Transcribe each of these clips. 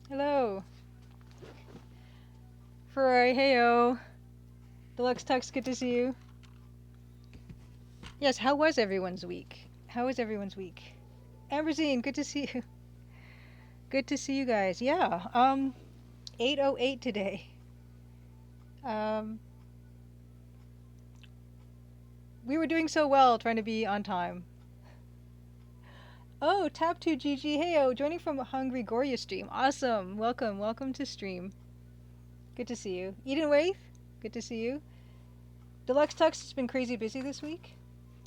Hello. Ferrari, heyo. Deluxe Tux, good to see you. Yes, how was everyone's week? How was everyone's week? Amberzine, good to see you. Good to see you guys. Yeah, 8:08 today. Um, we were doing so well trying to be on time. Oh, Tap2GG, heyo, joining from Hungry Goria stream. Awesome. Welcome to stream. Good to see you. Eden Waith, good to see you. Deluxe Tux has been crazy busy this week.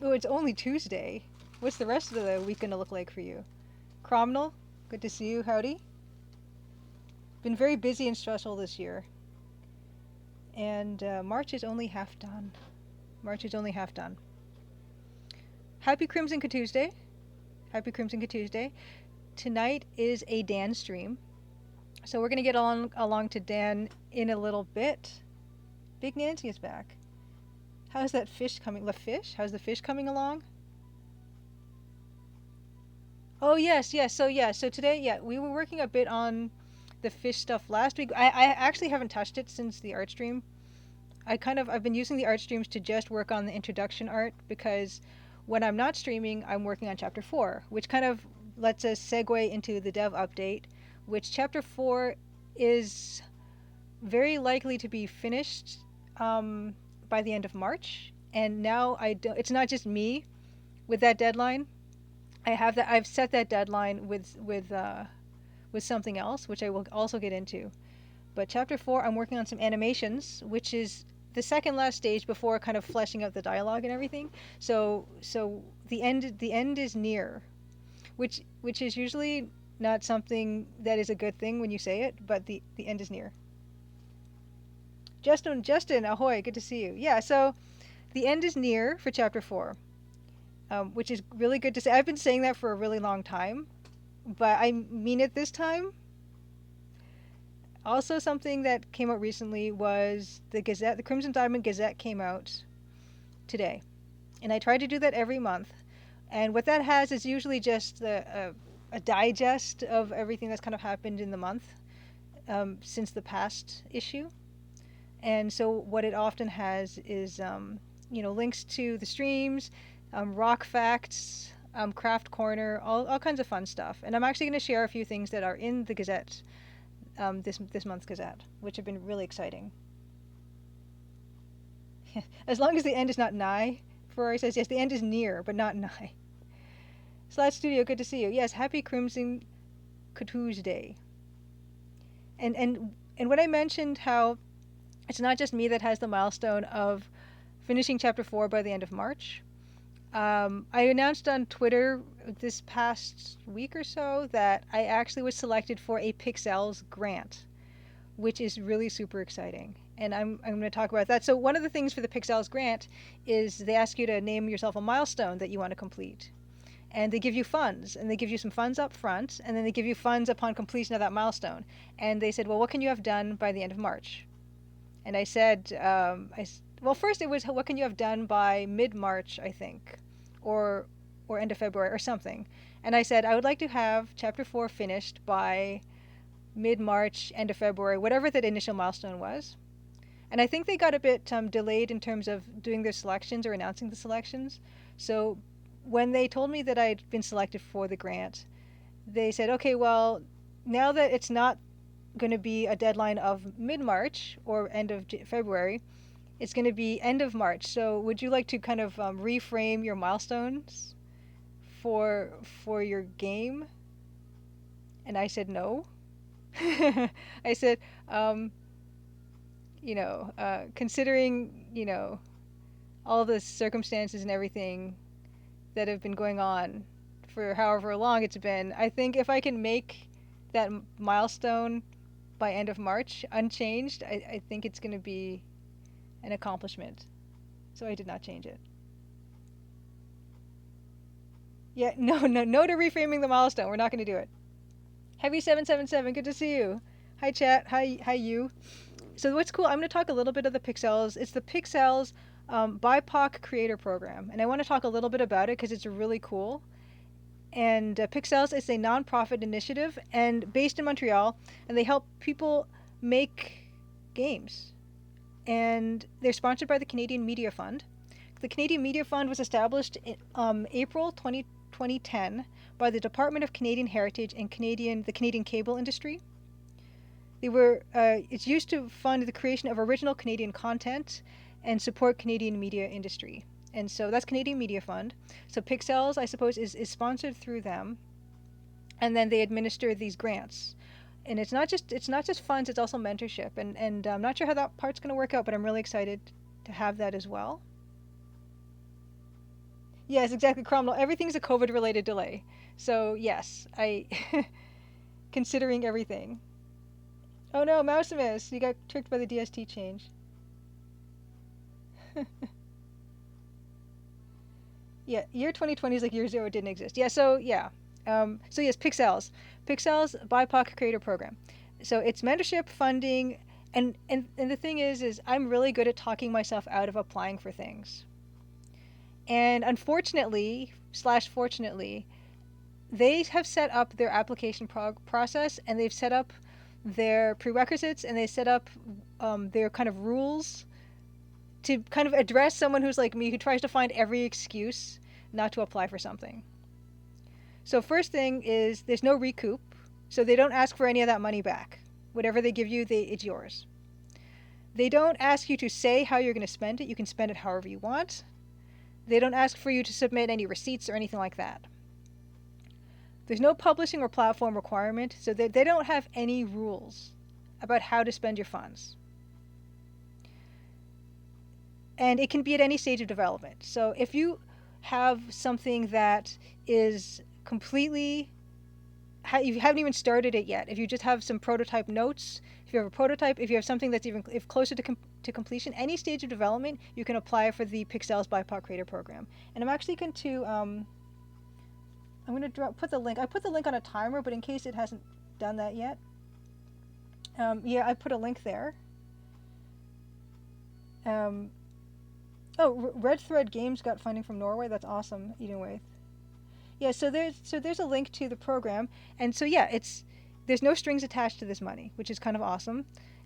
Oh, it's only Tuesday. What's the rest of the week gonna look like for you? Cromnell, good to see you. Howdy. Been very busy and stressful this year. And March is only half done. March is only half done. Happy Crimson Tuesday. Happy Crimson Tuesday. Tonight is a Dan stream. So we're gonna get along to Dan in a little bit. Big Nancy is back. How's that fish coming? The fish? How's the fish coming along? Oh yes. So today, yeah, we were working a bit on the fish stuff last week. I actually haven't touched it since the art stream. I've been using the art streams to just work on the introduction art because when I'm not streaming, I'm working on chapter 4, which kind of lets us segue into the dev update, which chapter 4 is very likely to be finished by the end of March. And now it's not just me with that deadline. I've set that deadline with something else, which I will also get into. But chapter 4, I'm working on some animations, which is the second last stage before kind of fleshing out the dialogue and everything. So the end is near, which is usually not something that is a good thing when you say it, but the end is near. Justin, ahoy, good to see you. Yeah, so the end is near for chapter 4, which is really good to say. I've been saying that for a really long time, but I mean it this time. Also, something that came out recently was the Gazette. The Crimson Diamond Gazette came out today, and I try to do that every month. And what that has is usually just a digest of everything that's kind of happened in the month since the past issue. And so what it often has is links to the streams, rock facts, craft corner, all kinds of fun stuff. And I'm actually going to share a few things that are in the Gazette. This month's Gazette, which have been really exciting. As long as the end is not nigh, Ferrari says, yes, the end is near, but not nigh. Slide Studio, good to see you. Yes, happy Crimson Tuesday. And when I mentioned how it's not just me that has the milestone of finishing chapter 4 by the end of March, I announced on Twitter this past week or so that I actually was selected for a Pixels grant, which is really super exciting. And I'm going to talk about that. So one of the things for the Pixels grant is they ask you to name yourself a milestone that you want to complete. And they give you funds, and they give you some funds up front, and then they give you funds upon completion of that milestone. And they said, well, what can you have done by the end of March? And I said, well, first it was, what can you have done by mid-March, I think, or end of February or something. And I said, I would like to have chapter 4 finished by mid-March, end of February, whatever that initial milestone was. And I think they got a bit delayed in terms of doing their selections or announcing the selections. So when they told me that I'd been selected for the grant, they said, okay, well, now that it's not going to be a deadline of mid-March or end of February, it's going to be end of March. So would you like to kind of reframe your milestones for your game? And I said no. I said, considering, all the circumstances and everything that have been going on for however long it's been, I think if I can make that milestone by end of March unchanged, I think it's going to be an accomplishment. So I did not change it. Yeah, no to reframing the milestone. We're not going to do it. Heavy777, good to see you. Hi chat, hi you. So what's cool, I'm going to talk a little bit of the Pixels. It's the Pixels BIPOC Creator Program, and I want to talk a little bit about it because it's really cool. And Pixels is a nonprofit initiative and based in Montreal, and they help people make games. And they're sponsored by the Canadian Media Fund. The Canadian Media Fund was established in April 2010 by the Department of Canadian Heritage and the Canadian cable industry. It's used to fund the creation of original Canadian content and support Canadian media industry. And so that's Canadian Media Fund. So Pixels, I suppose, is sponsored through them, and then they administer these grants. And it's not just funds; it's also mentorship. And I'm not sure how that part's going to work out, but I'm really excited to have that as well. Yes, exactly, Cromwell. Everything's a COVID-related delay. So yes, I considering everything. Oh no, Mousimus, you got tricked by the DST change. Yeah, year 2020 is like year zero, it didn't exist. Yeah, so yeah. So yes, Pixels. Pixels BIPOC Creator Program. So it's mentorship, funding, and the thing is I'm really good at talking myself out of applying for things. And unfortunately, slash fortunately, they have set up their application process, and they've set up their prerequisites, and they set up their kind of rules to kind of address someone who's like me, who tries to find every excuse not to apply for something. So first thing is there's no recoup, so they don't ask for any of that money back. Whatever they give you, it's yours. They don't ask you to say how you're going to spend it. You can spend it however you want. They don't ask for you to submit any receipts or anything like that. There's no publishing or platform requirement, so they don't have any rules about how to spend your funds. And it can be at any stage of development. So if you have something that is completely, you haven't even started it yet, if you just have some prototype notes, if you have a prototype, if you have something that's even if closer to completion, any stage of development, you can apply for the Pixels BIPOC Creator Program. And I'm actually going to, I'm going to put the link. I put the link on a timer, but in case it hasn't done that yet, yeah, I put a link there. Oh, Red Thread Games got funding from Norway. That's awesome. Edenwaith. Yeah, so there's a link to the program, and so yeah, there's no strings attached to this money, which is kind of awesome.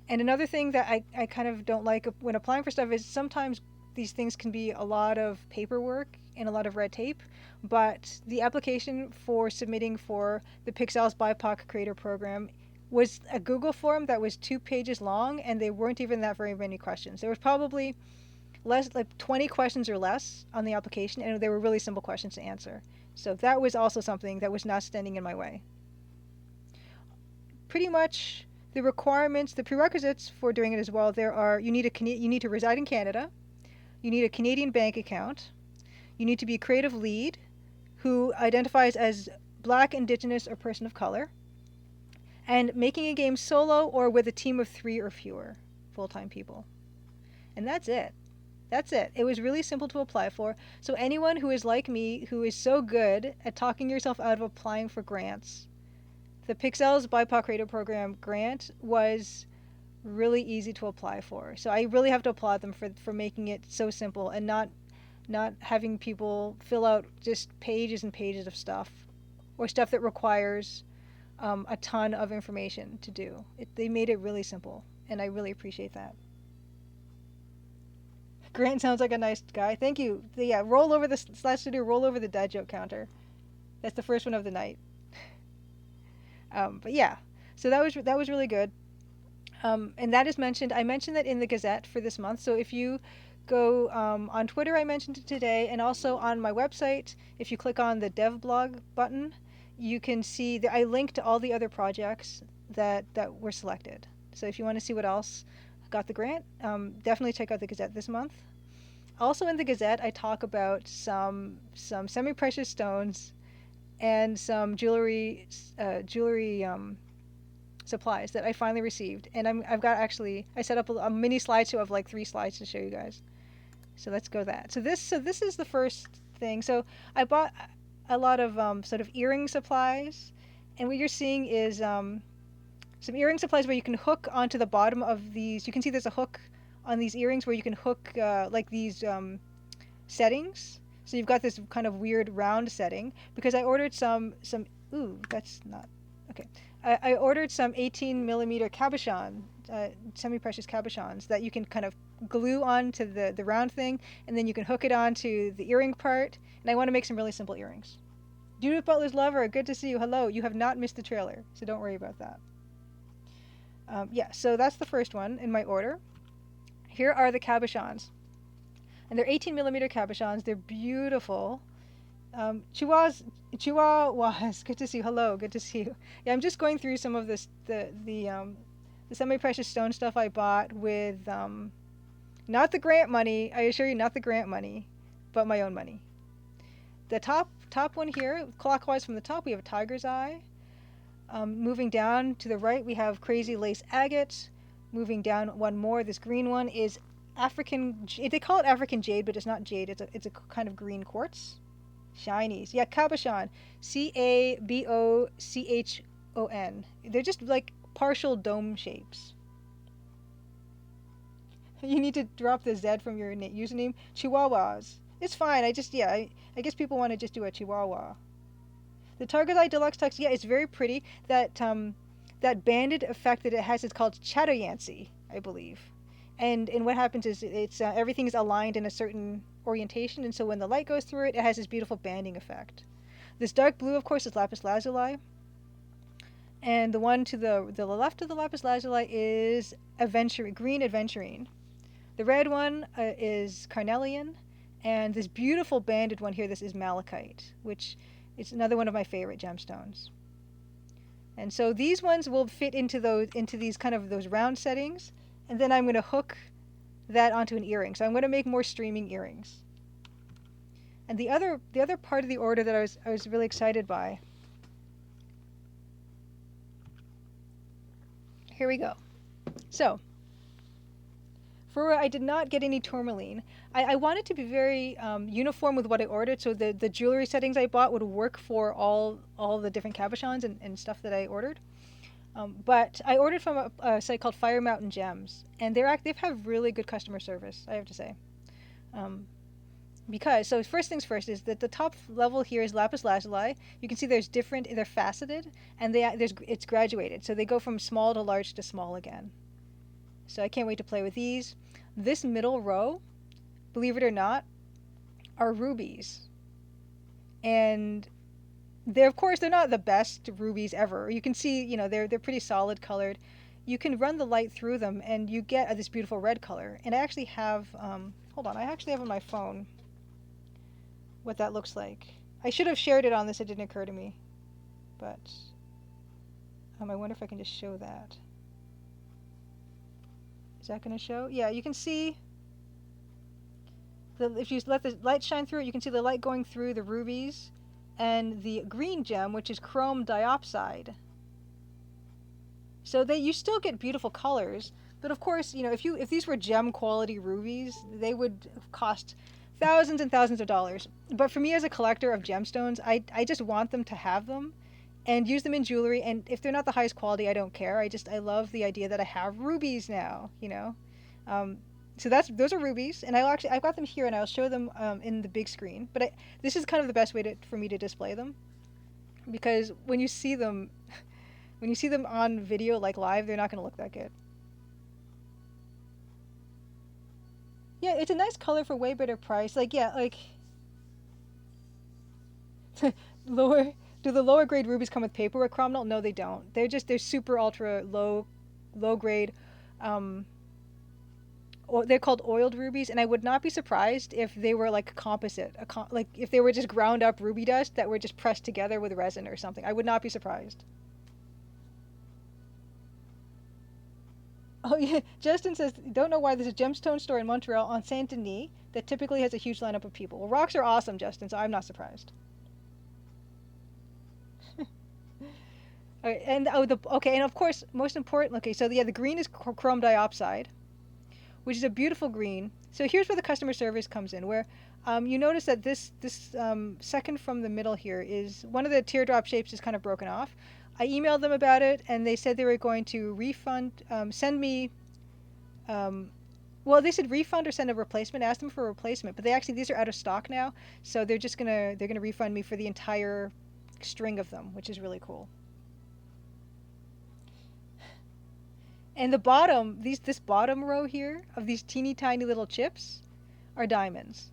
And another thing that I kind of don't like when applying for stuff is sometimes these things can be a lot of paperwork and a lot of red tape, but the application for submitting for the Pixels BIPOC Creator Program was a Google form that was 2 pages long, and they weren't even that very many questions. There was probably less, like 20 questions or less on the application, and they were really simple questions to answer. So that was also something that was not standing in my way. Pretty much the requirements, the prerequisites for doing it as well, you need to reside in Canada, you need a Canadian bank account, you need to be a creative lead who identifies as Black, Indigenous, or person of color, and making a game solo or with a team of 3 or fewer full-time people. And that's it. That's it. It was really simple to apply for. So anyone who is like me, who is so good at talking yourself out of applying for grants, the Pixels BIPOC Creator Program grant was really easy to apply for. So I really have to applaud them for making it so simple and not having people fill out just pages and pages of stuff, or stuff that requires a ton of information to do. They made it really simple, and I really appreciate that. Grant sounds like a nice guy. Thank you. Yeah, roll over the /studio, roll over the dad joke counter. That's the first one of the night. But yeah, so that was really good. And that is mentioned. I mentioned that in the Gazette for this month. So if you go on Twitter, I mentioned it today, and also on my website, if you click on the dev blog button, you can see that I linked to all the other projects that were selected. So if you want to see what else got the grant, definitely check out the Gazette this month. Also in the Gazette, I talk about some semi-precious stones and some jewelry supplies that I finally received. And I set up a mini slideshow of like 3 slides to show you guys. So let's go that. So this is the first thing. So I bought a lot of sort of earring supplies, and what you're seeing is some earring supplies where you can hook onto the bottom of these. You can see there's a hook on these earrings where you can hook like these settings. So you've got this kind of weird round setting because I ordered some. Ooh, that's not okay. I ordered some 18 millimeter cabochon, semi-precious cabochons that you can kind of glue onto the round thing, and then you can hook it onto the earring part. And I want to make some really simple earrings. Judith Butler's lover, good to see you. Hello. You have not missed the trailer, so don't worry about that. Yeah, so that's the first one in my order. Here are the cabochons. And they're 18 millimeter cabochons. They're beautiful. Chihuahuas, good to see you. Hello, good to see you. Yeah, I'm just going through some of this, the semi-precious stone stuff I bought with, not the grant money, I assure you, not the grant money, but my own money. The top one here, clockwise from the top, we have a tiger's eye. Moving down to the right, we have crazy lace agate. Moving down one more, this green one is African, they call it African jade, but it's not jade, it's a kind of green quartz. Shinies. Yeah, cabochon. Cabochon. They're just like partial dome shapes. You need to drop the Z from your username. Chihuahuas. It's fine. I guess people want to just do a chihuahua. The Tiger's Eye Deluxe Tux, yeah, it's very pretty. That banded effect that it has is called chatteryancy, I believe. And what happens is it's everything is aligned in a certain orientation, and so when the light goes through it, it has this beautiful banding effect. This dark blue, of course, is lapis lazuli, and the one to the left of the lapis lazuli is green aventurine. The red one is carnelian, and this beautiful banded one here, this is malachite, which is another one of my favorite gemstones. And so these ones will fit into these kind of those round settings, and then I'm going to hook that onto an earring. So I'm going to make more streaming earrings. And the other part of the order that I was really excited by. Here we go. So I did not get any tourmaline. I wanted to be very uniform with what I ordered, so the jewelry settings I bought would work for all the different cabochons and stuff that I ordered. But I ordered from a site called Fire Mountain Gems, and they have really good customer service, I have to say. So first things first is that the top level here is lapis lazuli. You can see they're faceted, and it's graduated. So they go from small to large to small again. So I can't wait to play with these. This middle row, believe it or not, are rubies. And of course, they're not the best rubies ever. You can see, they're pretty solid colored. You can run the light through them, and you get this beautiful red color. And I actually have, hold on, I actually have on my phone what that looks like. I should have shared it on this, it didn't occur to me. But, I wonder if I can just show that. Is that going to show? Yeah, you can see, if you let the light shine through it, you can see the light going through the rubies and the green gem, which is chrome diopside. So you still get beautiful colors, but of course, if these were gem quality rubies, they would cost thousands and thousands of dollars. But for me as a collector of gemstones, I just want them to have them and use them in jewelry, and if they're not the highest quality, I don't care. I love the idea that I have rubies now, So those are rubies, and I've got them here, and I'll show them in the big screen. But this is kind of the best way for me to display them, because when you see them on video, like live, they're not going to look that good. Yeah, it's a nice color for way better price. Do the lower grade rubies come with paperwork cromwell? No, they don't. They're super ultra low grade. They're called oiled rubies, and I would not be surprised if they were like composite, like if they were just ground up ruby dust that were just pressed together with resin or something. I would not be surprised. Oh yeah, Justin says, don't know why there's a gemstone store in Montreal on Saint Denis that typically has a huge lineup of people. Well, rocks are awesome, Justin, so I'm not surprised. And of course, most important. Okay, so the green is chrome diopside, which is a beautiful green. So here's where the customer service comes in, where you notice that this second from the middle here is one of the teardrop shapes is kind of broken off. I emailed them about it, and they said they were going to send me Well, they said refund or send a replacement. I asked them for a replacement, but these are out of stock now, so they're gonna refund me for the entire string of them, which is really cool. And the bottom, this bottom row here of these teeny tiny little chips are diamonds,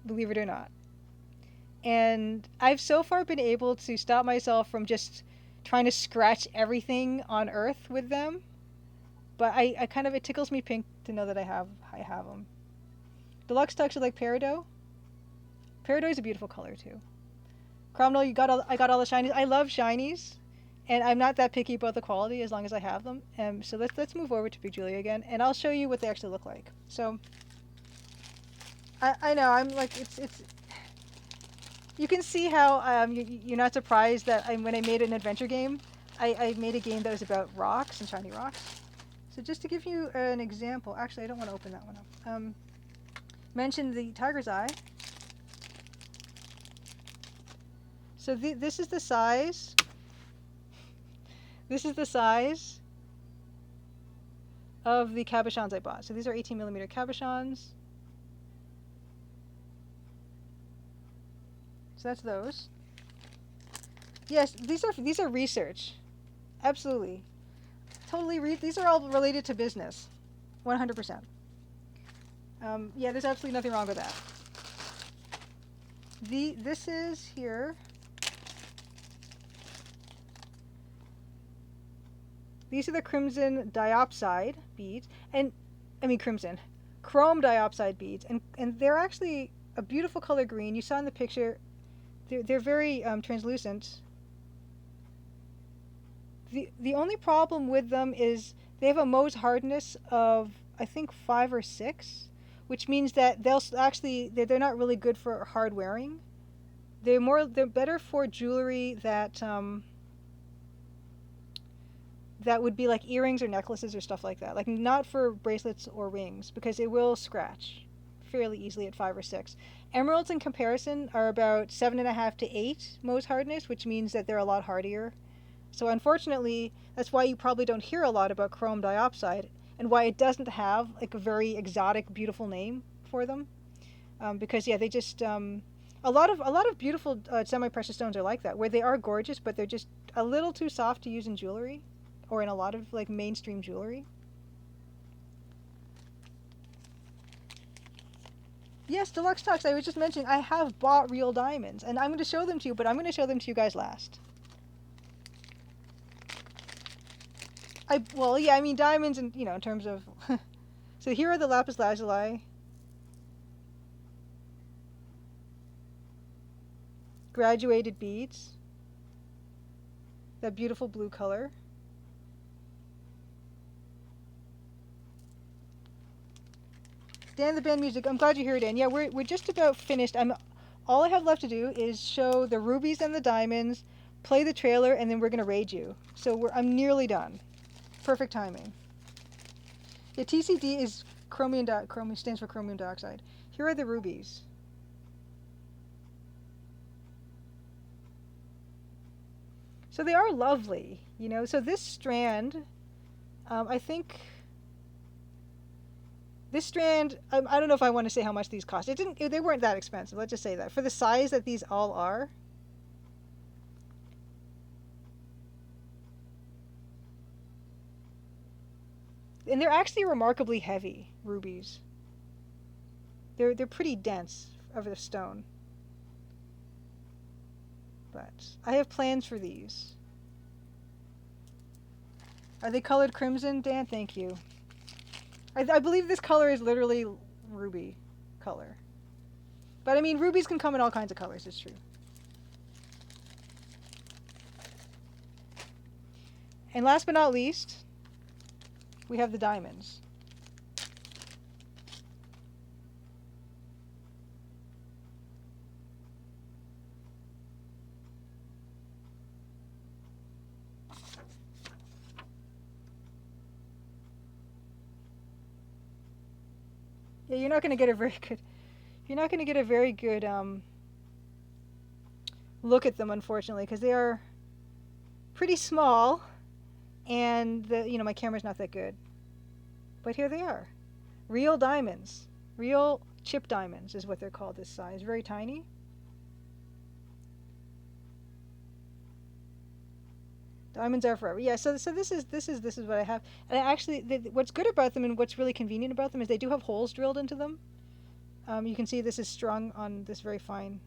believe it or not. And I've so far been able to stop myself from just trying to scratch everything on Earth with them. But I kind of, it tickles me pink to know that I have them. Deluxe Tux are like peridot. Peridot is a beautiful color too. Cromwell, I got all the shinies. I love shinies, and I'm not that picky about the quality as long as I have them. So let's move over to Big Julia again, and I'll show you what they actually look like. So I know I'm like it's. You can see how you're not surprised that when I made an adventure game, I made a game that was about rocks and shiny rocks. So just to give you an example, actually I don't want to open that one up. Mention the tiger's eye. So this is the size. This is the size of the cabochons I bought. So these are 18mm cabochons. So that's those. Yes, these are research. Absolutely. Totally these are all related to business. 100%. Yeah, there's absolutely nothing wrong with that. This is here. These are the crimson diopside beads, and I mean chrome diopside beads, and they're actually a beautiful color green. You saw in the picture. They're very translucent. The only problem with them is they have a Mohs hardness of I think 5 or 6, which means that they're not really good for hard wearing. They're better for jewelry that that would be like earrings or necklaces or stuff like that. Like not for bracelets or rings because it will scratch fairly easily at 5 or 6. Emeralds in comparison are about 7.5 to 8 Mohs hardness, which means that they're a lot hardier. So unfortunately, that's why you probably don't hear a lot about chrome diopside and why it doesn't have like a very exotic, beautiful name for them. Because yeah, they just a lot of beautiful semi-precious stones are like that, where they are gorgeous, but they're just a little too soft to use in jewelry or in a lot of like mainstream jewelry. Yes, Deluxe Tux. I was just mentioning I have bought real diamonds, and I'm going to show them to you, but I'm going to show them to you guys last. Well, yeah, I mean diamonds, and in terms of. So here are the lapis lazuli. Graduated beads. That beautiful blue color. Dan the band music. I'm glad you're here, Dan. Yeah, we're just about finished. All I have left to do is show the rubies and the diamonds, play the trailer, and then we're gonna raid you. So I'm nearly done. Perfect timing. Yeah, TCD is chromium stands for chromium dioxide. Here are the rubies. So they are lovely, So this strand, I think. This strand, I don't know if I want to say how much these cost. They weren't that expensive. Let's just say that for the size that these all are. And they're actually remarkably heavy rubies. They're pretty dense of a stone. But I have plans for these. Are they colored crimson, Dan? Thank you. I believe this color is literally ruby color. But I mean, rubies can come in all kinds of colors, it's true. And last but not least, we have the diamonds. Yeah, you're not going to get a very good look at them, unfortunately, because they are pretty small, and my camera's not that good. But here they are. Real diamonds. Real chip diamonds is what they're called this size. Very tiny. Diamonds are forever. Yeah, so this is what I have. And I actually, what's good about them and what's really convenient about them is they do have holes drilled into them. You can see this is strung on this very fine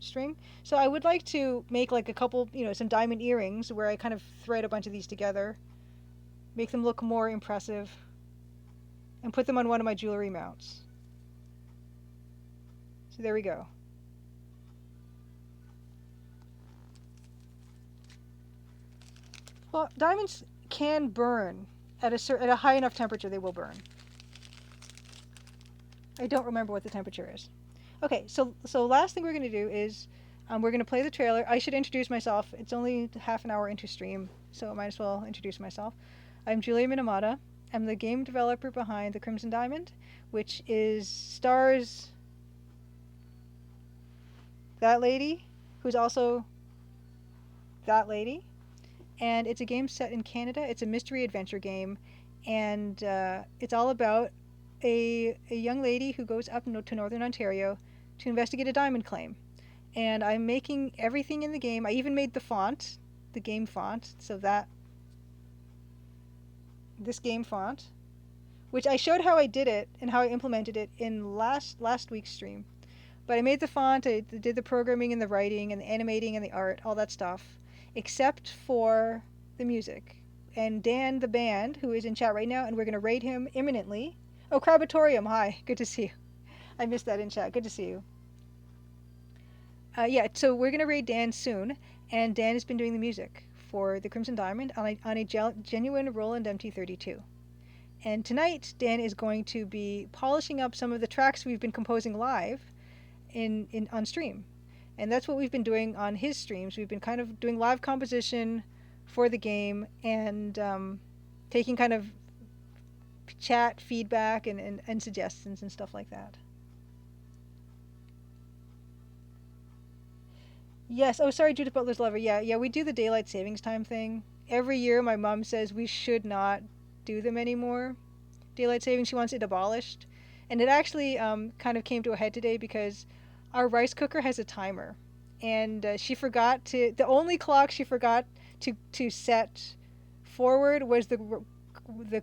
string. So I would like to make like a couple, some diamond earrings where I kind of thread a bunch of these together, make them look more impressive, and put them on one of my jewelry mounts. So there we go. Well, diamonds can burn at a high enough temperature. They will burn. I don't remember what the temperature is. Okay, so last thing we're going to do is we're going to play the trailer. I should introduce myself. It's only half an hour into stream, so I might as well introduce myself. I'm Julia Minamata. I'm the game developer behind the Crimson Diamond, which stars that lady, who's also that lady. And it's a game set in Canada. It's a mystery adventure game, and it's all about a young lady who goes up to Northern Ontario to investigate a diamond claim. And I'm making everything in the game. I even made the font, the game font, so this game font, which I showed how I did it and how I implemented it in last week's stream. But I made the font, I did the programming and the writing and the animating and the art, all that stuff, except for the music. And Dan, the band, who is in chat right now, and we're going to raid him imminently. Oh, Crabatorium, hi, good to see you. I missed that in chat, good to see you. Yeah, so we're going to raid Dan soon, and Dan has been doing the music for the Crimson Diamond on a genuine Roland MT32. And tonight, Dan is going to be polishing up some of the tracks we've been composing live on stream. And that's what we've been doing on his streams. We've been kind of doing live composition for the game and taking kind of chat feedback and suggestions and stuff like that. Yes. Oh, sorry, Judith Butler's lover. Yeah, we do the daylight savings time thing. Every year my mom says we should not do them anymore. Daylight savings, she wants it abolished. And it actually kind of came to a head today because our rice cooker has a timer. And she forgot the only clock she forgot to set forward was the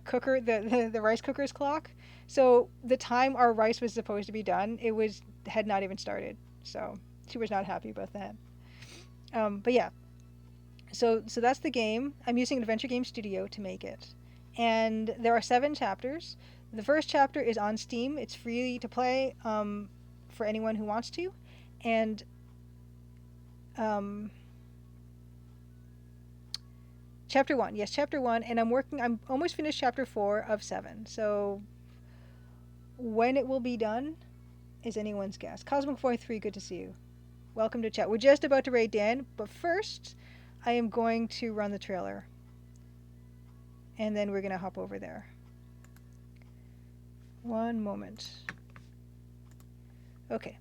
cooker, the rice cooker's clock. So the time our rice was supposed to be done, had not even started. So she was not happy about that. But yeah, so that's the game. I'm using Adventure Game Studio to make it. And there are 7 chapters. The first chapter is on Steam. It's free to play for anyone who wants to. And chapter 1, yes, chapter 1, and I'm almost finished chapter 4 of 7. So when it will be done is anyone's guess. Cosmic43, good to see you. Welcome to chat. We're just about to raid Dan, but first I am going to run the trailer. And then we're going to hop over there. One moment. Okay.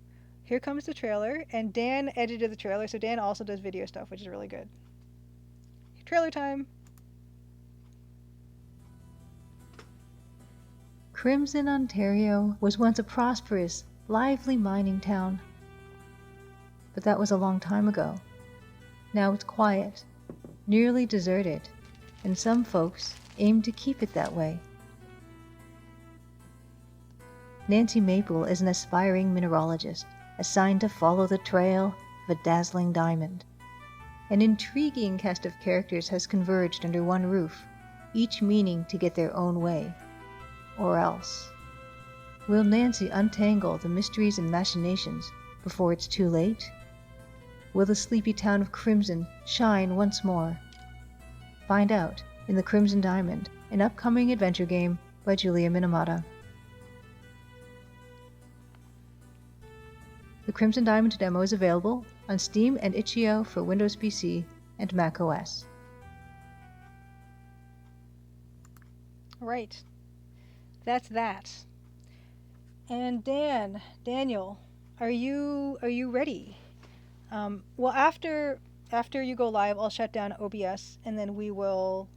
Here comes the trailer, and Dan edited the trailer, so Dan also does video stuff, which is really good. Trailer time. Crimson, Ontario was once a prosperous, lively mining town. But that was a long time ago. Now it's quiet, nearly deserted, and some folks aim to keep it that way. Nancy Maple is an aspiring mineralogist assigned to follow the trail of a dazzling diamond. An intriguing cast of characters has converged under one roof, each meaning to get their own way. Or else. Will Nancy untangle the mysteries and machinations before it's too late? Will the sleepy town of Crimson shine once more? Find out in The Crimson Diamond, an upcoming adventure game by Julia Minamata. The Crimson Diamond demo is available on Steam and itch.io for Windows PC and Mac OS. Right. That's that. And Daniel, are you ready? Well, after you go live, I'll shut down OBS, and then we will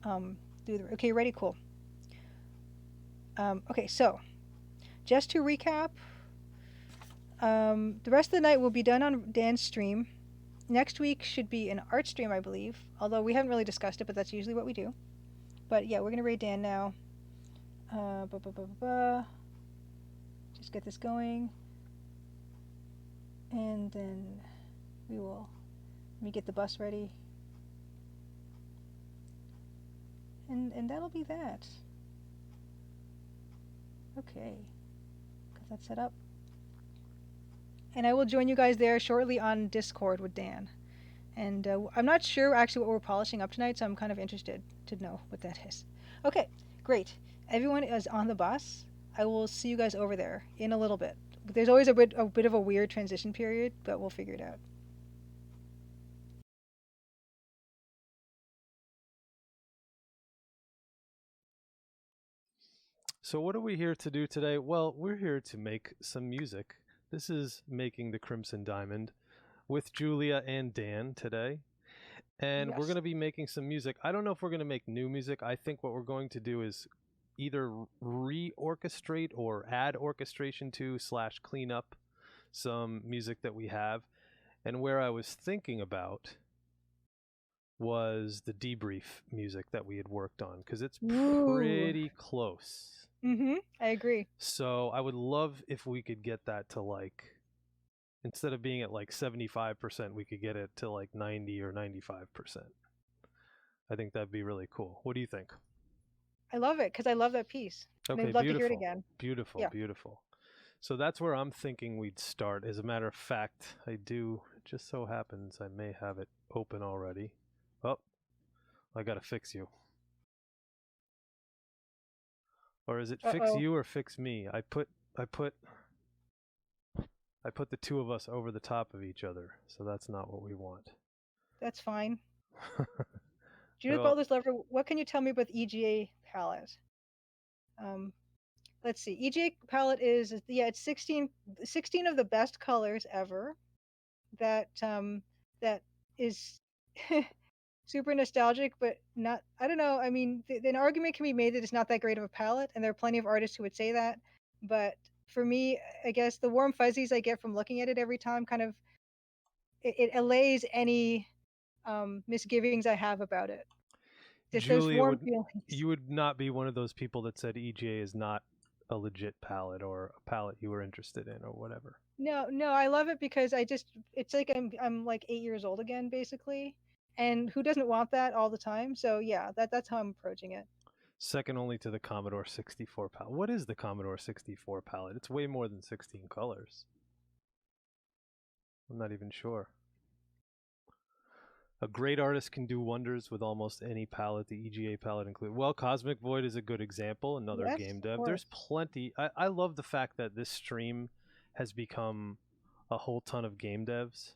do the. Okay, ready? Cool. Okay, so just to recap, the rest of the night will be done on Dan's stream. Next week should be an art stream, I believe. Although we haven't really discussed it, but that's usually what we do. But yeah, we're gonna raid Dan now. Just get this going, and then we will. Let me get the bus ready, and that'll be that. Okay, got that set up, and I will join you guys there shortly on Discord with Dan. And I'm not sure actually what we're polishing up tonight, so I'm kind of interested to know what that is. Okay, great. Everyone is on the bus. I will see you guys over there in a little bit. There's always a bit of a weird transition period, but we'll figure it out. So what are we here to do today? Well, we're here to make some music. This is Making the Crimson Diamond with Julia and Dan today. And we're Yes. going to be making some music. I don't know if we're going to make new music. I think what we're going to do is either re-orchestrate or add orchestration to / clean up some music that we have. And where I was thinking about was the Debrief music that we had worked on, because it's pretty close. I agree. So I would love if we could get that to, like, instead of being at like 75%, we could get it to like 90 or 95%. I think that'd be really cool. What do you think? I love it because I love that piece. And Okay, I'd love beautiful. to hear it again. Beautiful, Yeah. beautiful. So that's where I'm thinking we'd start. As a matter of fact, I do, it just so happens I may have it open already. Oh, I gotta fix you. Or is it fix you or fix me? I put the two of us over the top of each other, so that's not what we want. That's fine. Judith Butler's Lover, what can you tell me about the EGA palette? Let's see. EGA palette is, yeah, it's 16 of the best colors ever. That that is super nostalgic, but not, I don't know. I mean, an argument can be made that it's not that great of a palette, and there are plenty of artists who would say that. But for me, I guess the warm fuzzies I get from looking at it every time kind of it allays any misgivings I have have it. Just those Julia, warm feelings. you would not be one of those people that said EGA is not a legit palette or a palette you were interested in or whatever. No, I love it because it's like I'm like 8 years old again, basically. And who doesn't want that all the time? So yeah, that's how I'm approaching it. Second only to the Commodore 64 palette. What is the Commodore 64 palette? It's way more than 16 colors. I'm not even sure. A great artist can do wonders with almost any palette, the EGA palette included. Well, Cosmic Void is a good example, another game dev. There's plenty. I love the fact that this stream has become a whole ton of game devs,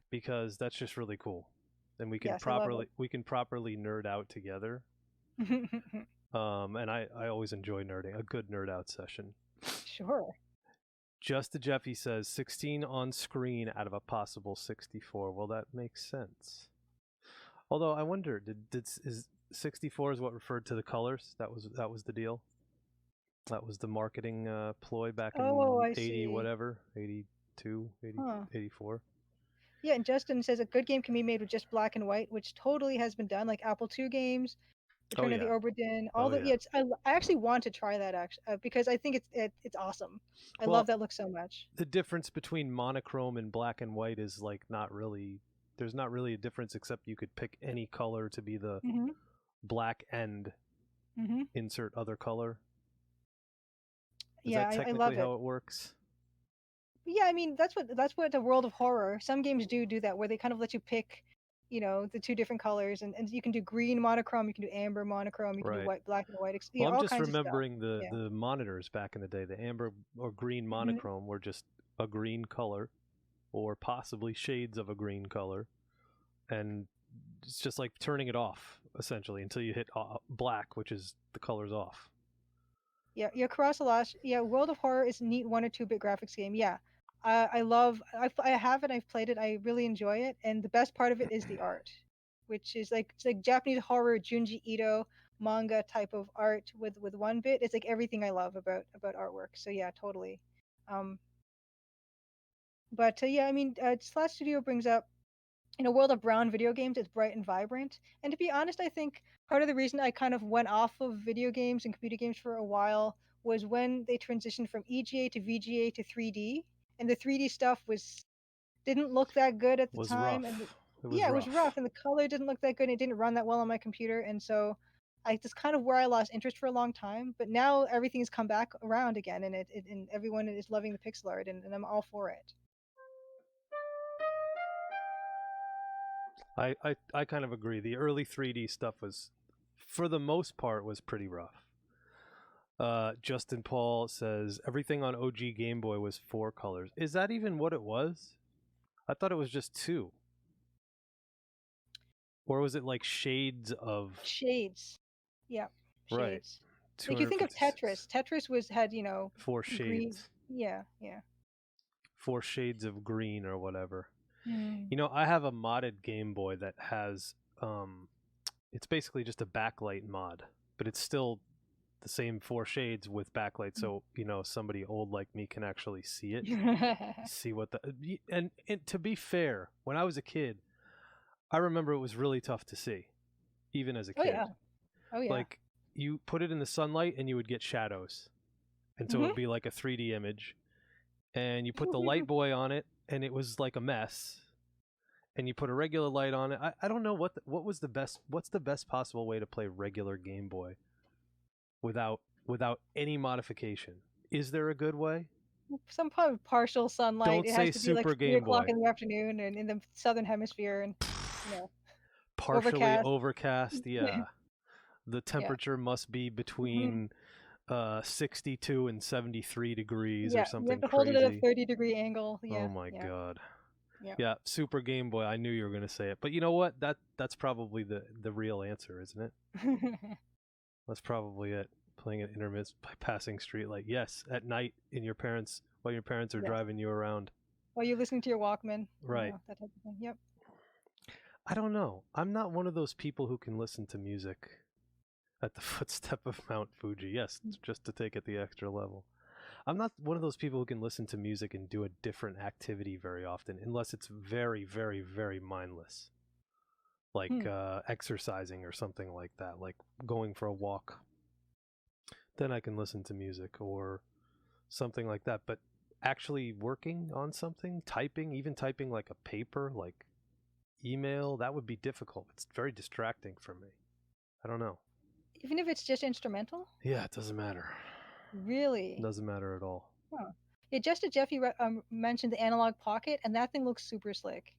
because that's just really cool. And we can properly nerd out together. And I always enjoy nerding, a good nerd out session. Sure. Just the Jeffy says 16 on screen out of a possible 64. Well, that makes sense. Although I wonder, is 64 is what referred to the colors? That was the deal. That was the marketing ploy back in 80 whatever, 82, 84. Yeah, and Justin says a good game can be made with just black and white, which totally has been done, like Apple II games, Return of the Obra Dinn, I actually want to try that because I think it's awesome. I love that look so much. The difference between monochrome and black and white is like there's not really a difference, except you could pick any color to be the black and insert other color. Is that technically how it works? Yeah, I mean that's what the World of Horror. Some games do that, where they kind of let you pick, the two different colors, and you can do green monochrome, you can do amber monochrome, you can do white, black and white. Well, I'm just remembering the monitors back in the day. The amber or green monochrome were just a green color, or possibly shades of a green color, and it's just like turning it off essentially until you hit black, which is the colors off. Yeah, Karasalash. Yeah, World of Horror is a neat 1 or 2-bit graphics game. Yeah, I have it. I've played it. I really enjoy it, and the best part of it is the art, which is it's like Japanese horror, Junji Ito, manga type of art with one bit. It's like everything I love about artwork. So yeah, totally. Um, but yeah, I mean, Slash Studio brings up, in a world of brown video games, it's bright and vibrant. And to be honest, I think part of the reason I kind of went off of video games and computer games for a while was when they transitioned from EGA to VGA to 3D, and the 3D stuff didn't look that good at the Was time, and rough. It was yeah, it was rough. rough, and the color didn't look that good, and it didn't run that well on my computer, and so I just kind of where I lost interest for a long time. But now everything's come back around again, and and everyone is loving the pixel art, and I'm all for it. I kind of agree. The early 3D stuff was, for the most part, was pretty rough. Justin Paul says everything on OG Game Boy was 4 colors. Is that even what it was? I thought it was just 2. Or was it like shades of Shades? Yeah, right? shades. Like you think of Tetris. 256. Tetris had 4 green. shades. Yeah. 4 shades of green or whatever. Mm. You know, I have a modded Game Boy that has it's basically just a backlight mod, but it's still the same 4 shades with backlight, so you know somebody old like me can actually see it. See what the and to be fair, when I was a kid, I remember it was really tough to see, even as a kid. Oh yeah. Like you put it in the sunlight and you would get shadows, and so it would be like a 3D image. And you put the light boy on it, and it was like a mess. And you put a regular light on it. I don't know what was the best. What's the best possible way to play regular Game Boy without any modification? Is there a good way? Some kind of partial sunlight. Don't it say has to Super be like Game 3 o'clock Boy. in the afternoon and in the southern hemisphere, and Partially overcast. Yeah, the temperature must be Mm-hmm. between 62 and 73 degrees or Yeah, something you have to crazy. hold it at a 30-degree angle. Yeah. Oh my god. Yeah. Yeah, Super Game Boy. I knew you were going to say it, but you know what? That's probably the real answer, isn't it? That's probably it. Playing an intermittent by passing streetlight. Yes, at night in your parents while your parents are driving you around. While you're listening to your Walkman. Right. That type of thing. Yep. I don't know. I'm not one of those people who can listen to music at the footstep of Mount Fuji. Yes, just to take it the extra level. I'm not one of those people who can listen to music and do a different activity very often, unless it's very, very, very mindless. Like exercising or something like that, like going for a walk. Then I can listen to music or something like that. But actually working on something, even typing like a paper, like email, that would be difficult. It's very distracting for me. I don't know. Even if it's just instrumental? Yeah, it doesn't matter. Really? It doesn't matter at all. Huh. Yeah, just as Jeffy mentioned the Analog Pocket, and that thing looks super slick.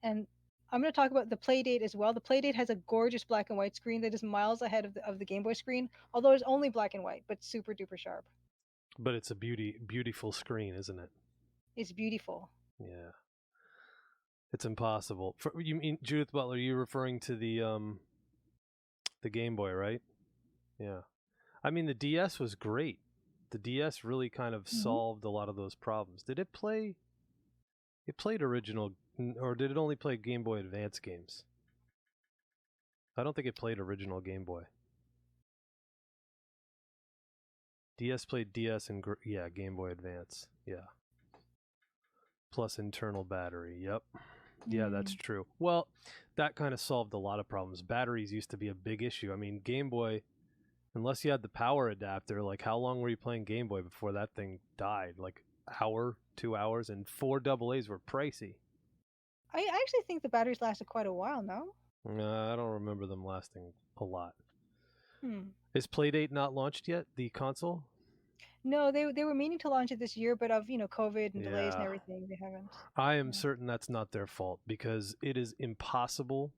And I'm going to talk about the Playdate as well. The Playdate has a gorgeous black and white screen that is miles ahead of the Game Boy screen, although it's only black and white, but super duper sharp. But it's a beautiful screen, isn't it? It's beautiful. Yeah. It's impossible. You mean Judith Butler? You're referring to the Game Boy, right? Yeah. I mean, the DS was great. The DS really kind of solved a lot of those problems. Did it play? It played original, or did it only play Game Boy Advance games? I don't think it played original Game Boy. DS played DS and Game Boy Advance. Yeah. Plus internal battery. Yep. Yeah, that's true. Well, that kind of solved a lot of problems. Batteries used to be a big issue. I mean, Game Boy, unless you had the power adapter, like how long were you playing Game Boy before that thing died? Like hour, 2 hours, and 4 AA's were pricey. I actually think the batteries lasted quite a while, no? I don't remember them lasting a lot. Is Playdate not launched yet, the console? No, they were meaning to launch it this year, but of COVID and delays and everything, they haven't. I am certain that's not their fault, because it is impossible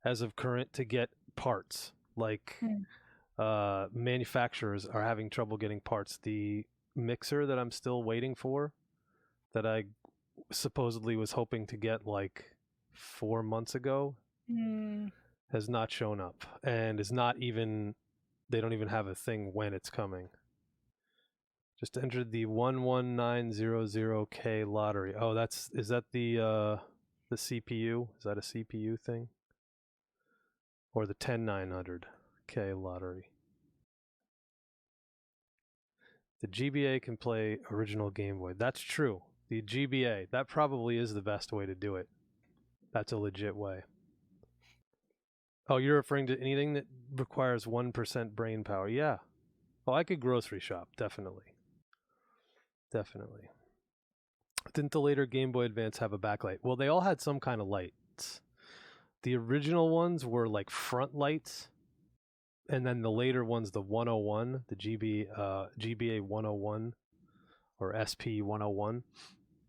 as of current to get parts. Like manufacturers are having trouble getting parts. The mixer that I'm still waiting for, that I supposedly was hoping to get like 4 months ago, has not shown up, and is not even, they don't even have a thing when it's coming. Just entered the 11900K lottery. Oh, is that the CPU? Is that a CPU thing? Or the 10900K Okay, lottery. The GBA can play original Game Boy. That's true. The GBA, that probably is the best way to do it. That's a legit way. Oh, you're referring to anything that requires 1% brain power? Yeah. Oh, I could grocery shop, definitely. Definitely. Didn't the later Game Boy Advance have a backlight? Well, they all had some kind of lights. The original ones were like front lights, and then the later ones, the 101, the GBA 101 or SP 101,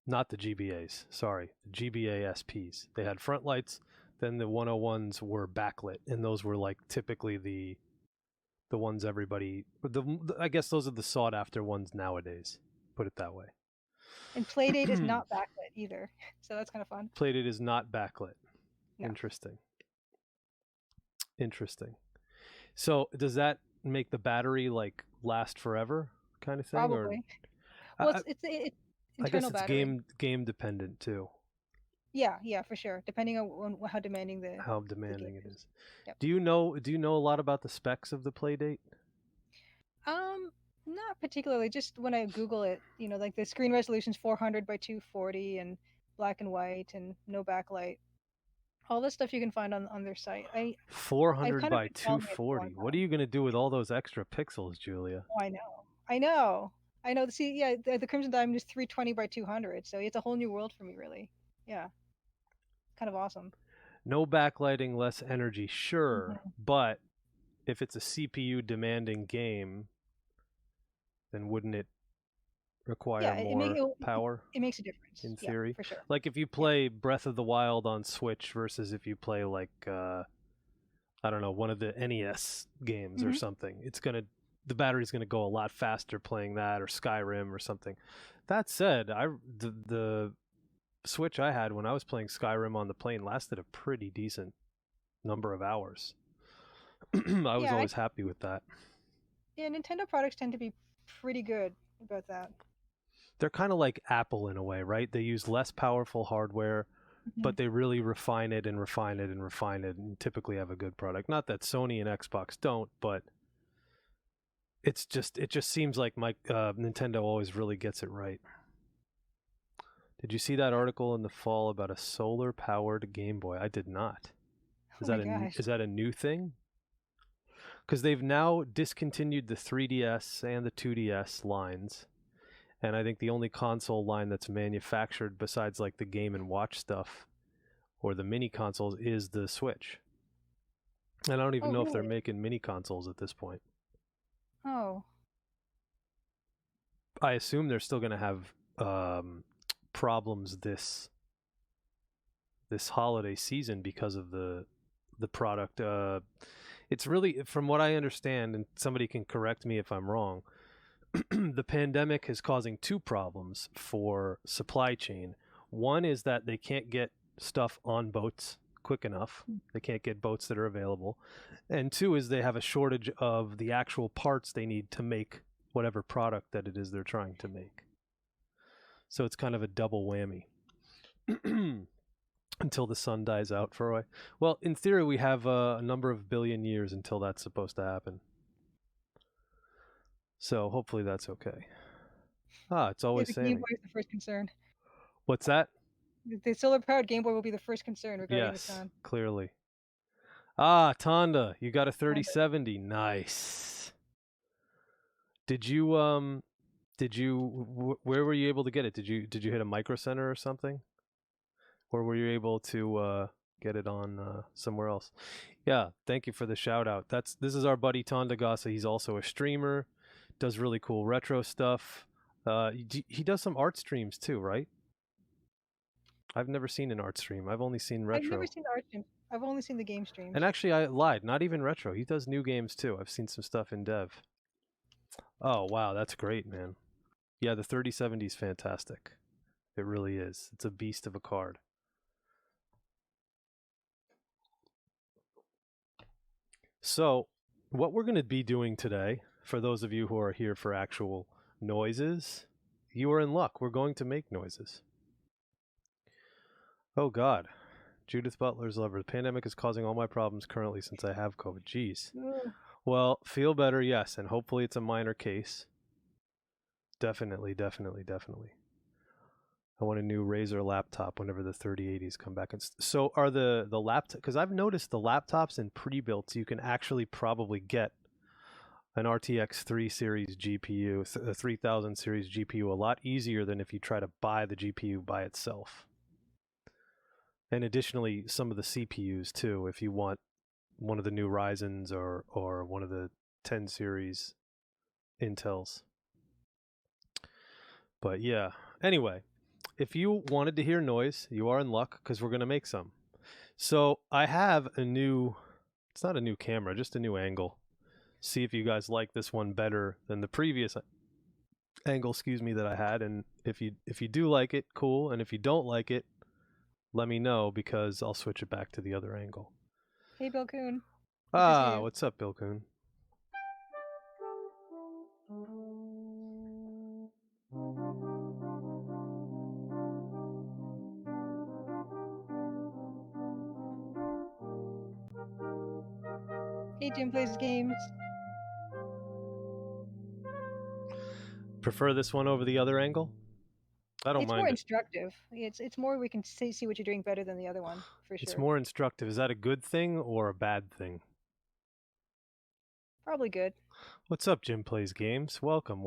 not the GBAs, sorry, the GBA SPs. They had front lights, then the 101s were backlit, and those were like typically the ones everybody, I guess those are the sought after ones nowadays, put it that way. And Playdate is not backlit either, so that's kind of fun. Playdate is not backlit. No. Interesting. So does that make the battery like last forever kind of thing? Probably. Or, well, it's internal battery. I guess it's game dependent too. Yeah, for sure. Depending on how demanding the game it is. Yep. Do you know a lot about the specs of the Playdate? Not particularly. Just when I Google it, like the screen resolution's 400 by 240 and black and white and no backlight. All this stuff you can find on their site. 400 by 240. What are you going to do with all those extra pixels, Julia? Oh, I know. See, yeah, the Crimson Diamond is 320 by 200, so it's a whole new world for me, really. Yeah. Kind of awesome. No backlighting, less energy, sure. Mm-hmm. But if it's a CPU demanding game, then wouldn't it require more power? It makes a difference. In theory. For sure. Like if you play Breath of the Wild on Switch versus if you play like I don't know, one of the NES games or something, the battery's gonna go a lot faster playing that, or Skyrim or something. That said, the Switch I had when I was playing Skyrim on the plane lasted a pretty decent number of hours. I was always happy with that. Yeah, Nintendo products tend to be pretty good about that. They're kind of like Apple in a way, right? They use less powerful hardware, but they really refine it and typically have a good product. Not that Sony and Xbox don't, but it just seems like Nintendo always really gets it right. Did you see that article in the fall about a solar-powered Game Boy? I did not. Is that a new thing? Because they've now discontinued the 3DS and the 2DS lines, and I think the only console line that's manufactured besides like the Game & Watch stuff or the mini consoles is the Switch. And I don't even know if they're making mini consoles at this point. Oh. I assume they're still going to have problems this holiday season because of the product. It's really, from what I understand, and somebody can correct me if I'm wrong, the pandemic is causing two problems for supply chain. One is that they can't get stuff on boats quick enough. They can't get boats that are available. And two is they have a shortage of the actual parts they need to make whatever product that it is they're trying to make. So it's kind of a double whammy. Until the sun dies out for a while. Well, in theory, we have a number of billion years until that's supposed to happen. So hopefully that's okay. It's always saying. The Game Boy is the first concern. What's that? The solar-powered Game Boy will be the first concern regarding the sun. Yes, clearly. Tonda, you got a 3070. Nice. Did you where were you able to get it? Did you hit a Micro Center or something? Or were you able to get it on somewhere else? Yeah, thank you for the shout out. This is our buddy Tonda Gasa. He's also a streamer, does really cool retro stuff. He does some art streams too, right? I've never seen an art stream. I've only seen retro. I've never seen the art stream. I've only seen the game streams. And actually, I lied. Not even retro. He does new games too. I've seen some stuff in dev. Oh, wow. That's great, man. Yeah, the 3070 is fantastic. It really is. It's a beast of a card. So, what we're going to be doing today, for those of you who are here for actual noises, you are in luck. We're going to make noises. Oh, God. Judith Butler's lover. The pandemic is causing all my problems currently since I have COVID. Jeez. Well, feel better, yes, and hopefully it's a minor case. Definitely. I want a new Razer laptop whenever the 3080s come back. So are the laptop, because I've noticed the laptops and pre-built, you can actually probably get an RTX 3 series GPU, a 3000 series GPU, a lot easier than if you try to buy the GPU by itself. And additionally, some of the CPUs too, if you want one of the new Ryzens or one of the 10 series Intels. But yeah, anyway, if you wanted to hear noise, you are in luck because we're going to make some. So I have a new, it's not a new camera, just a new angle. See if you guys like this one better than the previous angle, that I had. And if you do like it, cool. And if you don't like it, let me know because I'll switch it back to the other angle. Hey, Bill Coon. What's up, Bill Coon? Hey, Jim Plays Games. Prefer this one over the other angle? I don't mind. It's more instructive. It's more we can see what you're doing better than the other one, for sure. It's more instructive. Is that a good thing or a bad thing? Probably good. What's up, Jim Plays Games? Welcome.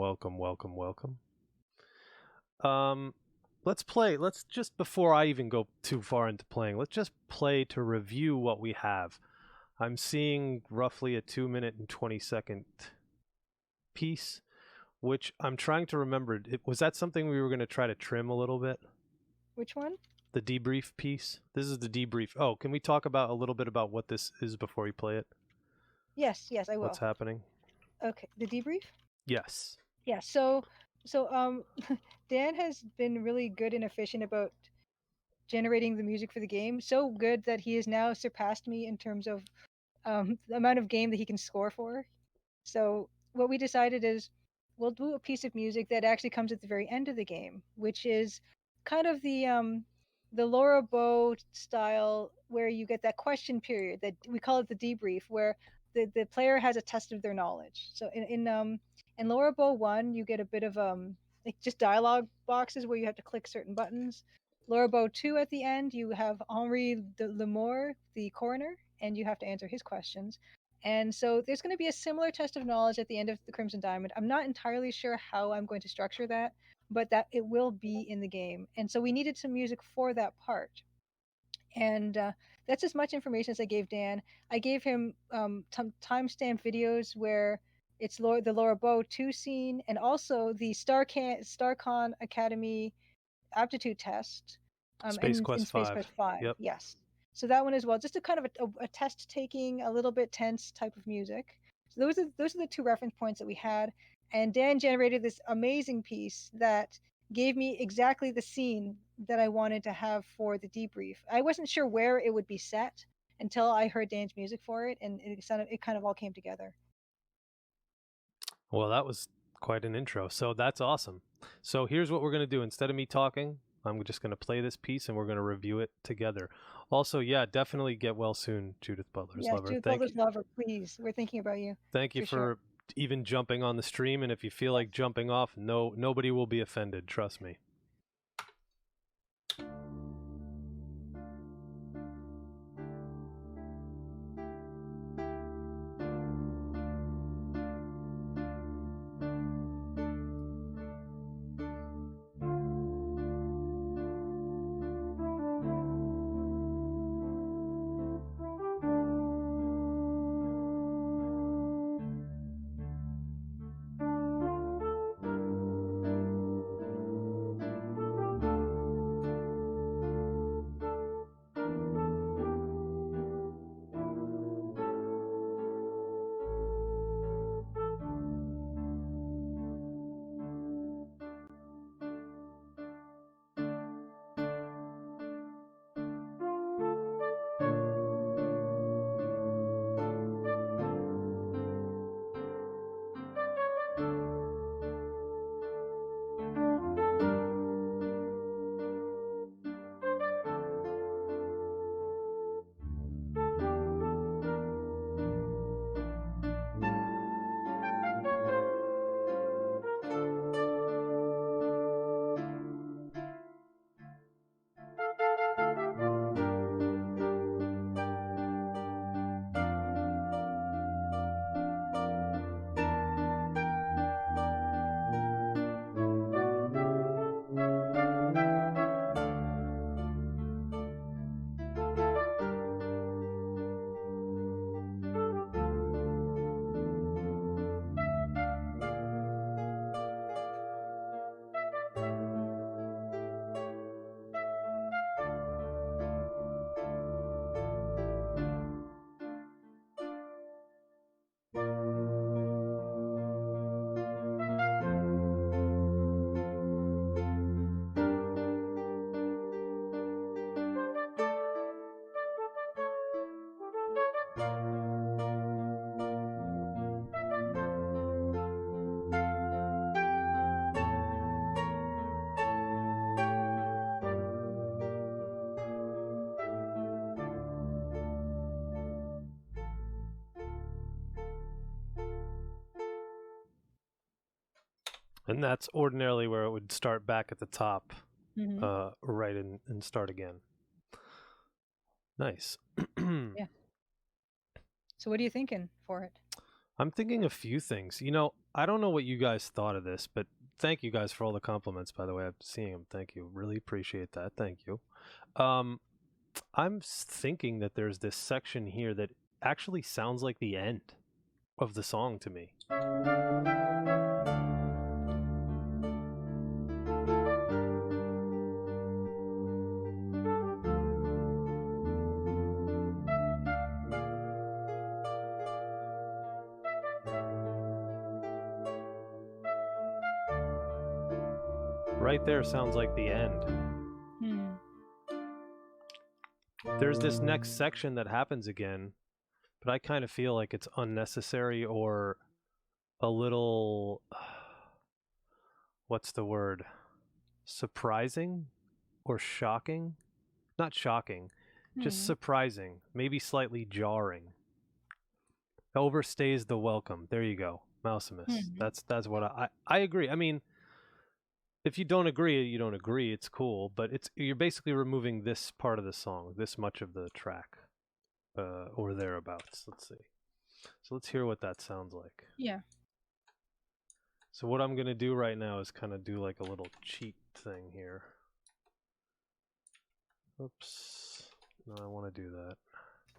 Let's play. Let's just, before I even go too far into playing, let's just play to review what we have. I'm seeing roughly a 2-minute and 20-second piece, which I'm trying to remember. Was that something we were going to try to trim a little bit? Which one? The debrief piece. This is the debrief. Oh, can we talk about a little bit about what this is before we play it? Yes, I will. What's happening? Okay, the debrief? Yes. Yeah, so Dan has been really good and efficient about generating the music for the game. So good that he has now surpassed me in terms of the amount of game that he can score for. So what we decided is we'll do a piece of music that actually comes at the very end of the game, which is kind of the Laura Bow style, where you get that question period that we call it the debrief, where the player has a test of their knowledge. So in Laura Bow 1, you get a bit of like just dialogue boxes where you have to click certain buttons. Laura Bow 2, at the end, you have Henri Lemour, the coroner, and you have to answer his questions. And so there's going to be a similar test of knowledge at the end of the Crimson Diamond. I'm not entirely sure how I'm going to structure that, but that it will be in the game. And so we needed some music for that part. And that's as much information as I gave Dan. I gave him timestamp videos where it's the Laura Bow 2 scene and also the StarCon Academy aptitude test Space in Quest Space 5. Quest 5. Yep. Yes. So that one as well, just a kind of a test taking, a little bit tense type of music. So those are the two reference points that we had, and Dan generated this amazing piece that gave me exactly the scene that I wanted to have for the debrief. I wasn't sure where it would be set until I heard Dan's music for it, and it kind of all came together. Well, that was quite an intro. So that's awesome. So here's what we're going to do. Instead of me talking, I'm just going to play this piece and we're going to review it together. Also, yeah, definitely get well soon, Judith Butler's Lover. Judith Butler's Lover, please. We're thinking about you. Thank you for even jumping on the stream. And if you feel like jumping off, nobody will be offended. Trust me. And that's ordinarily where it would start back at the top, Mm-hmm. right, and start again. Nice. Yeah. So what are you thinking for it? I'm thinking a few things. I don't know what you guys thought of this, but thank you guys for all the compliments, by the way. I'm seeing them. Thank you. Really appreciate that. Thank you. I'm thinking that there's this section here that actually sounds like the end of the song to me. Right there sounds like the end. There's this next section that happens again, but I kind of feel like it's unnecessary or a little, what's the word? Surprising or shocking? Not shocking, just surprising, maybe slightly jarring. Overstays the welcome. There you go. Mousimus. That's what I agree. I mean, if you don't agree, you don't agree. It's cool, but you're basically removing this part of the song, this much of the track, or thereabouts. Let's see. So let's hear what that sounds like. Yeah. So what I'm gonna do right now is kind of do like a little cheat thing here. Oops. No, I want to do that.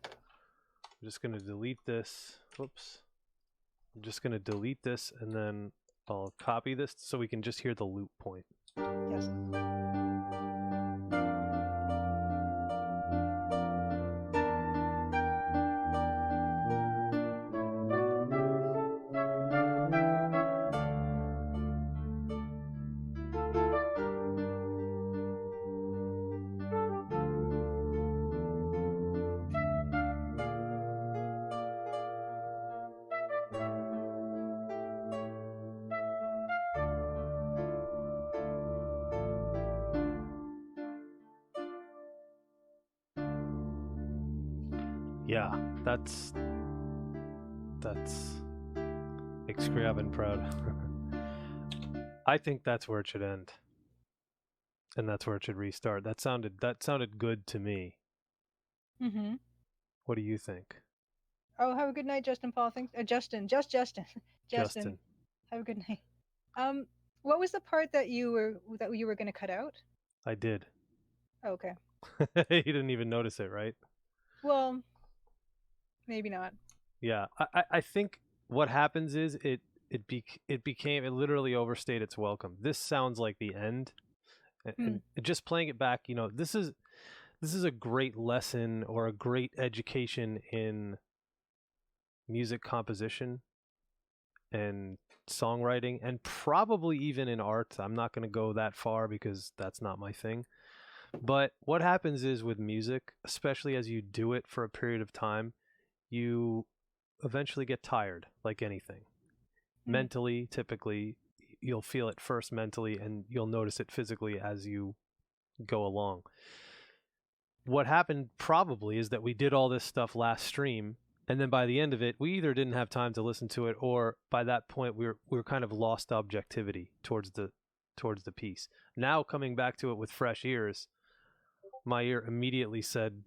I'm just gonna delete this. Whoops. I'm just gonna delete this and then I'll copy this so we can just hear the loop point. Yes. Yeah, that's extravagant proud. I think that's where it should end. And that's where it should restart. That sounded good to me. Mm-hmm. What do you think? Oh, have a good night, Justin Paul. Thanks. Justin. Justin. Have a good night. What was the part that you were going to cut out? I did. Oh, okay. You didn't even notice it, right? Well, maybe not. Yeah, I think what happens is it literally overstayed its welcome. This sounds like the end, and just playing it back, this is a great lesson or a great education in music composition and songwriting, and probably even in art. I'm not going to go that far because that's not my thing. But what happens is with music, especially as you do it for a period of time, you eventually get tired, like anything. Mentally, typically, you'll feel it first mentally, and you'll notice it physically as you go along. What happened probably is that we did all this stuff last stream, and then by the end of it, we either didn't have time to listen to it, or by that point, we were kind of lost objectivity towards the piece. Now coming back to it with fresh ears, my ear immediately said,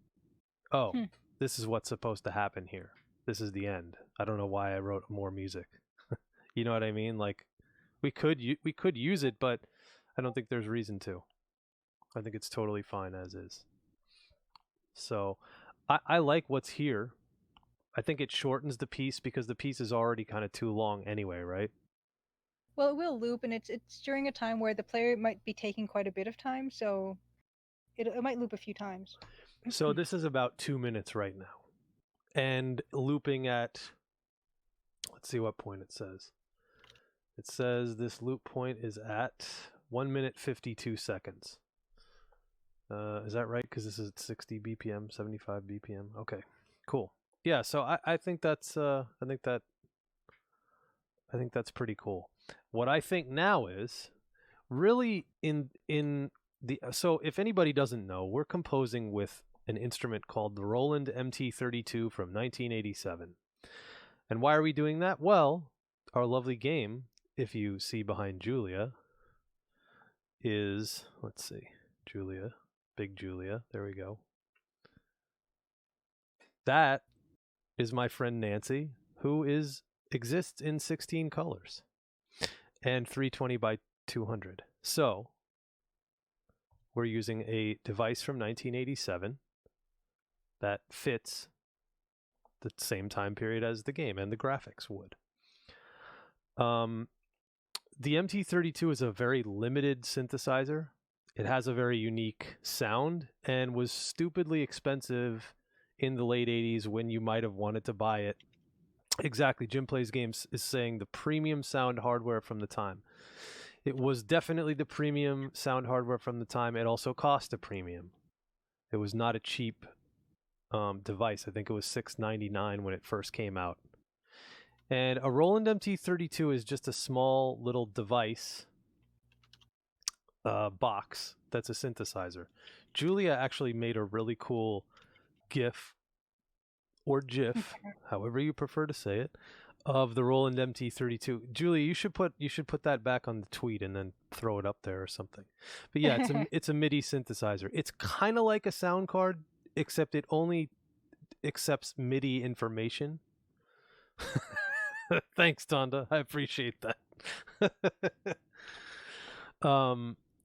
"Oh, this is what's supposed to happen here. This is the end. I don't know why I wrote more music." You know what I mean? Like, we could use it, but I don't think there's reason to. I think it's totally fine as is. So, I like what's here. I think it shortens the piece because the piece is already kind of too long anyway, right? Well, it will loop, and it's during a time where the player might be taking quite a bit of time, so it might loop a few times. So this is about 2 minutes right now, and looping at, let's see what point it says. It says this loop point is at 1 minute 52 seconds. Is that right? Because this is at 60 BPM, 75 BPM. Okay, cool. Yeah, so I think that's pretty cool. What I think now is really so if anybody doesn't know, we're composing with an instrument called the Roland MT32 from 1987. And why are we doing that? Well, our lovely game if you see behind Julia, is, let's see, Julia, big Julia, there we go. That is my friend Nancy, who exists in 16 colors and 320 by 200. So we're using a device from 1987 that fits the same time period as the game and the graphics would. The MT32 is a very limited synthesizer. It has a very unique sound and was stupidly expensive in the late 80s when you might have wanted to buy it. Exactly. Jim Plays Games is saying the premium sound hardware from the time. It was definitely the premium sound hardware from the time. It also cost a premium. It was not a cheap device. I think it was $699 when it first came out. And a Roland MT32 is just a small little device box that's a synthesizer. Julia actually made a really cool GIF or GIF, however you prefer to say it, of the Roland MT32. Julia, you should put that back on the tweet and then throw it up there or something. But yeah, it's a MIDI synthesizer. It's kind of like a sound card, except it only accepts MIDI information. Thanks, Tonda. I appreciate that.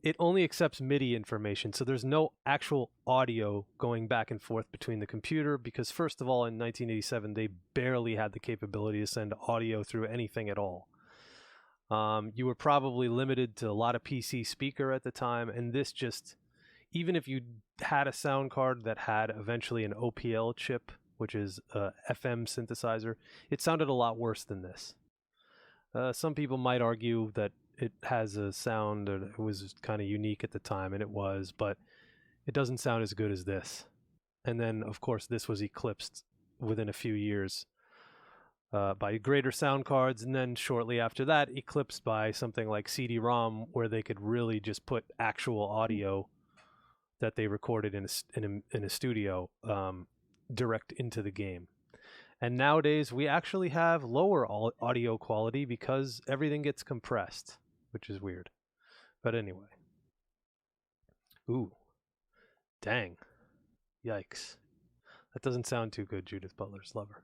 It only accepts MIDI information, so there's no actual audio going back and forth between the computer because, first of all, in 1987, they barely had the capability to send audio through anything at all. You were probably limited to a lot of PC speaker at the time, and this just, even if you had a sound card that had eventually an OPL chip, which is a FM synthesizer, it sounded a lot worse than this. Some people might argue that it has a sound that was kind of unique at the time, and it was, but it doesn't sound as good as this. And then, of course, this was eclipsed within a few years by greater sound cards, and then shortly after that, eclipsed by something like CD-ROM, where they could really just put actual audio that they recorded in a studio direct into the game. And nowadays, we actually have lower audio quality because everything gets compressed, which is weird. But anyway. Ooh. Dang. Yikes. That doesn't sound too good, Judith Butler's lover.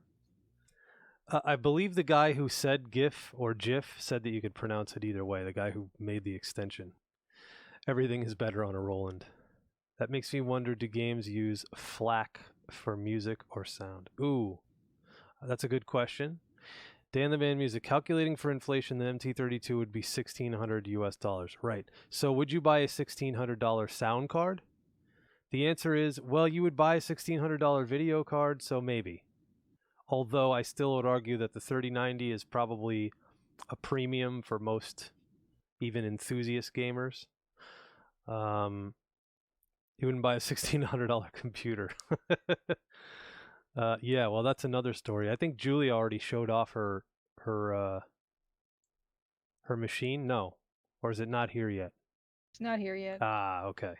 I believe the guy who said GIF or GIF said that you could pronounce it either way, the guy who made the extension. Everything is better on a Roland. That makes me wonder, do games use FLAC for music or sound? Ooh. That's a good question. Dan the Man Music, calculating for inflation, the MT32 would be $1,600 US. Right. So would you buy a $1,600 sound card? The answer is, well, you would buy a $1,600 video card, so maybe. Although I still would argue that the 3090 is probably a premium for most, even enthusiast gamers. You wouldn't buy a $1,600 computer. Yeah, well, that's another story. I think Julia already showed off her machine. No, or is it not here yet? It's not here yet. Ah, okay.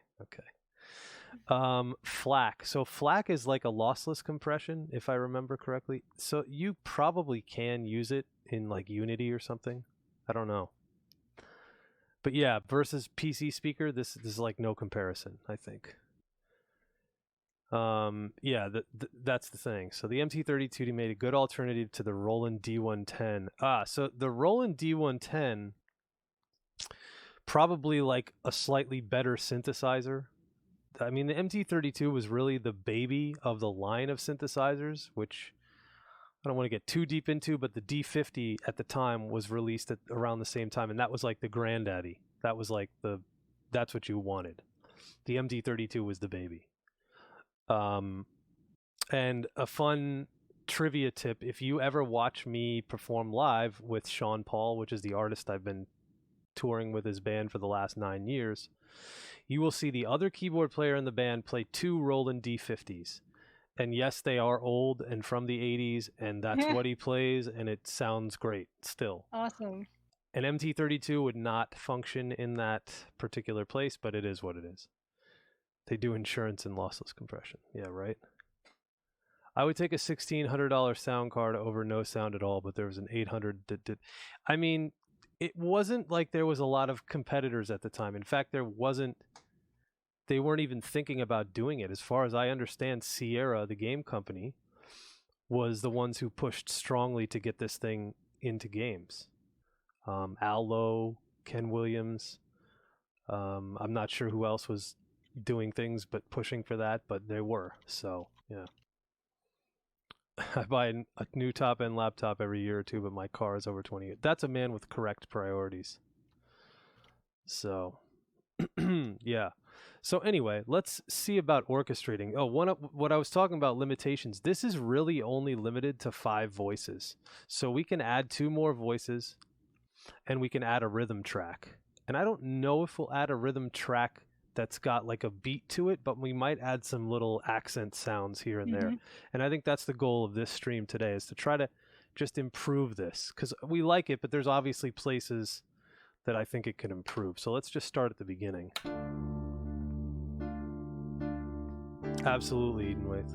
FLAC. So FLAC is like a lossless compression, if I remember correctly. So you probably can use it in like Unity or something. I don't know. But yeah, versus PC speaker, this is like no comparison, I think. Yeah, that's the thing. So the MT32 made a good alternative to the Roland D110. So the Roland D110, probably like a slightly better synthesizer. I mean, the MT32 was really the baby of the line of synthesizers, which I don't want to get too deep into, but the D50 at the time was released at around the same time, and that was like the granddaddy. That was like that's what you wanted. The MT32 was the baby. And a fun trivia tip, if you ever watch me perform live with Sean Paul, which is the artist I've been touring with his band for the last 9 years, you will see the other keyboard player in the band play 2 Roland D50s. And yes, they are old and from the 80s, and that's what he plays, and it sounds great still. Awesome. An MT32 would not function in that particular place, but it is what it is. They do insurance and lossless compression. Yeah, right? I would take a $1,600 sound card over no sound at all, but there was an $800 that did. I mean, it wasn't like there was a lot of competitors at the time. In fact, they weren't even thinking about doing it. As far as I understand, Sierra, the game company, was the ones who pushed strongly to get this thing into games. Al Lowe, Ken Williams. I'm not sure who else was doing things but pushing for that, but they were. So, yeah. I buy a new top-end laptop every year or two, but my car is over 20 years. That's a man with correct priorities. So, yeah. So anyway, let's see about orchestrating. Oh, what I was talking about limitations. This is really only limited to 5 voices. So we can add 2 more voices, and we can add a rhythm track. And I don't know if we'll add a rhythm track that's got like a beat to it, but we might add some little accent sounds here and there. And I think that's the goal of this stream today, is to try to just improve this, because we like it, but there's obviously places that I think it could improve. So let's just start at the beginning. Absolutely, Edenwaith.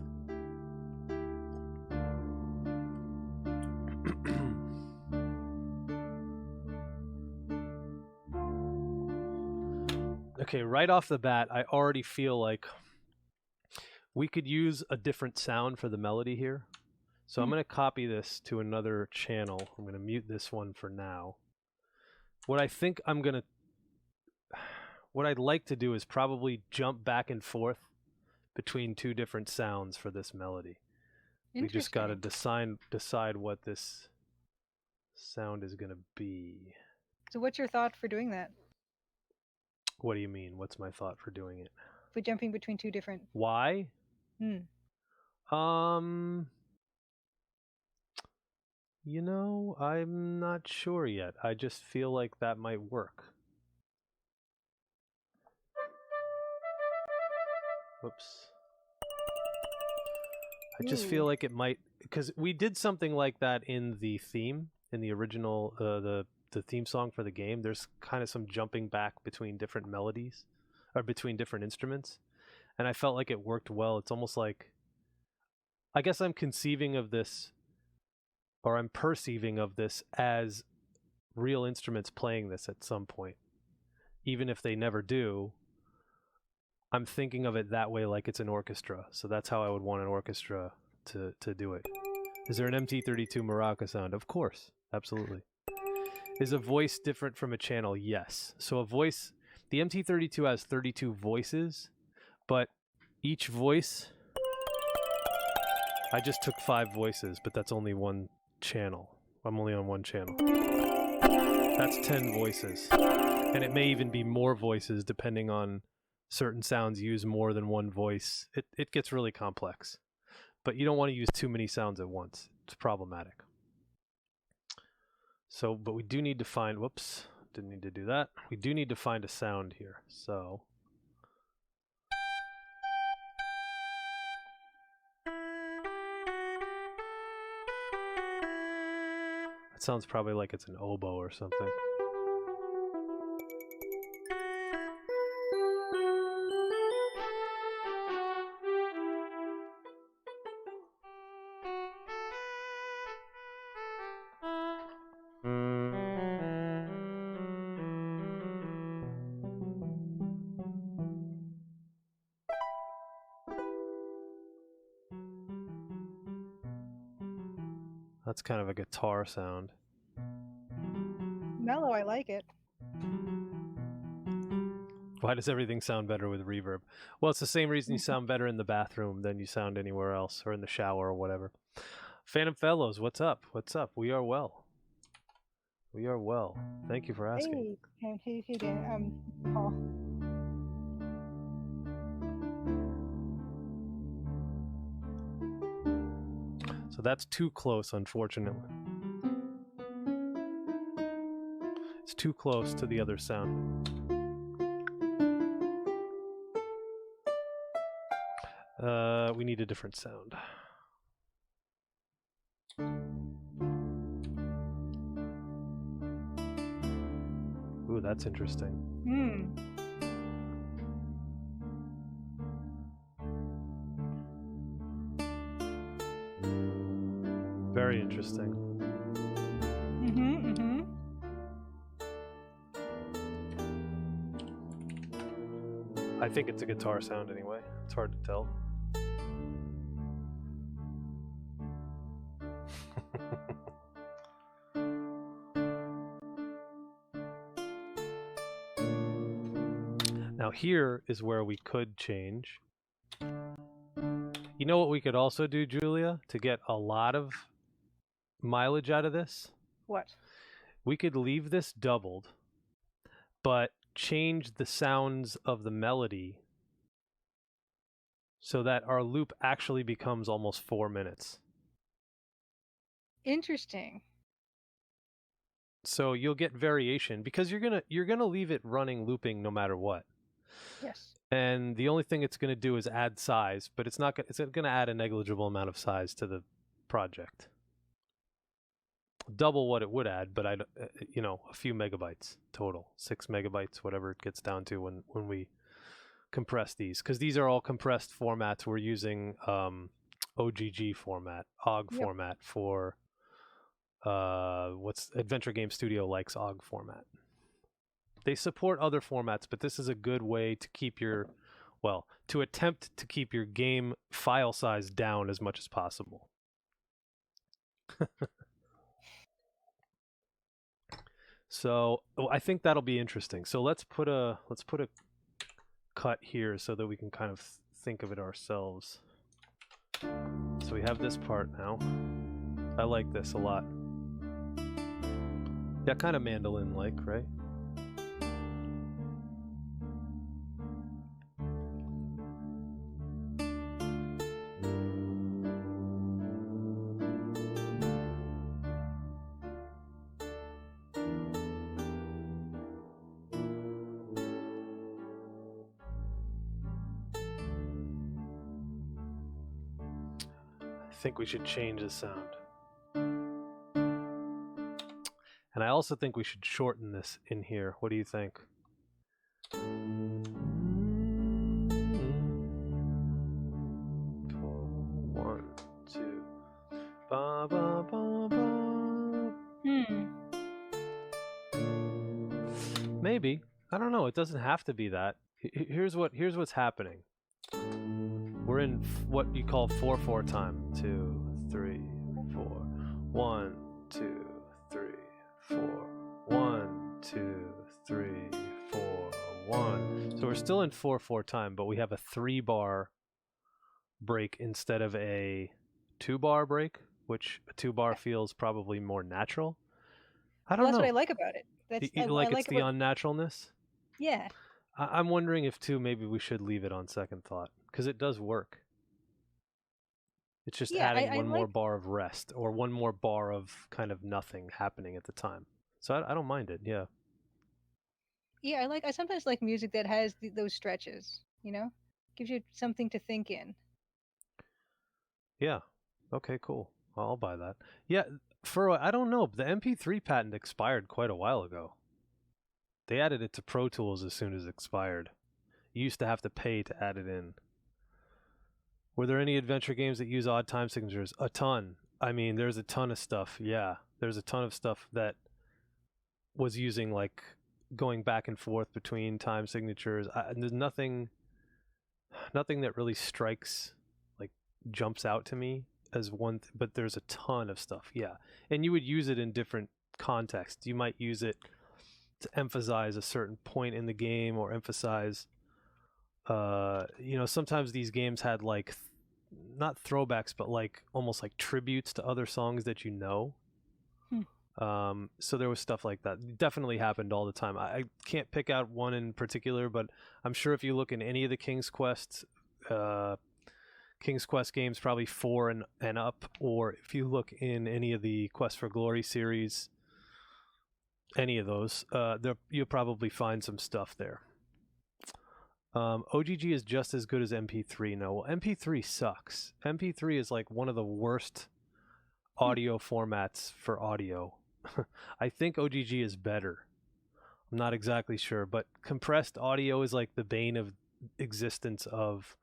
Okay, right off the bat, I already feel like we could use a different sound for the melody here. So I'm going to copy this to another channel. I'm going to mute this one for now. What I'd like to do is probably jump back and forth between 2 different sounds for this melody. We just got to decide what this sound is going to be. So what's your thought for doing that? What do you mean? What's my thought for doing it? For jumping between 2 different... Why? You know, I'm not sure yet. I just feel like that might work. Whoops. I just feel like it might, because we did something like that in the theme, in the original, the theme song for the game. There's kind of some jumping back between different melodies, or between different instruments, and I felt like it worked well. It's almost like, I guess I'm conceiving of this, or I'm perceiving of this as real instruments playing this at some point. Even if they never do, I'm thinking of it that way, like it's an orchestra. So that's how I would want an orchestra to do it. Is there an MT32 maraca sound? Of course, absolutely. Is a voice different from a channel? Yes. So a voice, the MT32 has 32 voices, but each voice, I just took 5 voices, but that's only one channel. I'm only on one channel. That's 10 voices. And it may even be more voices depending on certain sounds use more than one voice. It gets really complex. But you don't want to use too many sounds at once. It's problematic. So, but we do need to find, whoops, didn't need to do that. We do need to find a sound here. So, that sounds probably like it's an oboe or something. That's kind of a guitar sound. Mellow, I like it. Why does everything sound better with reverb? Well, it's the same reason you sound better in the bathroom than you sound anywhere else, or in the shower or whatever. Phantom Fellows, what's up? What's up? We are well. We are well. Thank you for asking. Hey, Dan. Paul. So that's too close, unfortunately. It's too close to the other sound. We need a different sound. Ooh, that's interesting. Very interesting. I think it's a guitar sound anyway. It's hard to tell. Now here is where we could change. You know what we could also do, Julia, to get a lot of mileage out of this? What? We could leave this doubled, but change the sounds of the melody so that our loop actually becomes almost 4 minutes. Interesting. So you'll get variation because you're gonna leave it running looping no matter what. Yes. And the only thing it's gonna do is add size, but it's gonna add a negligible amount of size to the project. Double what it would add, but a few megabytes total, 6 megabytes, whatever it gets down to when we compress these, because these are all compressed formats. We're using OGG format, OGG format for what's Adventure Game Studio likes OGG format. They support other formats, but this is a good way to keep to attempt to keep your game file size down as much as possible. So I think that'll be interesting. So let's put a cut here so that we can kind of think of it ourselves. So we have this part now. I like this a lot. Yeah, kind of mandolin-like, right? I think we should change the sound. And I also think we should shorten this in here. What do you think? One, two. Ba, ba, ba, ba. Maybe. I don't know. It doesn't have to be that. Here's what's happening. We're in what you call 4/4 time. 2, 3, 4. 1, 2, 3, 4. 1, 2, 3, 4. 1. So we're still in 4/4 time, but we have a 3-bar break instead of a 2-bar break, which a 2-bar feels probably more natural. I don't know. That's what I like about it. It's the unnaturalness? Yeah. I'm wondering if too maybe we should leave it on second thought, because it does work. It's just adding one more bar of rest or one more bar of kind of nothing happening at the time. So I don't mind it. Yeah. Yeah, I sometimes like music that has those stretches. Gives you something to think in. Yeah. Okay. Cool. I'll buy that. Yeah. I don't know. The MP3 patent expired quite a while ago. They added it to Pro Tools as soon as it expired. You used to have to pay to add it in. Were there any adventure games that use odd time signatures? A ton. I mean, there's a ton of stuff. Yeah, there's a ton of stuff that was using going back and forth between time signatures. There's nothing that really jumps out to me as one. But there's a ton of stuff. Yeah, and you would use it in different contexts. You might use it to emphasize a certain point in the game or emphasize sometimes these games had not throwbacks but almost like tributes to other songs that so there was stuff like that. It definitely happened all the time. I can't pick out one in particular, but I'm sure if you look in any of the King's Quest games, probably 4 and up, or if you look in any of the Quest for Glory series, any of those, you'll probably find some stuff there. OGG is just as good as MP3. No, well, MP3 sucks. MP3 is one of the worst audio formats for audio. I think OGG is better. I'm not exactly sure, but compressed audio is the bane of existence of,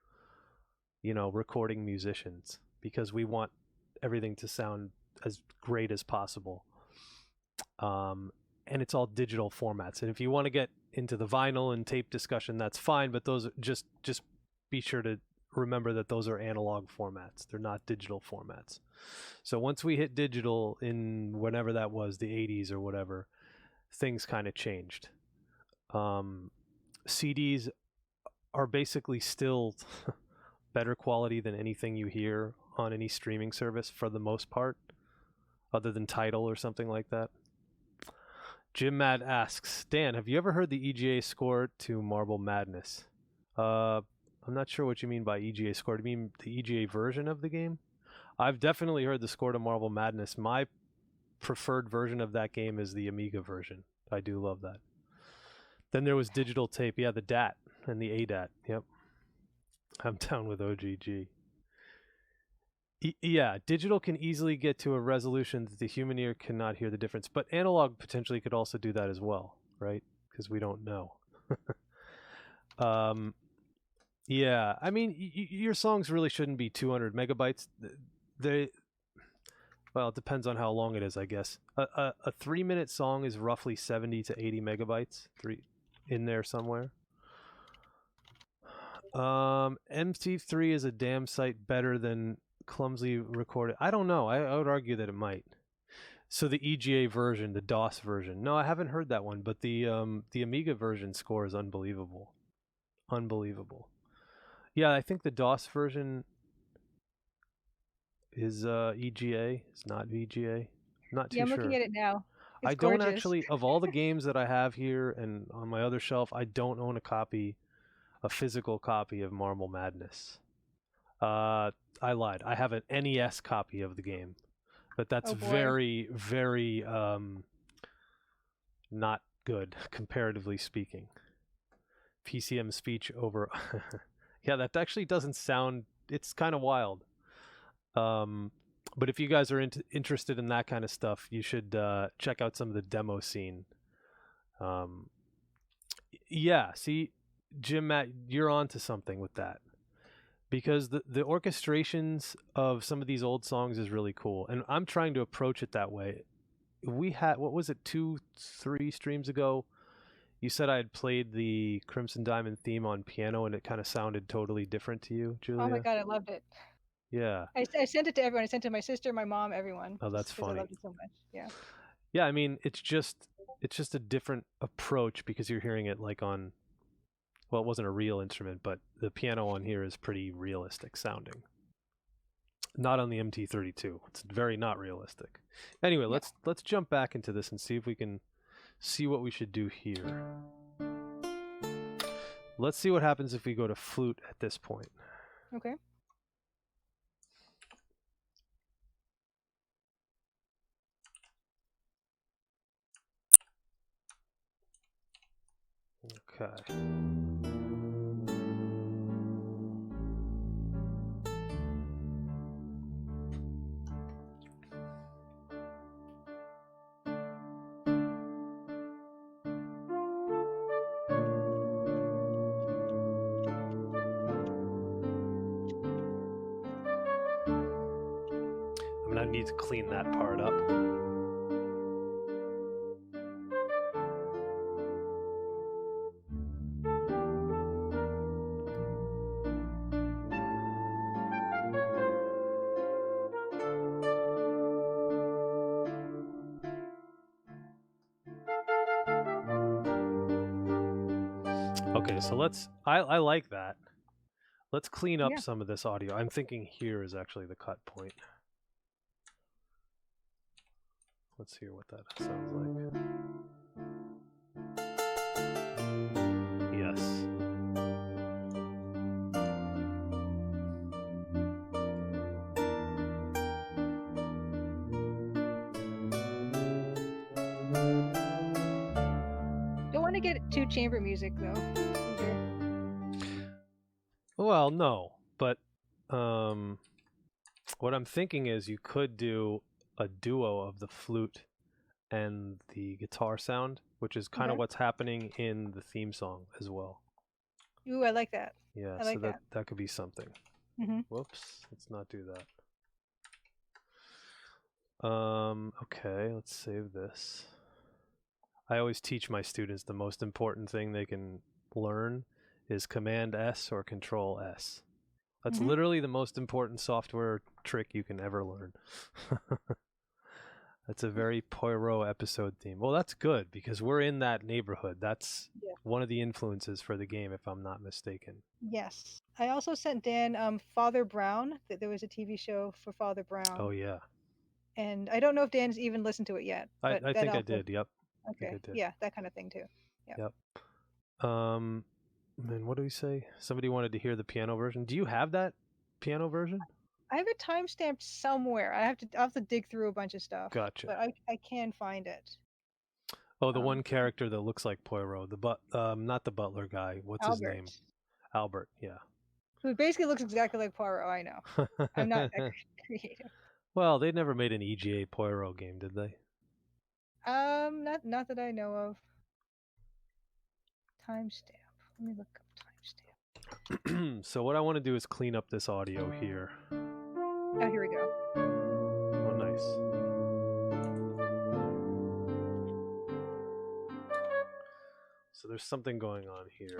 recording musicians, because we want everything to sound as great as possible. and it's all digital formats. And if you want to get into the vinyl and tape discussion, that's fine, but those just be sure to remember that those are analog formats. They're not digital formats. So once we hit digital in whenever that was, the 80s or whatever, things kind of changed. CDs are basically still better quality than anything you hear on any streaming service for the most part, other than Tidal or something like that. Jim Mad asks, Dan, have you ever heard the EGA score to Marble Madness? I'm not sure what you mean by EGA score. Do you mean the EGA version of the game? I've definitely heard the score to Marble Madness. My preferred version of that game is the Amiga version. I do love that. Then there was digital tape. Yeah, the DAT and the ADAT. Yep. I'm down with OGG. Yeah, digital can easily get to a resolution that the human ear cannot hear the difference, but analog potentially could also do that as well, right? Because we don't know. Yeah, I mean, your songs really shouldn't be 200 megabytes. Well, it depends on how long it is, I guess. A 3-minute song is roughly 70 to 80 megabytes, in there somewhere. MC3 is a damn sight better than clumsily recorded. I don't know. I would argue that it might. So the EGA version, the DOS version. No, I haven't heard that one, but the Amiga version score is unbelievable. Unbelievable. Yeah, I think the DOS version is EGA. It's not VGA. I'm not too sure. Yeah, I'm looking at it now. It's I don't gorgeous. actually, of all the games that I have here and on my other shelf, I don't own a physical copy of Marble Madness. I lied. I have an NES copy of the game, but that's very, very not good, comparatively speaking. PCM speech over. Yeah, that actually doesn't sound. It's kind of wild. But if you guys are interested in that kind of stuff, you should check out some of the demo scene. Yeah, see, Jim, Matt, you're onto something with that. Because the orchestrations of some of these old songs is really cool. And I'm trying to approach it that way. We had, what was it, 2-3 streams ago? You said I had played the Crimson Diamond theme on piano and it kind of sounded totally different to you, Julia. Oh my God, I loved it. Yeah. I sent it to everyone. I sent it to my sister, my mom, everyone. Oh, that's funny. I loved it so much. Yeah. Yeah, I mean, it's just a different approach because you're hearing it like on, well, it wasn't a real instrument, but the piano on here is pretty realistic sounding. Not on the MT32. It's very not realistic. Anyway, yeah. Let's jump back into this and see if we can see what we should do here. Let's see what happens if we go to flute at this point. Okay. Okay. I'm gonna need to clean that part up. Okay, so I like that. Let's clean up some of this audio. I'm thinking here is actually the cut point. Let's hear what that sounds like. Yes. Don't want to get too chamber music though. Well, no, but what I'm thinking is you could do a duo of the flute and the guitar sound, which is kind of what's happening in the theme song as well. Ooh, I like that. Yeah, I like so that could be something. Mm-hmm. Whoops, let's not do that. Okay, let's save this. I always teach my students the most important thing they can learn is Command S or Control S. That's literally the most important software trick you can ever learn. That's a very Poirot episode theme. Well, that's good because we're in that neighborhood. That's one of the influences for the game, if I'm not mistaken. Yes. I also sent Dan Father Brown. There was a TV show for Father Brown. Oh, yeah. And I don't know if Dan's even listened to it yet. But I think I did. Yep. Okay. Yeah, that kind of thing too. Yep. And what do we say? Somebody wanted to hear the piano version. Do you have that piano version? I have it timestamped somewhere. I'll have to dig through a bunch of stuff. Gotcha. But I can find it. Oh, the one character that looks like Poirot, not the butler guy. What's his name? Albert. Yeah. Who basically looks exactly like Poirot. I know. I'm not that creative. Well, they never made an EGA Poirot game, did they? Not that I know of. Timestamp. Let me look up timestamp. So what I want to do is clean up this audio here. Oh, here we go. Oh, nice. So there's something going on here.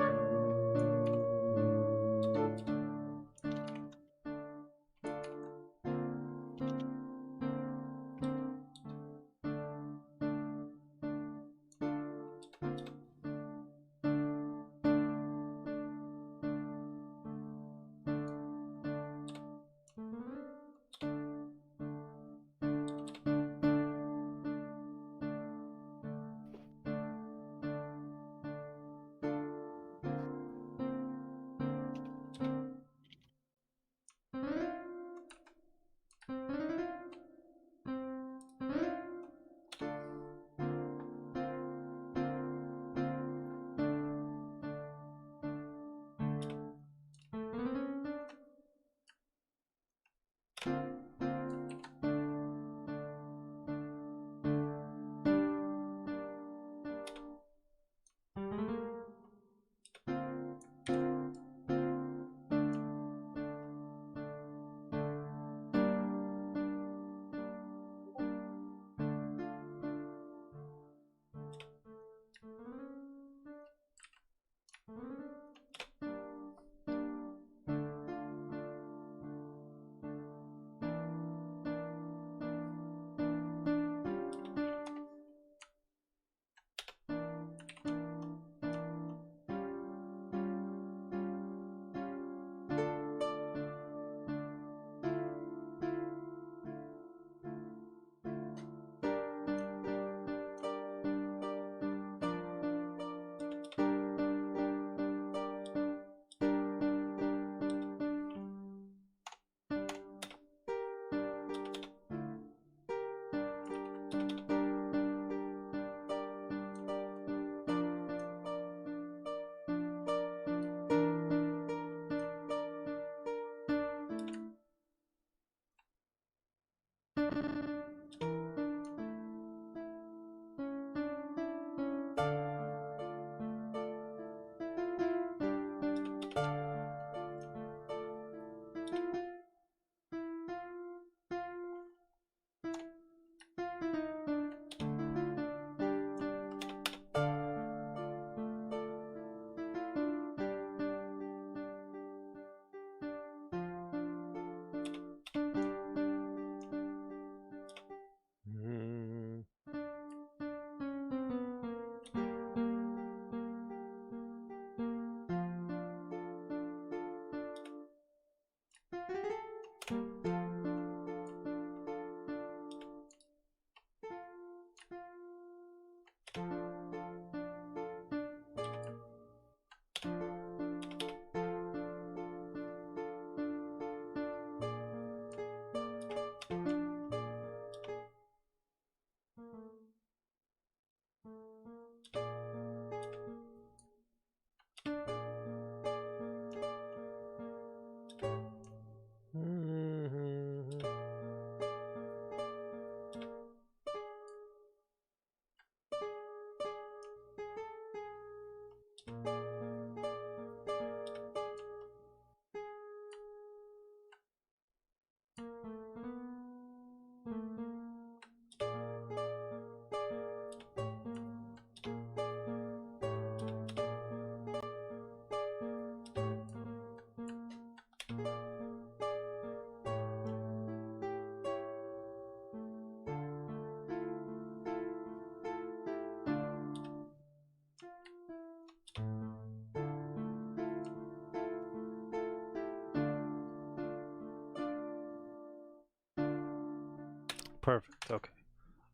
Perfect. Okay.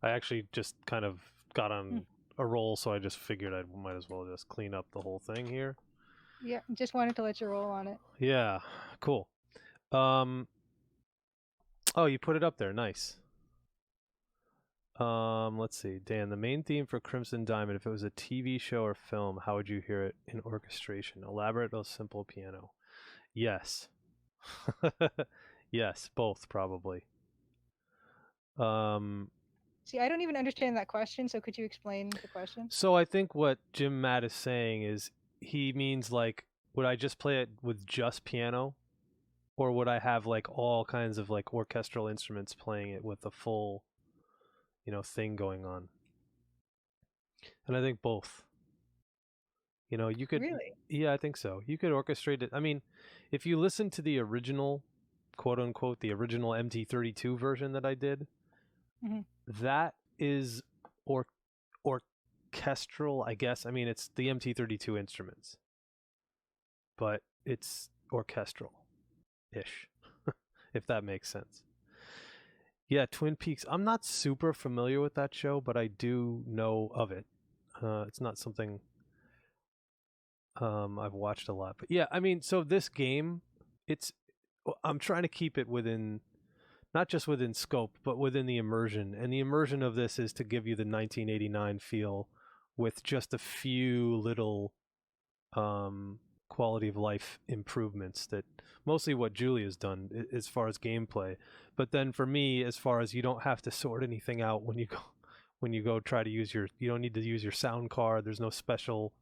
I actually just kind of got on a roll, so I just figured I might as well just clean up the whole thing here. Yeah, just wanted to let you roll on it. Yeah, cool. Oh, you put it up there. Nice. Let's see. Dan, the main theme for Crimson Diamond, if it was a TV show or film, how would you hear it in orchestration? Elaborate or simple piano? Yes. Yes, both probably. See, I don't even understand that question, so could you explain the question? So I think what Jim Matt is saying is he means like, would I just play it with just piano? Or would I have like all kinds of like orchestral instruments playing it with a full, thing going on? And I think both. You could. Really? Yeah, I think so. You could orchestrate it. I mean, if you listen to the original, quote unquote, the original MT32 version that I did, that is orchestral, I guess. I mean, it's the MT32 instruments, but it's orchestral-ish, if that makes sense. Yeah, Twin Peaks. I'm not super familiar with that show, but I do know of it. It's not something I've watched a lot. But yeah, I mean, so this game, I'm trying to keep it within, not just within scope, but within the immersion. And the immersion of this is to give you the 1989 feel with just a few little quality of life improvements, that mostly what Julia's done as far as gameplay. But then for me, as far as you don't have to sort anything out when you go try to use you don't need to use your sound card. There's no special,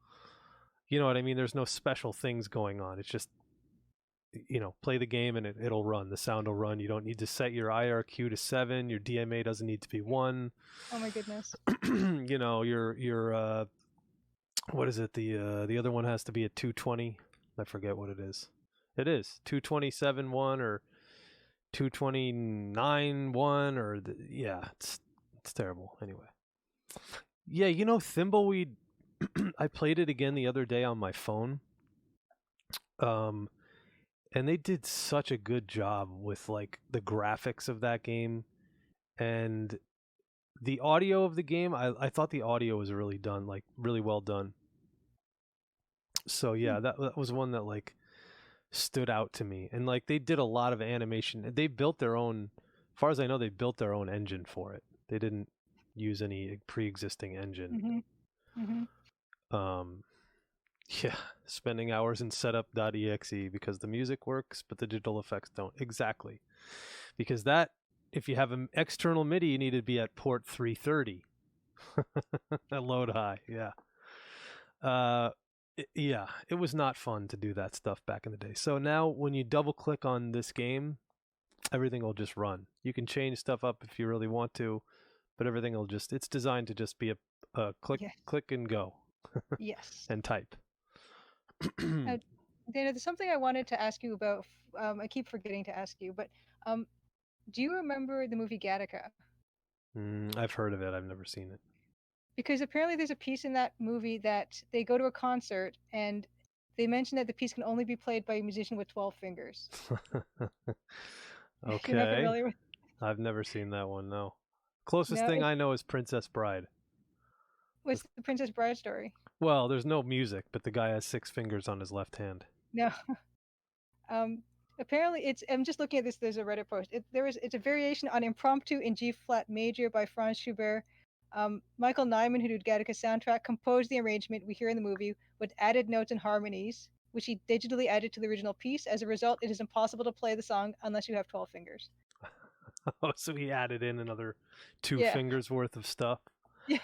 you know what I mean? There's no special things going on. It's just, play the game and it'll run. The sound will run. You don't need to set your IRQ to 7. Your DMA doesn't need to be 1. Oh my goodness. Your what is it? The other one has to be at 220. I forget what it is. It is 227.1 or 229.1 or it's terrible. Anyway, yeah, Thimbleweed. I played it again the other day on my phone. And they did such a good job with like the graphics of that game and the audio of the game. I thought the audio was really done, like really well done. So yeah, that was one that like stood out to me. And like they did a lot of animation. They built their own, as far as I know, they built their own engine for it. They didn't use any pre-existing engine. Yeah, spending hours in setup.exe because the music works, but the digital effects don't. Exactly. Because if you have an external MIDI, you need to be at port 330. At load high, yeah. It was not fun to do that stuff back in the day. So now when you double click on this game, everything will just run. You can change stuff up if you really want to, but everything will it's designed to just be a click, click and go. Yes. And type. Dana, there's something I wanted to ask you about. I keep forgetting to ask you, but do you remember the movie Gattaca? I've heard of it. I've never seen it. Because apparently there's a piece in that movie that they go to a concert and they mention that the piece can only be played by a musician with 12 fingers. Okay. You're not familiar with... I've never seen that one, no. Closest thing I know is Princess Bride. What's the Princess Bride story? Well, there's no music, but the guy has 6 fingers on his left hand. No. Apparently, I'm just looking at this. There's a Reddit post. It's a variation on Impromptu in G flat major by Franz Schubert. Michael Nyman, who did Gattaca's soundtrack, composed the arrangement we hear in the movie with added notes and harmonies, which he digitally added to the original piece. As a result, it is impossible to play the song unless you have 12 fingers. Oh, so he added in another 2 fingers worth of stuff?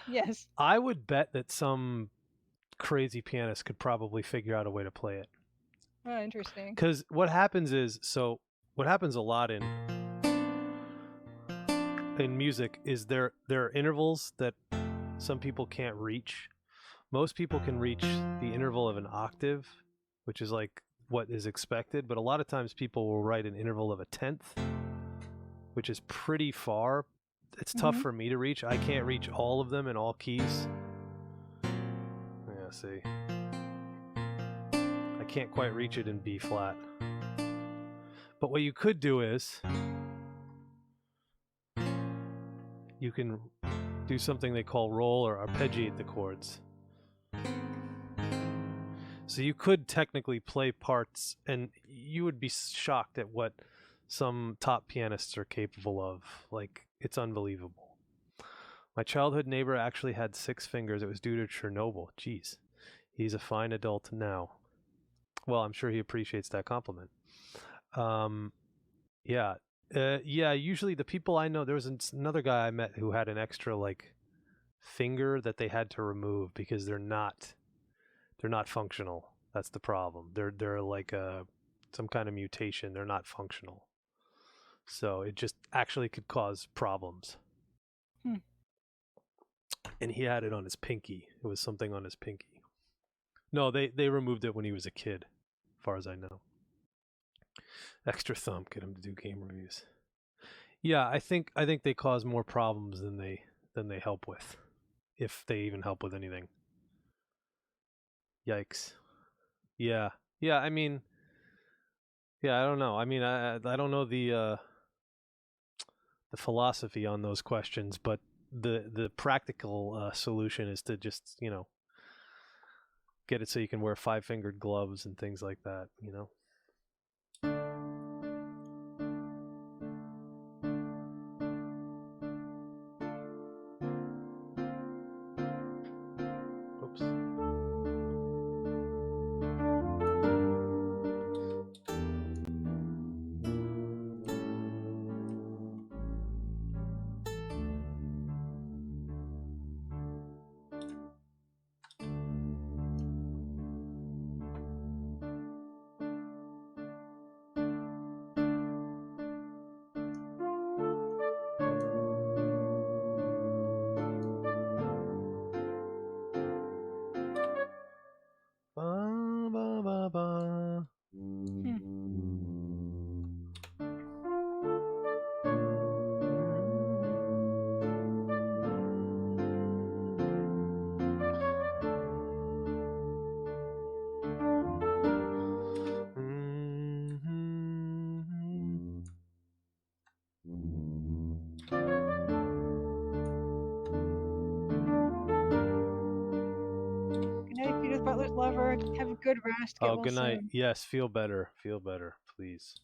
Yes. I would bet that some crazy pianist could probably figure out a way to play it. Oh, interesting. Because what happens a lot in music is there are intervals that some people can't reach. Most people can reach the interval of an octave, which is like what is expected, but a lot of times people will write an interval of a tenth, which is pretty far. It's tough for me to reach. I can't reach all of them in all keys. Yeah, see. I can't quite reach it in B flat. But what you could do is you can do something they call roll or arpeggiate the chords. So you could technically play parts, and you would be shocked at what some top pianists are capable of. Like, it's unbelievable. My childhood neighbor actually had 6 fingers. It was due to Chernobyl. Jeez. He's a fine adult now. Well, I'm sure he appreciates that compliment. Yeah. Usually the people I know, there was another guy I met who had an extra, like, finger that they had to remove because they're not functional. That's the problem. They're like some kind of mutation. They're not functional. So it just actually could cause problems. And he had it on his pinky. It was something on his pinky. No, they removed it when he was a kid, as far as I know. Extra thumb, get him to do game reviews. Yeah, I think they cause more problems than they help with, if they even help with anything. Yikes. Yeah. I mean, I don't know. I mean, I don't know the philosophy on those questions, but the practical solution is to just, get it so you can wear 5-fingered gloves and things like that, Oops. Butler's lover. Have a good rest. Get Oh, well good night. soon. Yes, feel better, please.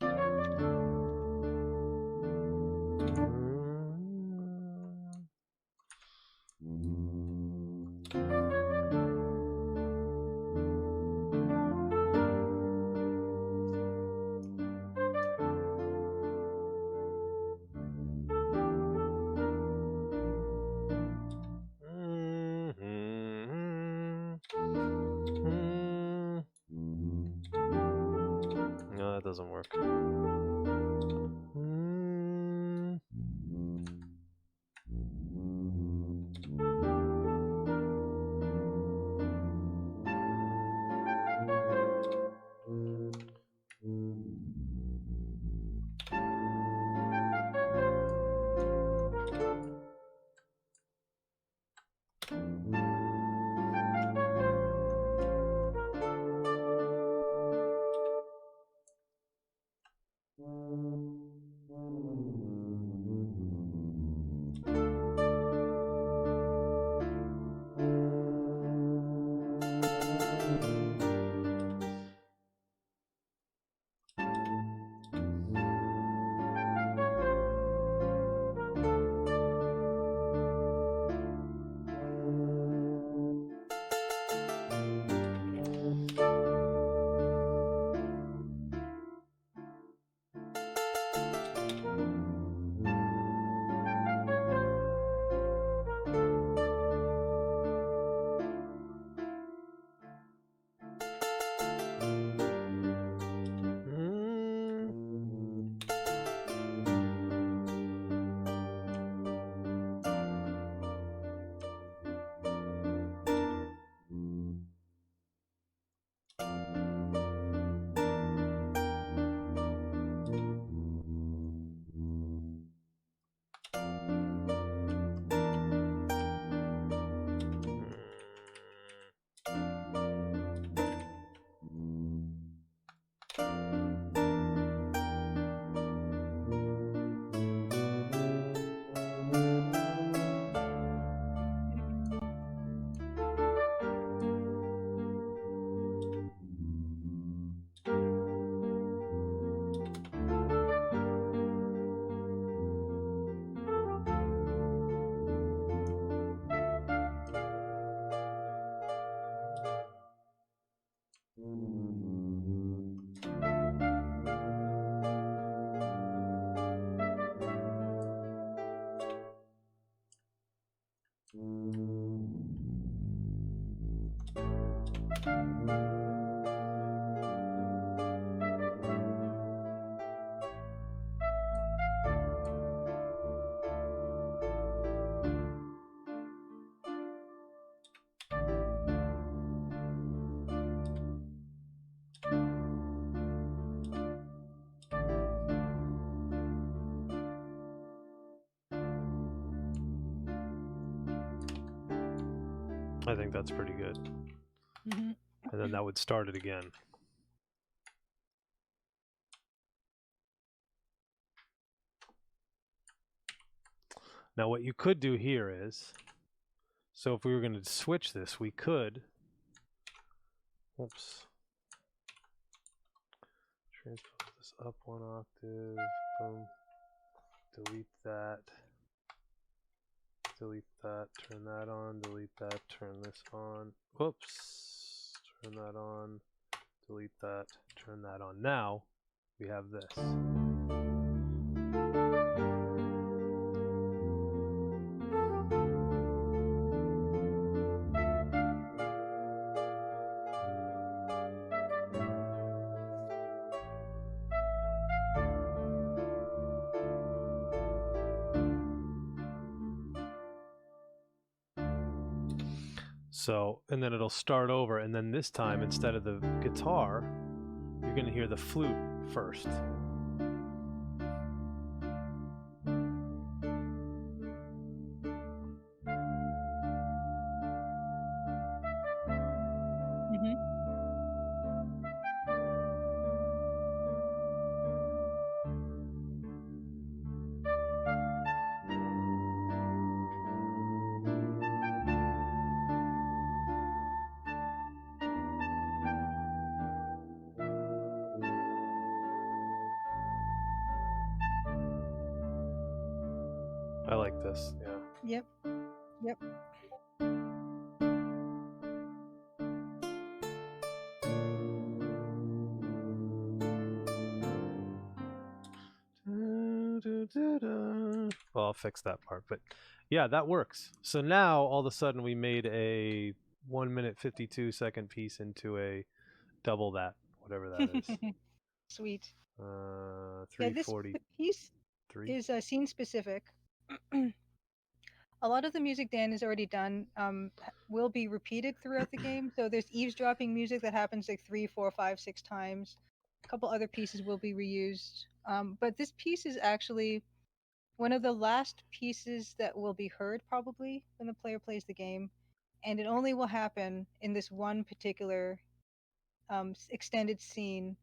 No, that doesn't work. I think that's pretty good. Mm-hmm. And then that would start it again. Now what you could do here is, so if we were going to switch this, we could, whoops, transpose this up one octave, boom, delete that, turn that on, delete that, turn this on, whoops, turn that on, delete that, turn that on. Now we have this. So, and then it'll start over, and then this time, instead of the guitar, you're going to hear the flute first. Mm-hmm. I like this, yeah. Yep. Well, I'll fix that part, but yeah, that works. So now all of a sudden we made a 1 minute 52 second piece into a double that, whatever that is. Sweet. 340. Yeah, this piece is scene specific. A lot of the music Dan has already done will be repeated throughout the game. So there's eavesdropping music that happens like 3, 4, 5, 6 times. A couple other pieces will be reused. But this piece is actually one of the last pieces that will be heard probably when the player plays the game. And it only will happen in this one particular extended scene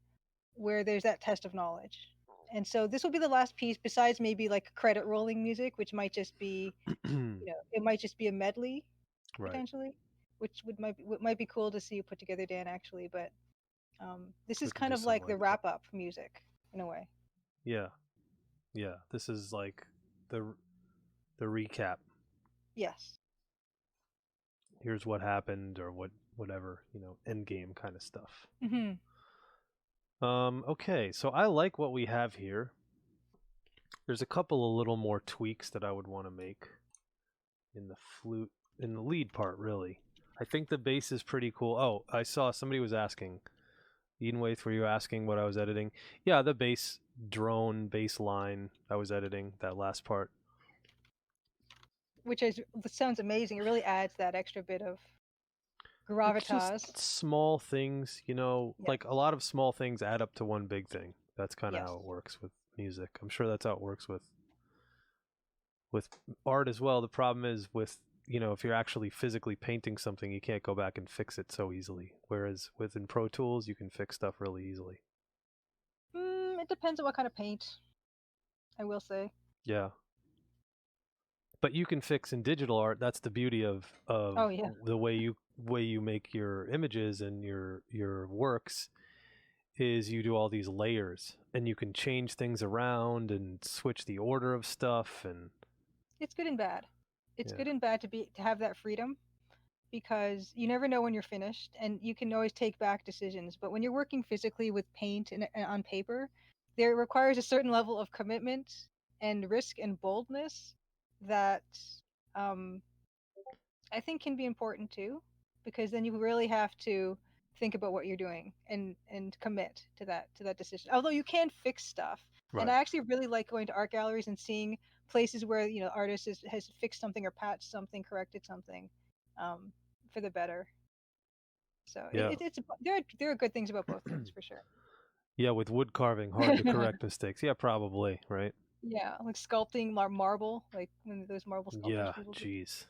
where there's that test of knowledge. And so this will be the last piece, besides maybe like credit rolling music, which might just be, it might just be a medley potentially, which might be cool to see you put together, Dan. Actually, but this is kind of like the wrap up music in a way. Yeah, This is like the recap. Yes. Here's what happened, or whatever, end game kind of stuff. Mm-hmm. Okay, so I like what we have here. There's a couple of little more tweaks that I would want to make in the flute, in the lead part, really. I think the bass is pretty cool. Oh, I saw somebody was asking, Edenwaith, were you asking what I was editing? Yeah, the bass line I was editing, that last part. Which sounds amazing. It really adds that extra bit of gravitas. It's just small things, like a lot of small things add up to one big thing. That's kind of how it works with music. I'm sure that's how it works with art as well. The problem is with, if you're actually physically painting something, you can't go back and fix it so easily. Whereas within Pro Tools, you can fix stuff really easily. It depends on what kind of paint, I will say. Yeah. But you can fix in digital art. That's the beauty of the way you make your images and your works, is you do all these layers and you can change things around and switch the order of stuff, and it's good and bad. It's good and bad to have that freedom, because you never know when you're finished and you can always take back decisions. But when you're working physically with paint and on paper, there requires a certain level of commitment and risk and boldness that I think can be important too, because then you really have to think about what you're doing and commit to that decision. Although you can fix stuff, Right. and I actually really like going to art galleries and seeing places where artist has fixed something or patched something, corrected something, for the better. So Yeah. there are good things about both things for sure. Yeah, with wood carving, hard to correct mistakes. Yeah, probably, right? Yeah, like sculpting marble, like when those marble sculptures Yeah, people do. jeez.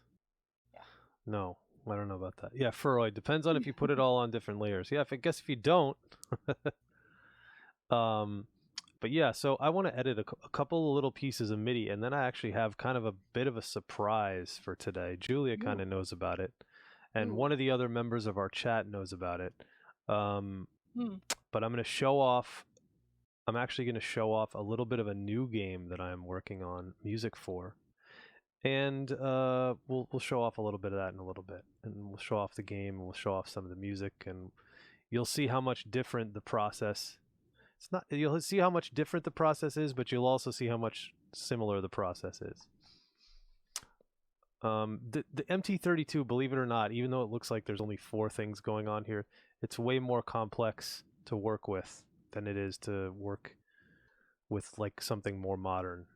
Yeah. No, I don't know about that. Yeah, furroid depends on if you put it all on different layers. Yeah, I guess if you don't. But yeah, so I want to edit a couple of little pieces of MIDI, and then I actually have kind of a bit of a surprise for today. Julia kind of knows about it, and one of the other members of our chat knows about it. But I'm going to show off. I'm actually going to show off a little bit of a new game that I'm working on music for, and we'll show off a little bit of that in a little bit, and we'll show off the game, and we'll show off some of the music, and you'll see how much different the process. It's not. You'll see how much different the process is, but you'll also see how much similar the process is. The MT32, believe it or not, even though it looks like there's only 4 things going on here, it's way more complex to work with than it is to work with like something more modern.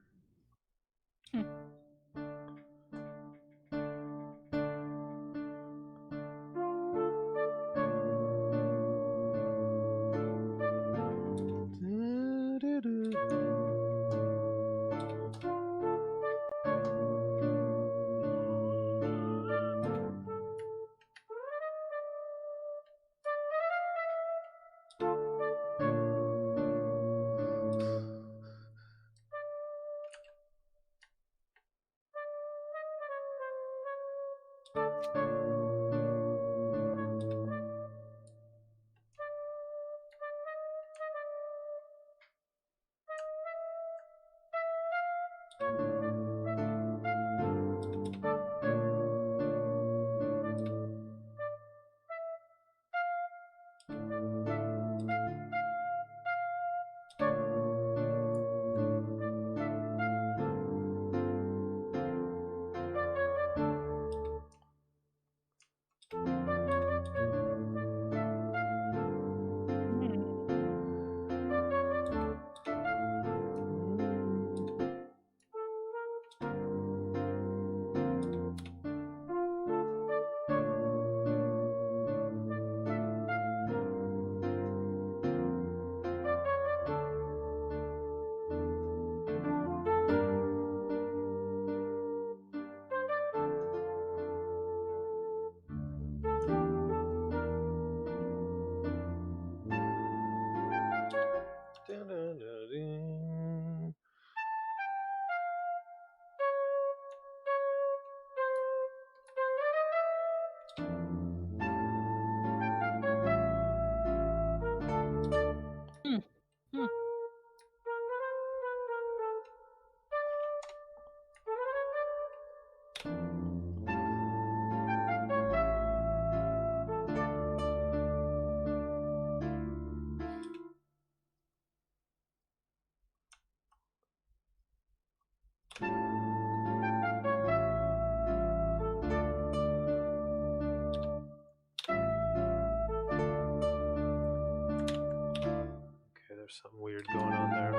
There's something weird going on there.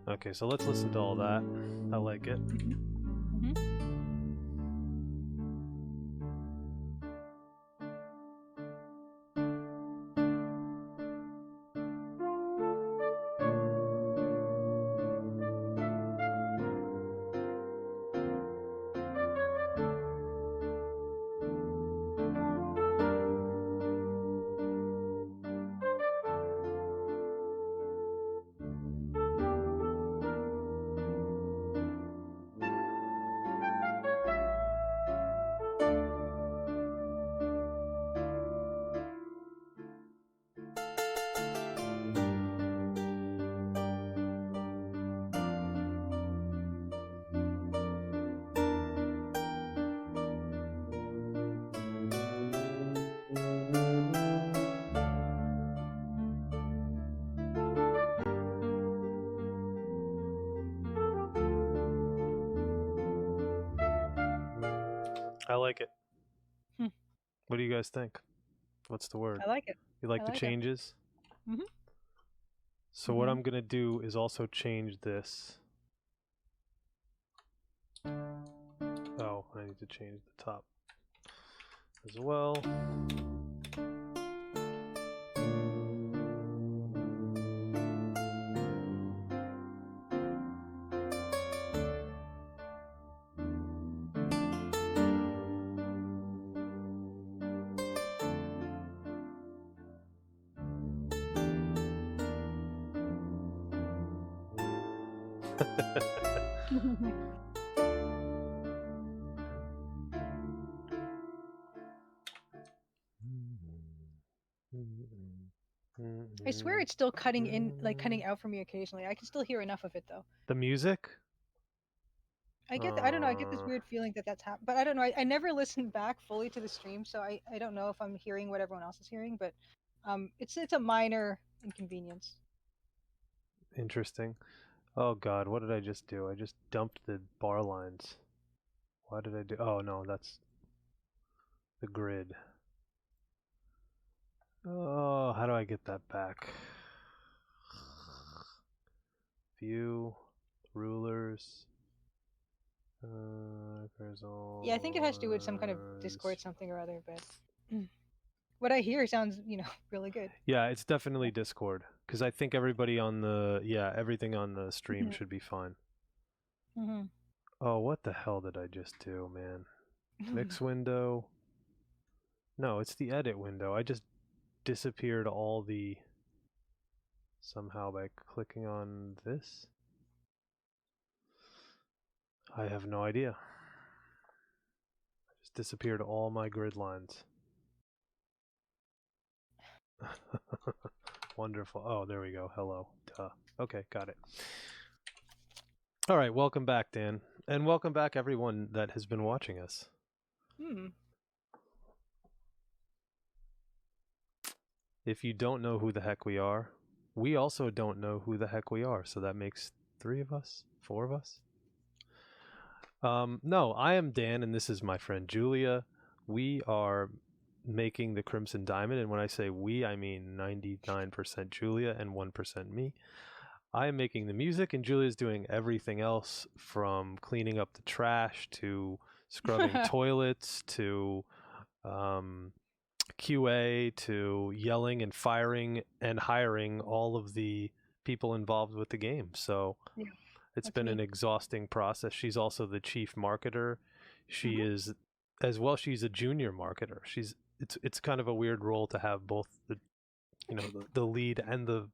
Okay, so let's listen to all that. I like it. I like it. Hmm. What do you guys think? What's the word? I like it. You like the changes? Mm-hmm. So what I'm going to do is also change this. Oh, I need to change the top as well. I swear it's still cutting in, like cutting out for me occasionally. I can still hear enough of it though. The music? I don't know. I get this weird feeling that that's happened, but I don't know. I never listened back fully to the stream, so I don't know if I'm hearing what everyone else is hearing, but it's a minor inconvenience. Interesting. Oh God, what did I just do? I just dumped the bar lines. Why did I do? Oh no, that's the grid. Oh, how do I get that back? View, rulers. Yeah, I think it has to do with some kind of Discord something or other, but what I hear sounds, really good. Yeah, it's definitely Discord because I think everybody on everything on the stream should be fine. Mm-hmm. Oh, what the hell did I just do, man? Mix window. No, it's the edit window. I just disappeared all the somehow by clicking on this. I have no idea. I just disappeared all my grid lines. Wonderful. Oh, there we go. Hello. Duh. Okay, got it. All right, welcome back, Dan. And welcome back, everyone that has been watching us. If you don't know who the heck we are, we also don't know who the heck we are. So that makes 3 of us, 4 of us. No, I am Dan, and this is my friend Julia. We are making the Crimson Diamond, and when I say we, I mean 99% Julia and 1% me. I am making the music, and Julia's doing everything else from cleaning up the trash to scrubbing toilets to QA to yelling and firing and hiring all of the people involved with the game. So yeah, it's been an exhausting process. She's also the chief marketer. She is as well. She's a junior marketer. It's kind of a weird role to have both the lead and the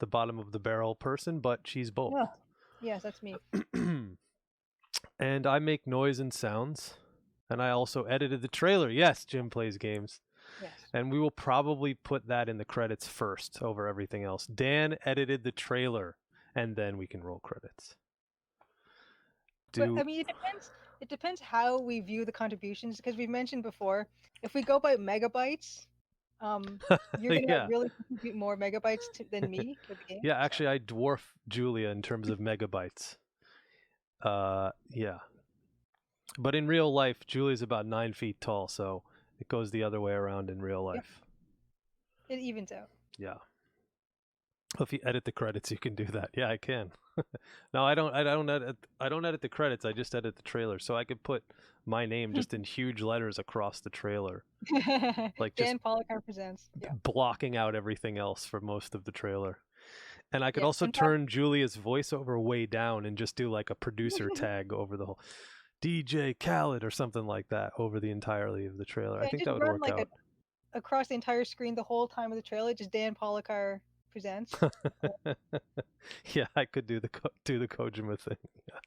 bottom of the barrel person, but she's both. Oh, yes, that's me. And I make noise and sounds, and I also edited the trailer. Yes, Jim plays games. Yes. And we will probably put that in the credits first over everything else. Dan edited the trailer, and then we can roll credits. But I mean, it depends how we view the contributions, because we've mentioned before, if we go by megabytes, you're gonna really contribute more megabytes than me for the game. Yeah, actually, I dwarf Julia in terms of megabytes. Yeah. But in real life, Julia's about 9 feet tall, so it goes the other way around in real life. It evens out. Yeah. If you edit the credits, you can do that. Yeah, I can. No, I don't edit the credits. I just edit the trailer, so I could put my name just in huge letters across the trailer, like Dan Policar presents. Yeah. Blocking out everything else for most of the trailer. And I could also turn Julia's voiceover way down and just do like a producer tag over the whole DJ Khaled or something like that over the entirety of the trailer. I think that would work out. Across the entire screen the whole time of the trailer, just Dan Policar presents. Yeah, I could do the Kojima thing. Yeah.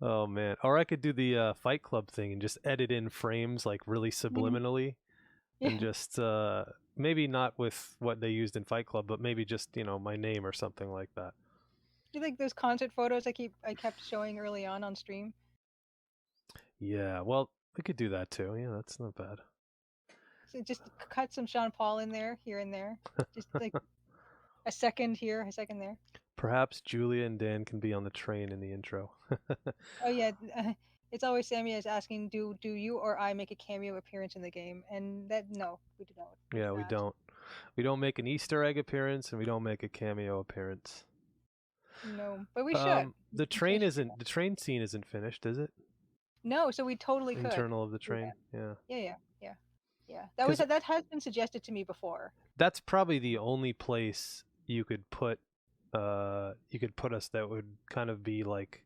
Oh man, or I could do the Fight Club thing and just edit in frames like really subliminally, and just maybe not with what they used in Fight Club, but maybe just my name or something like that. Do you like those concert photos I kept showing early on stream? Yeah, well, we could do that too. Yeah, that's not bad. So just cut some Sean Paul in there, here and there. Just like a second here, a second there. Perhaps Julia and Dan can be on the train in the intro. Oh yeah, It's always Sammy is asking, do you or I make a cameo appearance in the game? And that no, we do not. Yeah, we don't. We don't make an Easter egg appearance, and we don't make a cameo appearance. No, but we should. The train scene isn't finished, is it? No, so we totally could. Internal of the train. Yeah. Yeah. That has been suggested to me before. That's probably the only place you could put us that would kind of be like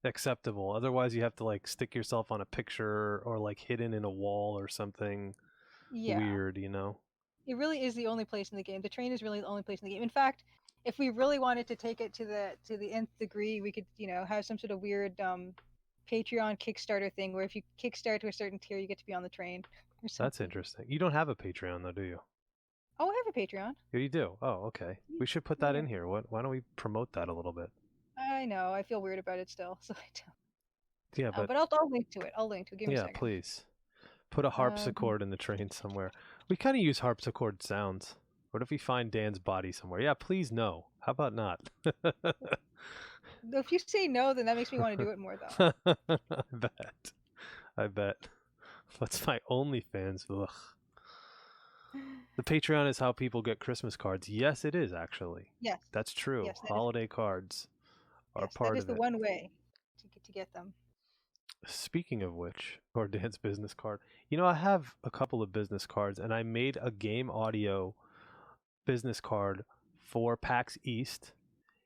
acceptable. Otherwise, you have to like stick yourself on a picture or like hidden in a wall or something weird, you know. It really is the only place in the game. The train is really the only place in the game. In fact, if we really wanted to take it to the nth degree, we could, have some sort of weird Patreon Kickstarter thing where if you kickstart to a certain tier, you get to be on the train. That's interesting. You don't have a Patreon though, do you? Oh, I have a Patreon. Yeah, you do. Oh, okay. We should put that in here. Why don't we promote that a little bit? I know. I feel weird about it still, so I don't. Yeah, but I'll link to it. Give me a second. Yeah, please. Put a harpsichord in the train somewhere. We kind of use harpsichord sounds. What if we find Dan's body somewhere? Yeah, please no. How about not? If you say no, then that makes me want to do it more, though. I bet. That's my OnlyFans. Ugh. The Patreon is how people get Christmas cards. Yes, it is, actually. Yes. That's true. Yes, Holiday cards are part of it. That is the one way to get them. Speaking of which, or Dan's business card. I have a couple of business cards, and I made a game audio business card for PAX East,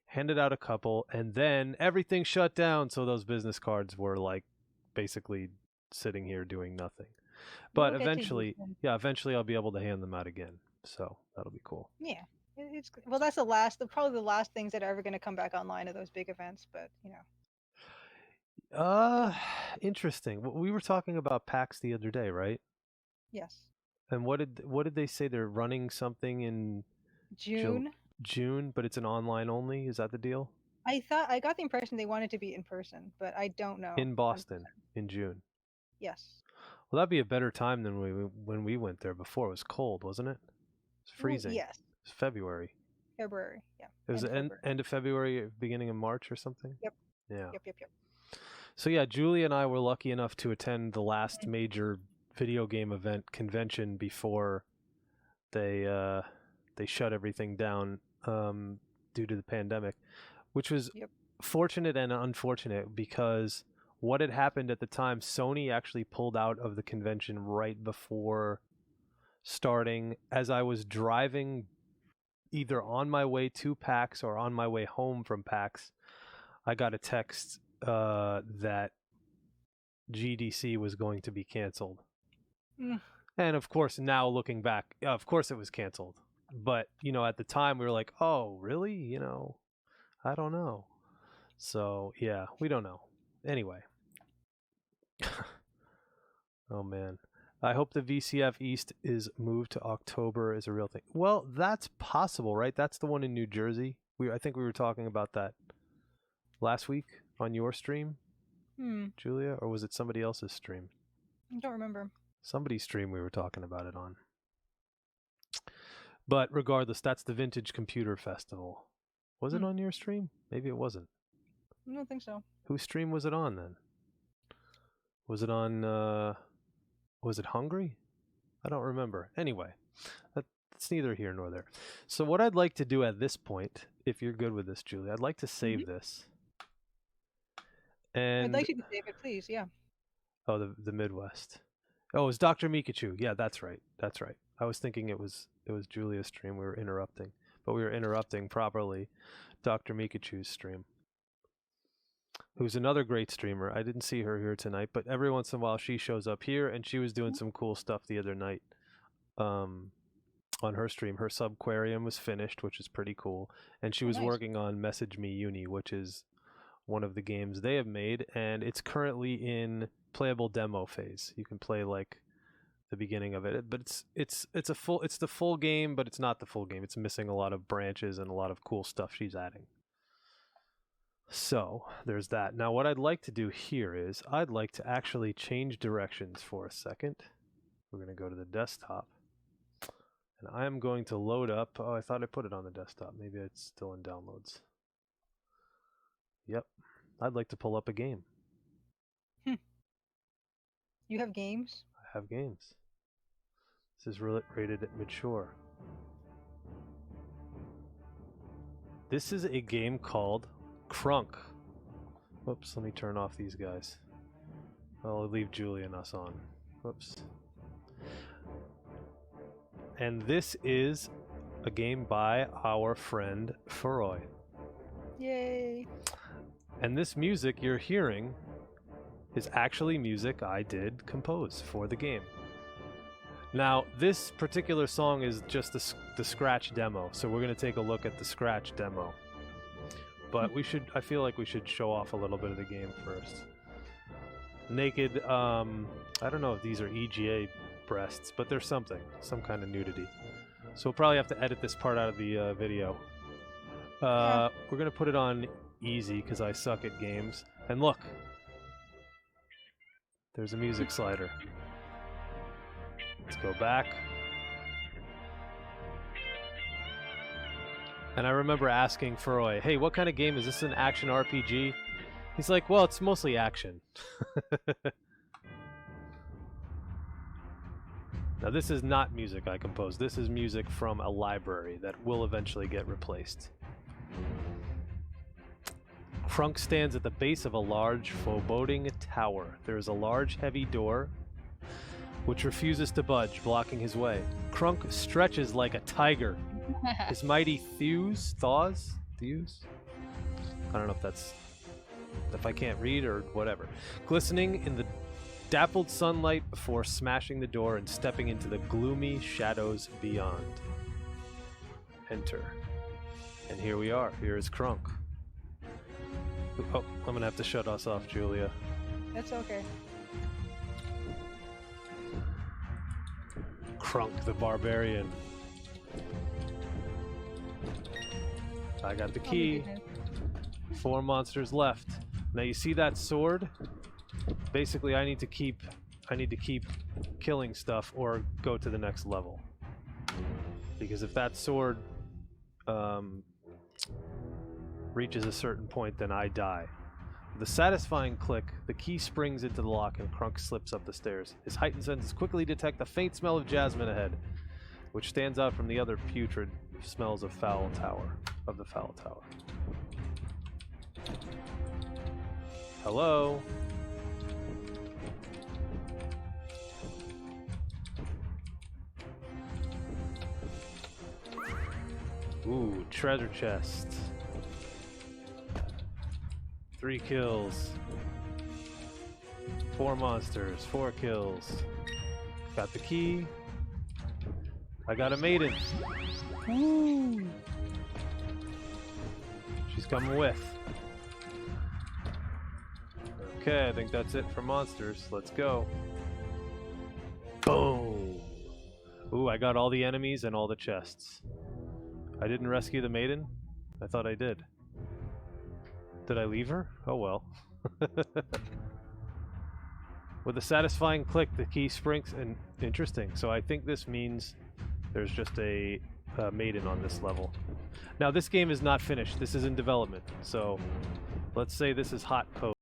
handed out a couple, and then everything shut down, so those business cards were like basically sitting here doing nothing. But eventually I'll be able to hand them out again, so that'll be cool. Yeah, that's probably the last things that are ever going to come back online of those big events, but interesting. We were talking about PAX the other day, right? Yes. And what did they say? They're running something in June, but it's an online only. Is that the deal? I got the impression they wanted to be in person, but I don't know. In Boston 100%. In June. Yes. Well, that'd be a better time than when we went there before. It was cold, wasn't it? It was freezing. Well, yes. It was February. Yeah. It was end of February, beginning of March or something? Yep. Yeah. Yep. So yeah, Julie and I were lucky enough to attend the last major video game event convention before they shut everything down due to the pandemic, which was fortunate and unfortunate because what had happened at the time, Sony actually pulled out of the convention right before starting. As I was driving either on my way to PAX or on my way home from PAX, I got a text that GDC was going to be canceled. And of course, now looking back, of course it was canceled. But, at the time we were like, oh, really? I don't know. So, yeah, we don't know. Anyway. Oh, man. I hope the VCF East is moved to October is a real thing. Well, that's possible, right? That's the one in New Jersey. I think we were talking about that last week on your stream, Julia, or was it somebody else's stream? I don't remember. Somebody's stream we were talking about it on. But regardless, that's the Vintage Computer Festival. Was it on your stream? Maybe it wasn't. I don't think so. Whose stream was it on then? Was it on, was it Hungry? I don't remember. Anyway, that's neither here nor there. So what I'd like to do at this point, if you're good with this, Julie, I'd like to save this. And I'd like you to save it, please, yeah. Oh, the Midwest. Oh, it was Dr. Mikachu. Yeah, that's right. I was thinking it was Julia's stream we were interrupting, but we were interrupting properly Dr. Mikachu's stream, who's another great streamer. I didn't see her here tonight, but every once in a while she shows up here, and she was doing some cool stuff the other night on her stream. Her Subquarium was finished, which is pretty cool, and she was working on Message Me Uni, which is one of the games they have made, and it's currently in playable demo phase. You can play like the beginning of it, but it's the full game, but it's not the full game. It's missing a lot of branches and a lot of cool stuff she's adding. So there's that. Now what I'd like to do here is I'd like to actually change directions for a second. We're going to go to the desktop, and I am going to load up. Oh, I thought I put it on the desktop. Maybe it's still in downloads. Yep. I'd like to pull up a game. You have games? I have games. This is rated at mature. This is a game called Crunk. Whoops, let me turn off these guys. I'll leave Julie and us on. Whoops. And this is a game by our friend Feroy. Yay! And this music you're hearing is actually music I did compose for the game. Now, this particular song is just the scratch demo, so we're going to take a look at the scratch demo. But I feel like we should show off a little bit of the game first. Naked, I don't know if these are EGA breasts, but there's some kind of nudity. So we'll probably have to edit this part out of the video. We're going to put it on easy because I suck at games. And look! There's a music slider. Let's go back. And I remember asking Feroy, hey, what kind of game is this? An action RPG? He's like, well, it's mostly action. Now, this is not music I composed. This is music from a library that will eventually get replaced. Crunk stands at the base of a large, foreboding tower. There is a large, heavy door which refuses to budge, blocking his way. Crunk stretches like a tiger. His mighty thews? I don't know if that's... if I can't read or whatever. Glistening in the dappled sunlight before smashing the door and stepping into the gloomy shadows beyond. Enter. And here we are. Here is Crunk. Oh, I'm gonna have to shut us off, Julia. That's okay. Crunk the Barbarian. I got the key. 4 monsters left. Now you see that sword? Basically, I need to keep killing stuff or go to the next level. Because if that sword reaches a certain point, then I die. With a satisfying click, the key springs into the lock and Crunk slips up the stairs. His heightened senses quickly detect the faint smell of jasmine ahead, which stands out from the other putrid smells of the foul tower. Hello? Ooh, treasure chest. 3 kills. 4 monsters, 4 kills. Got the key. I got a maiden. Woo! She's coming with. Okay, I think that's it for monsters. Let's go. Boom! Ooh, I got all the enemies and all the chests. I didn't rescue the maiden? I thought I did. Did I leave her? Oh well. With a satisfying click, the key springs and interesting. So I think this means there's just a maiden on this level. Now this game is not finished. This is in development. So let's say this is hot code.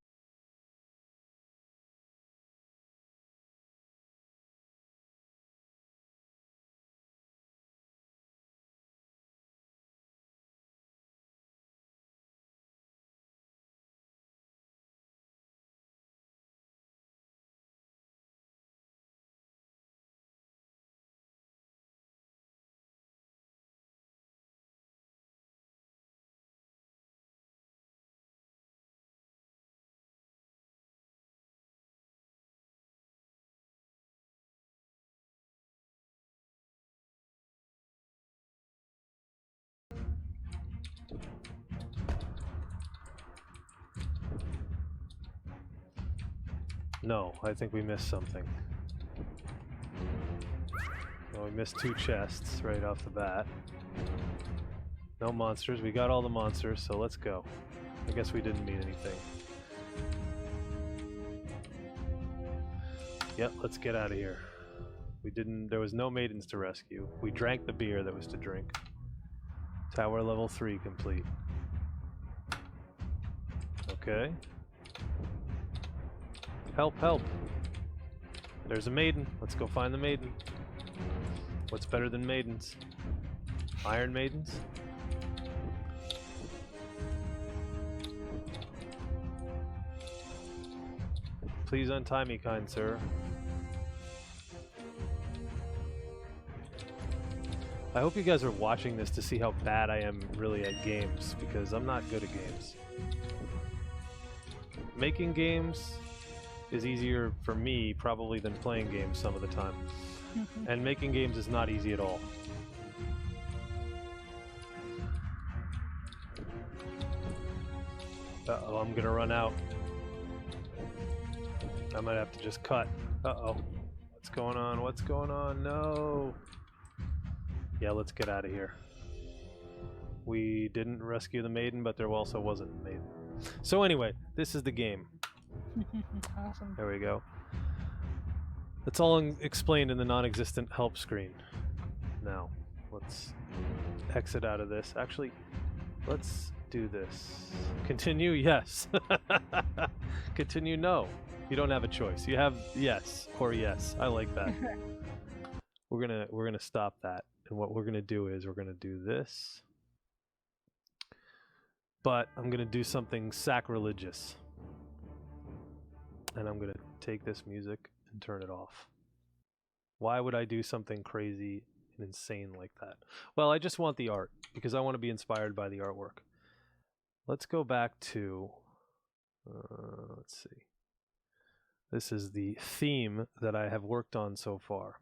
No, I think we missed something. Well, we missed 2 chests right off the bat. No monsters. We got all the monsters, so let's go. I guess we didn't meet anything. Yep, let's get out of here. There was no maidens to rescue. We drank the beer that was to drink. Tower level 3 complete. Okay. Help, help. There's a maiden. Let's go find the maiden. What's better than maidens? Iron maidens? Please untie me, kind sir. I hope you guys are watching this to see how bad I am really at games, because I'm not good at games. Making games is easier for me probably than playing games some of the time. And making games is not easy at all. Uh-oh, I'm gonna run out. I might have to just cut. Uh-oh. What's going on? What's going on? No! Yeah, let's get out of here. We didn't rescue the maiden, but there also wasn't a maiden. So anyway, this is the game. Awesome. There we go. That's all explained in the non-existent help screen. Now, let's exit out of this. Actually, let's do this. Continue? Yes. Continue? No. You don't have a choice. You have yes or yes. I like that. We're gonna stop that. And what we're gonna do is we're gonna do this. But I'm gonna do something sacrilegious. And I'm gonna take this music and turn it off. Why would I do something crazy and insane like that? Well, I just want the art because I want to be inspired by the artwork. Let's go back to, let's see. This is the theme that I have worked on so far.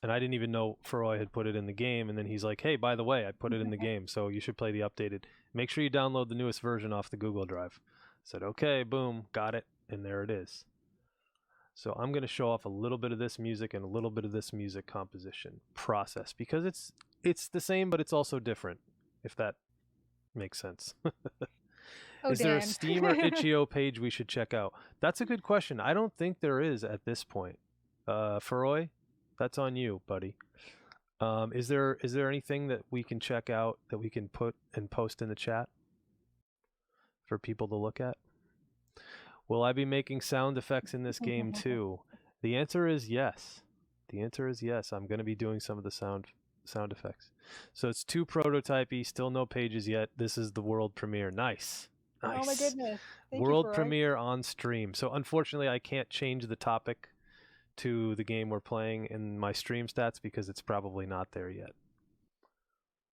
And I didn't even know Feroy had put it in the game, and then he's like, hey, by the way, I put it in the game, so you should play the updated. Make sure you download the newest version off the Google Drive. I said, okay, boom, got it, and there it is. So I'm going to show off a little bit of this music and a little bit of this music composition process, because it's the same, but it's also different, if that makes sense. Is there a Steam or itch.io page we should check out? That's a good question. I don't think there is at this point. Feroy, that's on you, buddy. Is there anything that we can check out that we can put and post in the chat for people to look at? Will I be making sound effects in this game too? The answer is yes. The answer is yes. I'm going to be doing some of the sound effects. So it's too prototypey, still no pages yet. This is the world premiere. Nice. Nice. Oh my goodness. World premiere on stream. So unfortunately I can't change the topic to the game we're playing in my stream stats because it's probably not there yet.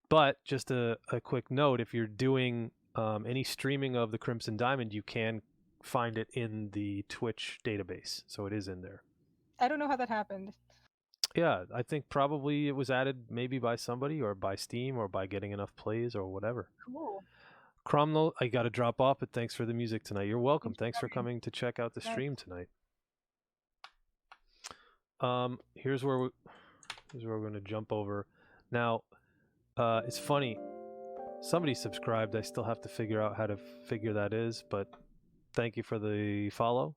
But just a quick note, if you're doing any streaming of the Crimson Diamond, you can find it in the Twitch database. So it is in there. I don't know how that happened. Yeah, I think probably it was added maybe by somebody or by Steam or by getting enough plays or whatever. Cool. Cromwell, I got to drop off, but thanks for the music tonight. You're welcome. Thanks for coming to check out the stream tonight. Here's where we're going to jump over. Now, it's funny. Somebody subscribed. I still have to figure out how to figure that is, but thank you for the follow.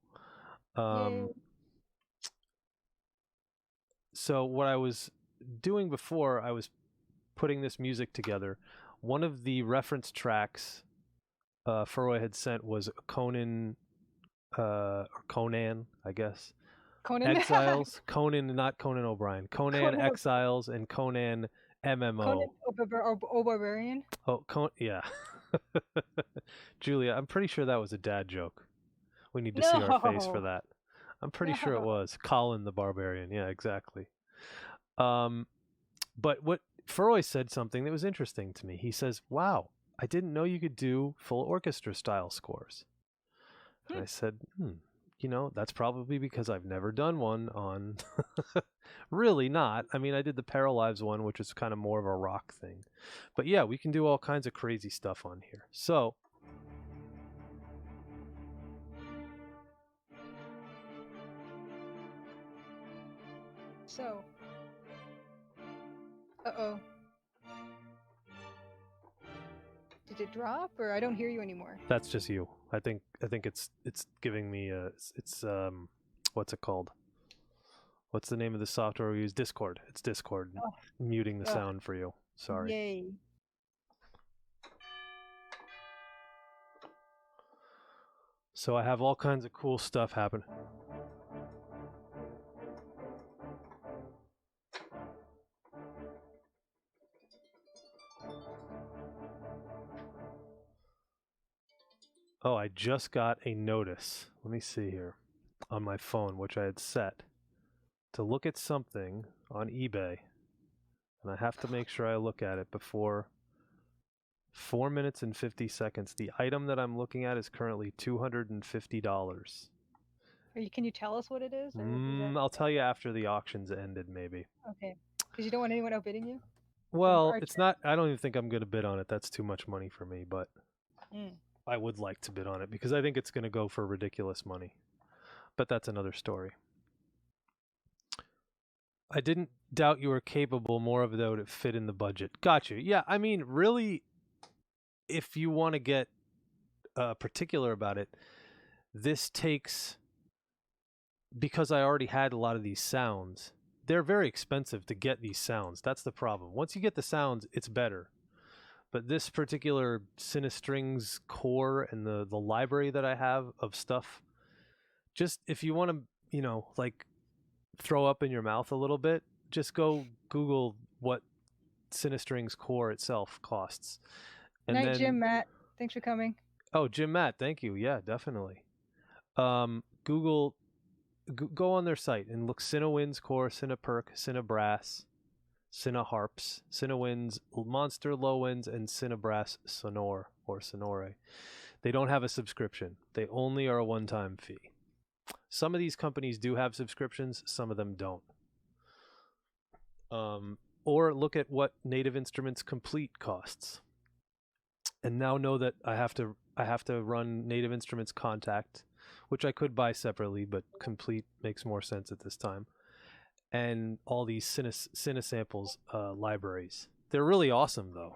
So what I was doing before, I was putting this music together. One of the reference tracks Feroy had sent was Conan, or Conan, I guess. Conan Exiles, Conan, not Conan O'Brien. Conan Exiles and Conan MMO. Conan Barbarian. Oh, yeah. Julia, I'm pretty sure that was a dad joke. We need to see our face for that. I'm pretty sure it was Colin the Barbarian. Yeah, exactly. But what Feroy said something that was interesting to me. He says, "Wow, I didn't know you could do full orchestra style scores." And I said, you know, that's probably because I've never done one on really not. I mean, I did the Paralives one, which is kind of more of a rock thing. But yeah, we can do all kinds of crazy stuff on here. So uh-oh. Did it drop, or I don't hear you anymore? That's just you. I think it's giving me it's what's it called? What's the name of the software we use? Discord. It's Discord muting the sound for you. Sorry. Yay. So I have all kinds of cool stuff happen. Oh, I just got a notice. Let me see here on my phone, which I had set to look at something on eBay. And I have to make sure I look at it before 4 minutes and 50 seconds. The item that I'm looking at is currently $250. Can you tell us what it is? I'll tell you after the auction's ended, maybe. Okay. Because you don't want anyone outbidding you? Well, it's not. I don't even think I'm going to bid on it. That's too much money for me, but I would like to bid on it because I think it's going to go for ridiculous money. But that's another story. I didn't doubt you were capable, more of though to fit in the budget. Gotcha. Yeah, I mean, really, if you want to get particular about it, this takes, because I already had a lot of these sounds, they're very expensive to get these sounds. That's the problem. Once you get the sounds, it's better. But this particular Cinestrings core and the library that I have of stuff, just if you want to, like throw up in your mouth a little bit, just go Google what Cinestrings core itself costs. And Night, Jim, Matt. Thanks for coming. Oh, Jim, Matt, thank you. Yeah, definitely. Google, go on their site and look Cinewinds core, Cineperk, Cinebrass, Cineharps, Cinewinds, Monster Low-Winds, and Cinebrass Sonore or Sonore. They don't have a subscription. They only are a one-time fee. Some of these companies do have subscriptions, some of them don't. Or look at what Native Instruments Complete costs. And now know that I have to run Native Instruments Contact, which I could buy separately, but Complete makes more sense at this time. And all these Cinesamples libraries. They're really awesome, though.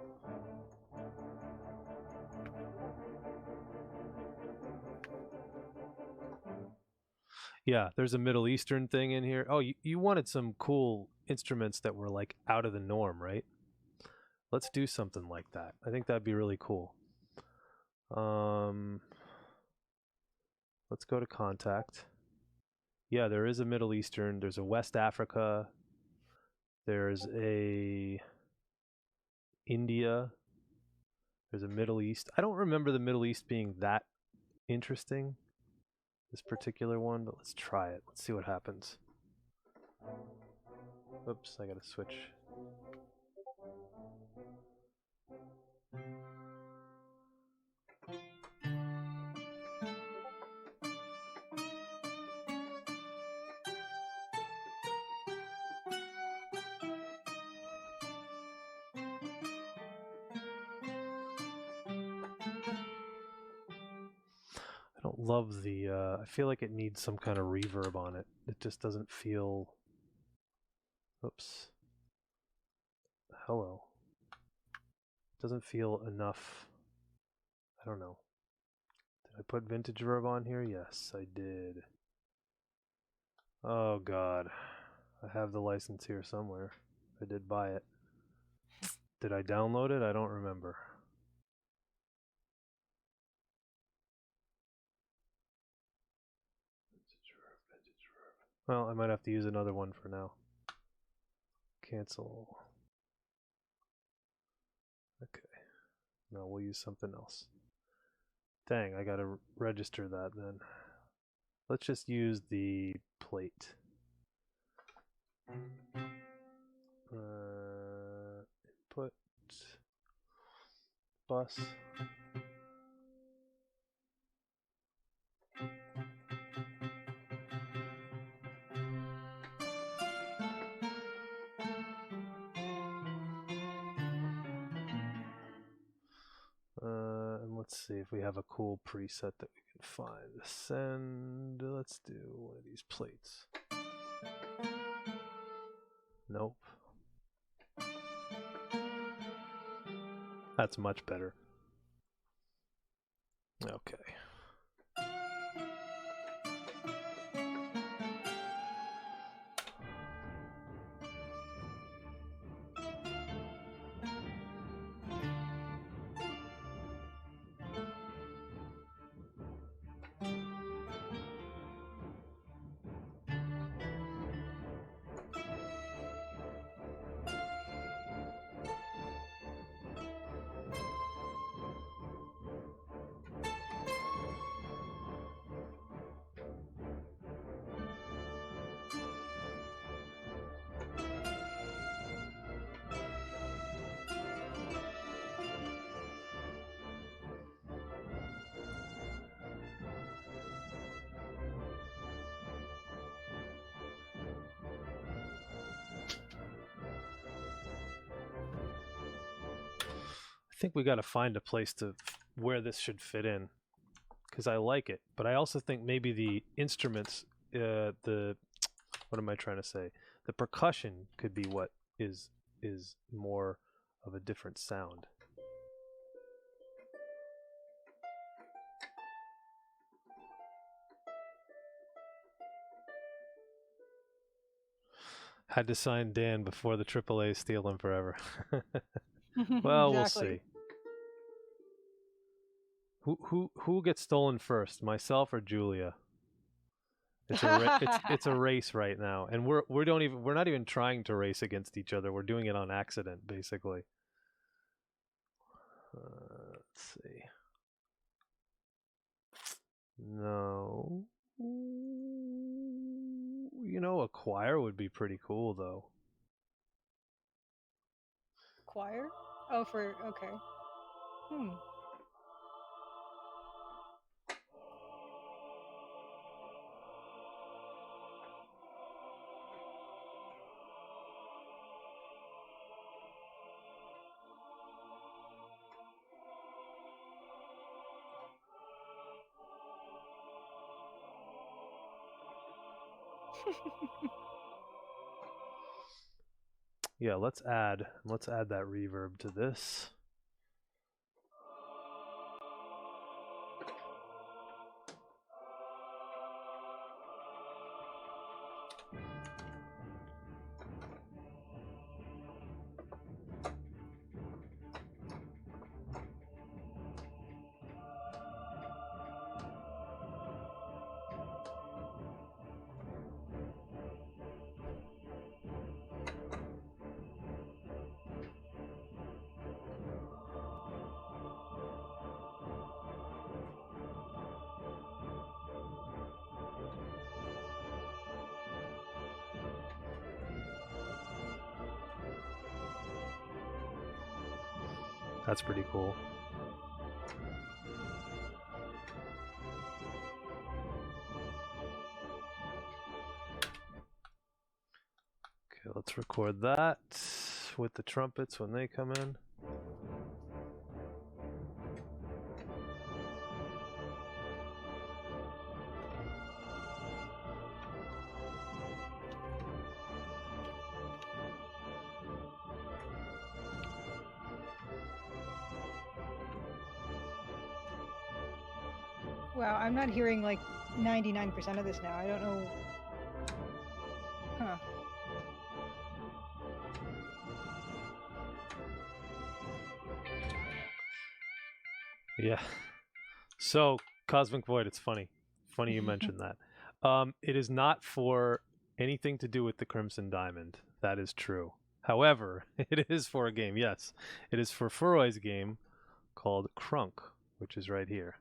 Yeah, there's a Middle Eastern thing in here. Oh, you wanted some cool instruments that were like out of the norm, right? Let's do something like that. I think that'd be really cool. Let's go to Contact. Yeah, there is a Middle Eastern. There's a West Africa. There's a India. There's a Middle East. I don't remember the Middle East being that interesting, this particular one, but let's try it. Let's see what happens. Oops, I gotta switch. I don't love the, I feel like it needs some kind of reverb on it. It just doesn't feel, oops. Hello. Doesn't feel enough. I don't know. Did I put vintage verb on here? Yes, I did. Oh god. I have the license here somewhere. I did buy it. Did I download it? I don't remember. Vintage verb. Well, I might have to use another one for now. Cancel. Okay. No, we'll use something else. Dang, I gotta register that then. Let's just use the plate. Input bus. And let's see if we have a cool preset that we can find. Send, let's do one of these plates. Nope. That's much better. Okay. think we got to find a place to where this should fit in, because I like it, but I also think maybe the instruments, what am I trying to say? The percussion could be what is more of a different sound. Had to sign Dan before the AAA steal him forever. Well, Exactly. We'll see. Who gets stolen first, myself or Julia? It's a race right now, and we're not even trying to race against each other. We're doing it on accident, basically. Let's see. No. You know, a choir would be pretty cool, though. Choir? Oh, okay. Yeah, let's add that reverb to this. That's pretty cool. Okay, let's record that with the trumpets when they come in. Wow, I'm not hearing like 99% of this now. I don't know. Huh. Yeah. So, Cosmic Void, it's funny. Funny you mentioned that. It is not for anything to do with the Crimson Diamond. That is true. However, it is for a game, yes. It is for Furoy's game called Crunk, which is right here.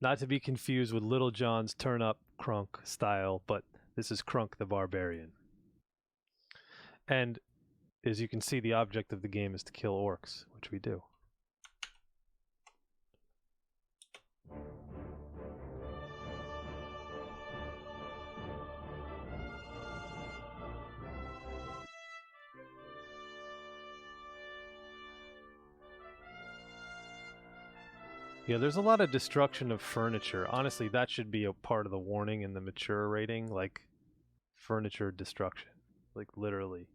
Not to be confused with Little John's Turn Up Crunk style, but this is Crunk the Barbarian. And as you can see, the object of the game is to kill orcs, which we do. Yeah, there's a lot of destruction of furniture. Honestly, that should be a part of the warning in the mature rating, like furniture destruction, like literally.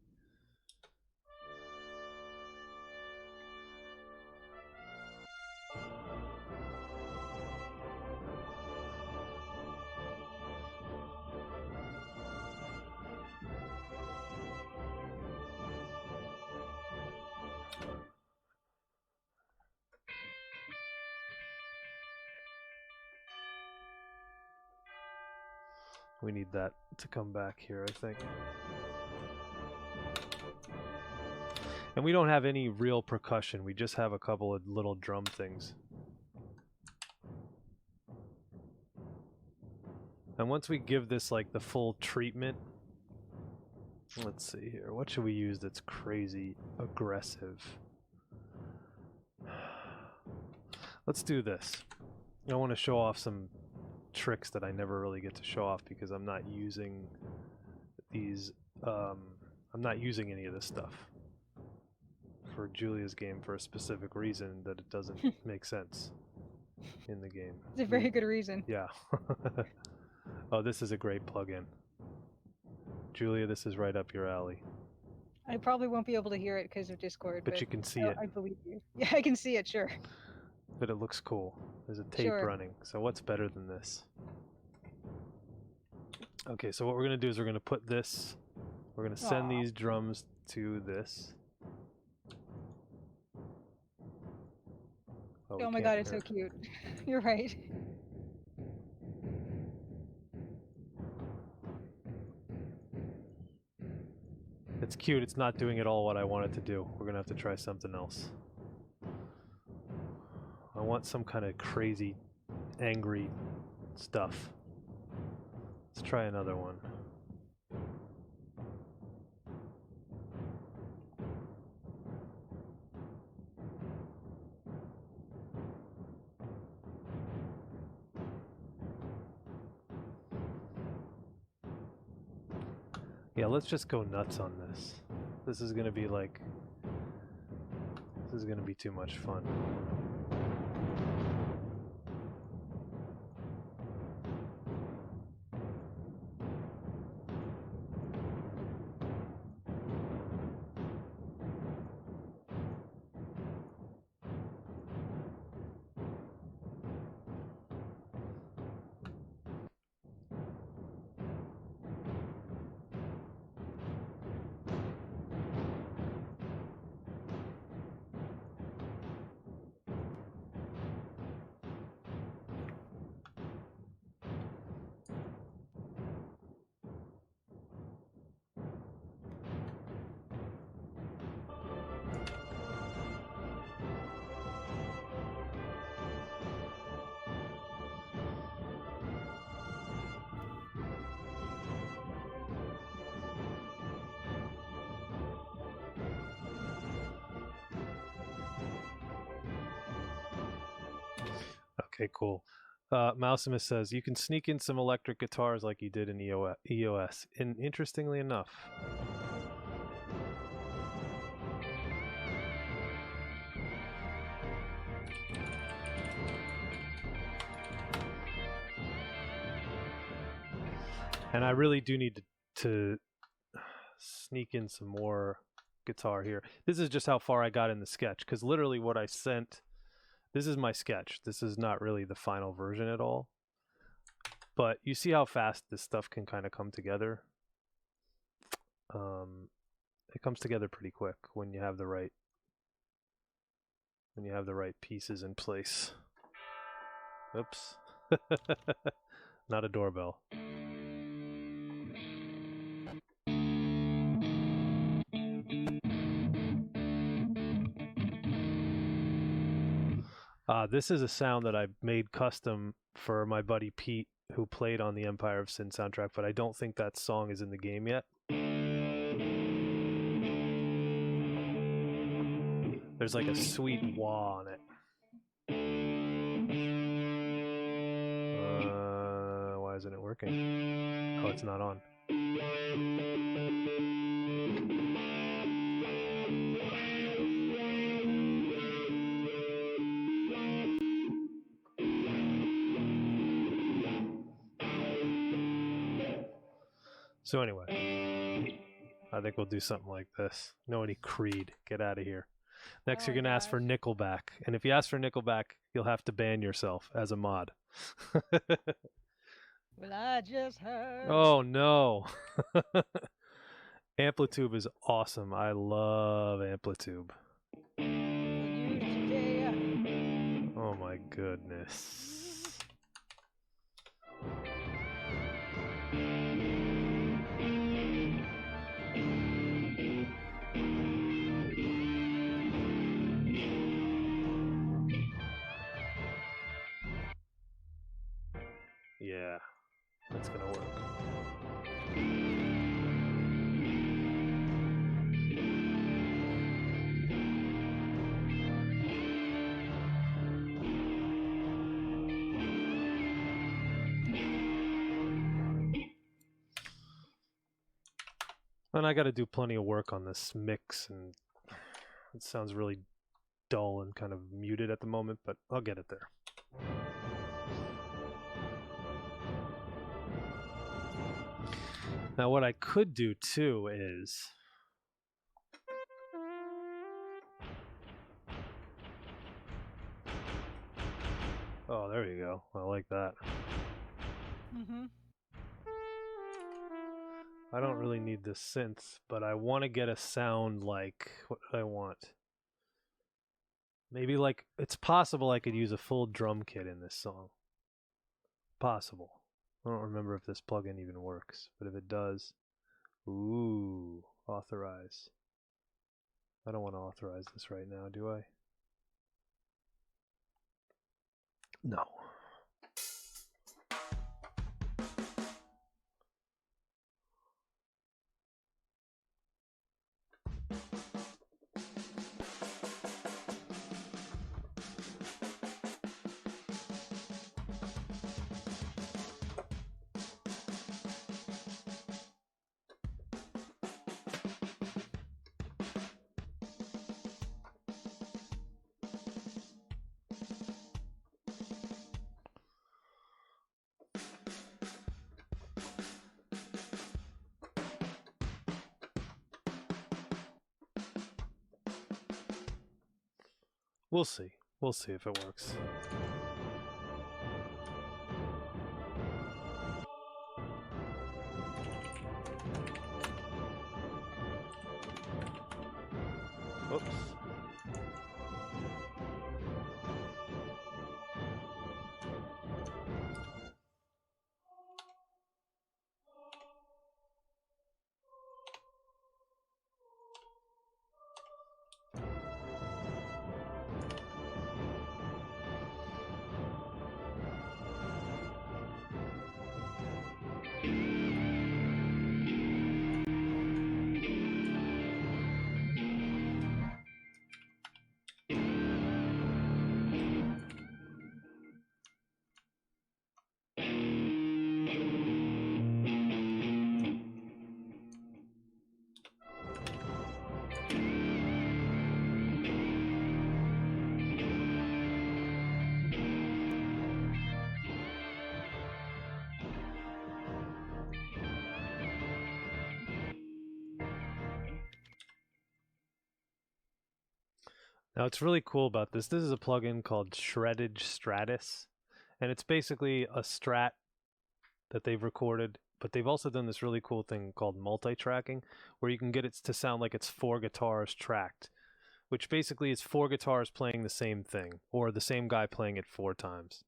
We need that to come back here, I think. And we don't have any real percussion. We just have a couple of little drum things. And once we give this like the full treatment, let's see here. What should we use that's crazy aggressive? Let's do this. I want to show off some tricks that I never really get to show off because I'm not using these I'm not using any of this stuff for Julia's game for a specific reason that it doesn't make sense in the game. It's a very good reason. Yeah. Oh, this is a great plugin. Julia, this is right up your alley. I probably won't be able to hear it because of Discord. But you can see it. I believe you. Yeah, I can see it, sure. But it looks cool. There's a tape running. So what's better than this? Okay, so what we're going to do is we're going to put this, we're going to send these drums to this. Oh my god, it's so cute. You're right. It's cute. It's not doing it all what I want it to do. We're going to have to try something else. I want some kind of crazy, angry stuff. Let's try another one. Yeah, let's just go nuts on this. This is going to be like... This is going to be too much fun. Okay, cool. Mousimus says, you can sneak in some electric guitars like you did in EOS. And interestingly enough... And I really do need to sneak in some more guitar here. This is just how far I got in the sketch, because literally what I sent... This is my sketch. This is not really the final version at all. But you see how fast this stuff can kind of come together? It comes together pretty quick when you have the right pieces in place. Oops. Not a doorbell. This is a sound that I made custom for my buddy Pete, who played on the Empire of Sin soundtrack, but I don't think that song is in the game yet. There's like a sweet wah on it. Why isn't it working? Oh, it's not on. So anyway, I think we'll do something like this. No any Creed. Get out of here. Next, you're going to ask for Nickelback. And if you ask for Nickelback, you'll have to ban yourself as a mod. Well, I just heard. Oh, no. Amplitude is awesome. I love Amplitude. Oh, my goodness. Yeah, that's gonna work. And I got to do plenty of work on this mix and It sounds really dull and kind of muted at the moment, but I'll get it there. Now what I could do too is oh, there you go. I like that. Mm-hmm. I don't really need this synth, but I want to get a sound like, what do I want? Maybe like, it's possible I could use a full drum kit in this song. Possible. I don't remember if this plugin even works, but if it does, ooh, authorize. I don't want to authorize this right now, do I? No. We'll see. We'll see if it works. Oops. Now, what's really cool about this is a plugin called Shredded Stratus, and it's basically a strat that they've recorded, but they've also done this really cool thing called multi-tracking, where you can get it to sound like it's 4 guitars tracked, which basically is 4 guitars playing the same thing, or the same guy playing it 4 times.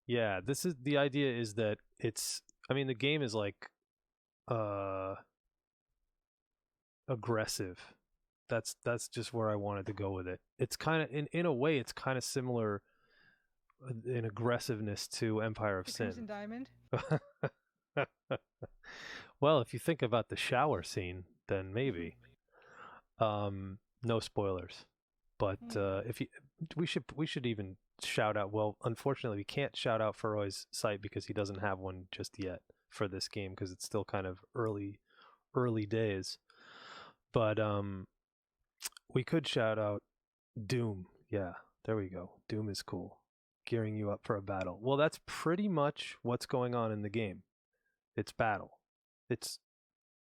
Yeah, this is the idea is that it's, I mean, the game is like aggressive. That's just where I wanted to go with it. It's kind of in a way it's kind of similar in aggressiveness to Empire of Sin. Crimson Diamond. Well, if you think about the shower scene, then maybe. No spoilers, but if you, we should even shout out. Well, unfortunately, we can't shout out Feroy's site because he doesn't have one just yet for this game because it's still kind of early days. But we could shout out Doom. Yeah, there we go. Doom is cool. Gearing you up for a battle. Well, that's pretty much what's going on in the game. It's battle. It's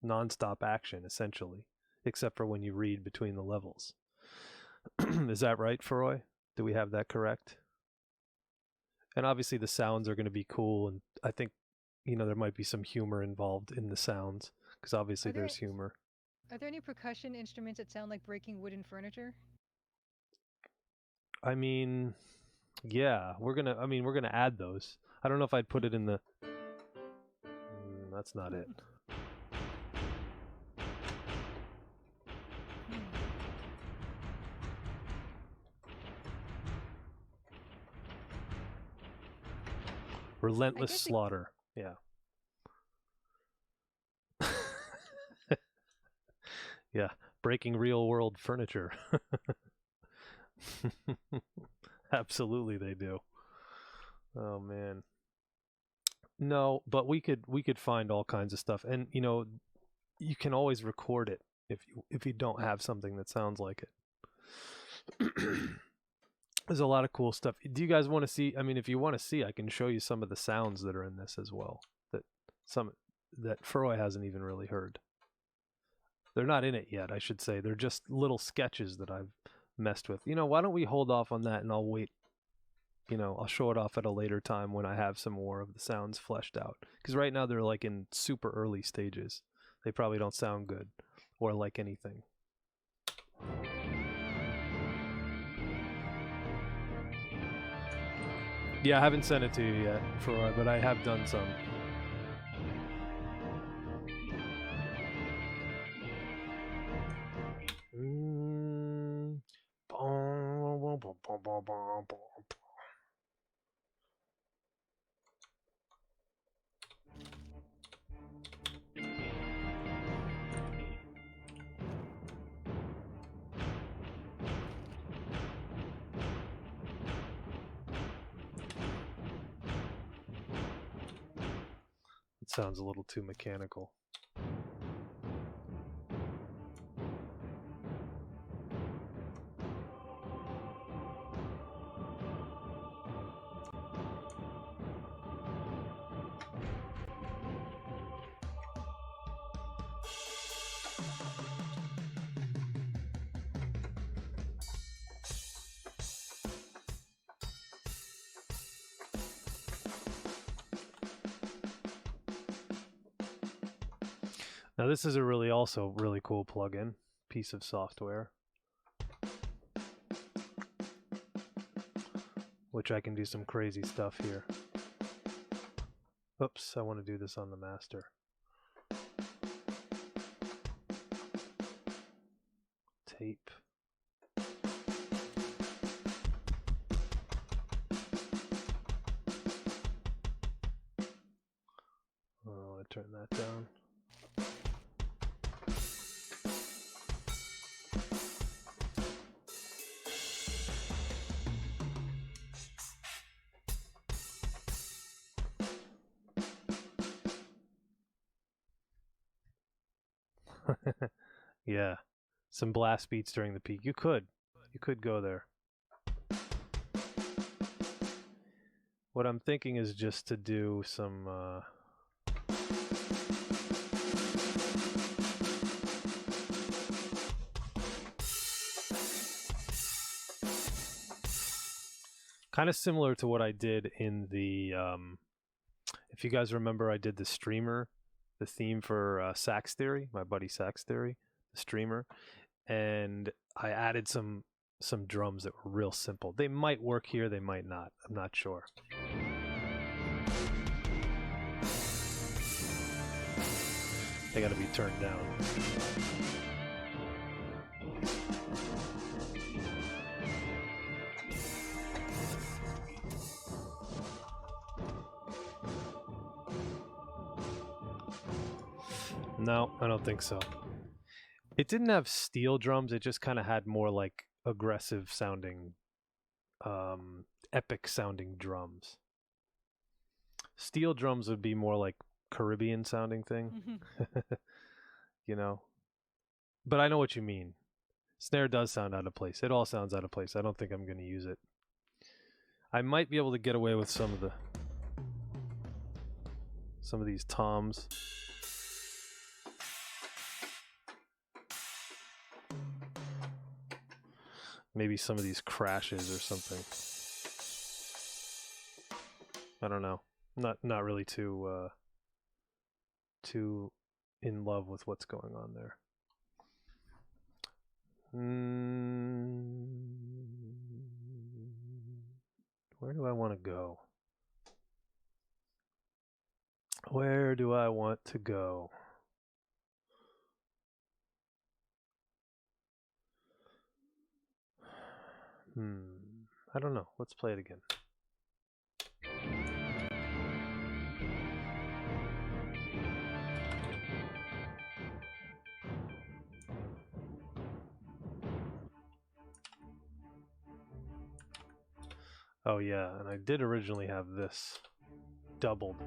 nonstop action, essentially, except for when you read between the levels. Is that right, Feroy? Do we have that correct? And obviously the sounds are going to be cool, and I think, there might be some humor involved in the sounds, because obviously there's humor. Are there any percussion instruments that sound like breaking wooden furniture? I mean, yeah, we're gonna add those. I don't know if I'd put it in the. That's not it. Relentless slaughter. Yeah. Yeah, breaking real world furniture. Absolutely they do. Oh man. No, but we could find all kinds of stuff, and you can always record it if you don't have something that sounds like it. There's a lot of cool stuff. Do you guys want to see? I mean, if you want to see, I can show you some of the sounds that are in this as well. That Furroy hasn't even really heard. They're not in it yet, I should say. They're just little sketches that I've messed with. Why don't we hold off on that and I'll wait. I'll show it off at a later time when I have some more of the sounds fleshed out. Because right now they're like in super early stages. They probably don't sound good or like anything. Yeah, I haven't sent it to you yet, Furroy, but I have done some. It sounds a little too mechanical. Now this is a really cool plugin piece of software, which I can do some crazy stuff here. Oops, I want to do this on the master. Tape. I want to turn that down. Yeah, some blast beats during the peak. You could go there. What I'm thinking is just to do some kind of similar to what I did in the if you guys remember, I did the streamer, the theme for Sax Theory, my buddy Sax Theory, the streamer, and I added some drums that were real simple. They might work here, they might not. I'm not sure. They got to be turned down. No, I don't think so. It didn't have steel drums. It just kind of had more like aggressive sounding, epic sounding drums. Steel drums would be more like Caribbean sounding thing, But I know what you mean. Snare does sound out of place. It all sounds out of place. I don't think I'm going to use it. I might be able to get away with some of these toms. Maybe some of these crashes or something. I don't know. Not really too in love with what's going on there. Where do I want to go? Where do I want to go? I don't know. Let's play it again. Oh yeah, and I did originally have this doubled.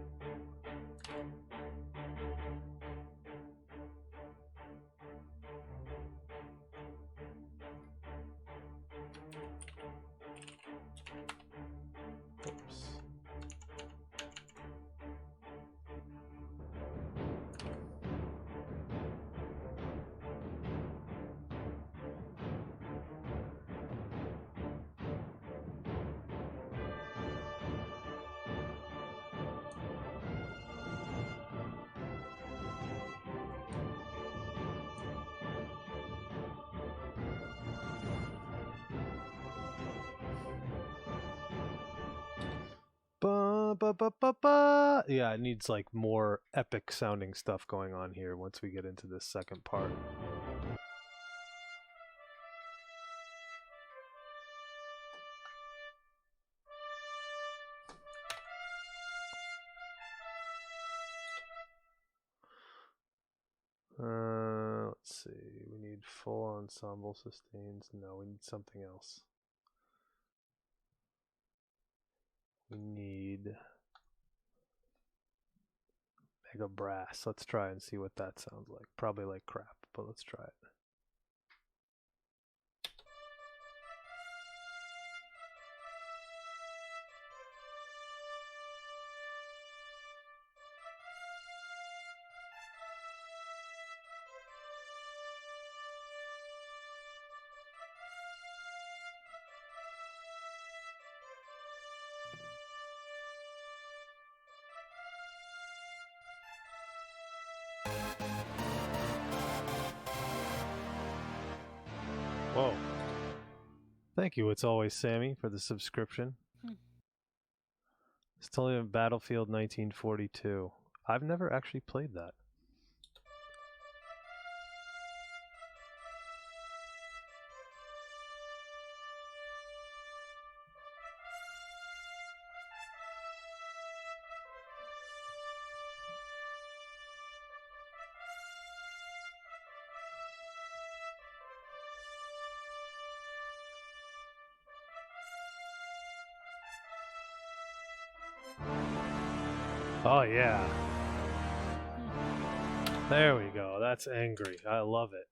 Ba, ba, ba, ba, ba. Yeah, it needs like more epic sounding stuff going on here once we get into this second part. Let's see. We need full ensemble sustains. No, we need something else. We need mega brass. Let's try and see what that sounds like. Probably like crap, but let's try it. Whoa. Thank you, it's always Sammy, for the subscription. Still in Battlefield 1942. I've never actually played that. Oh, yeah. There we go. That's angry. I love it.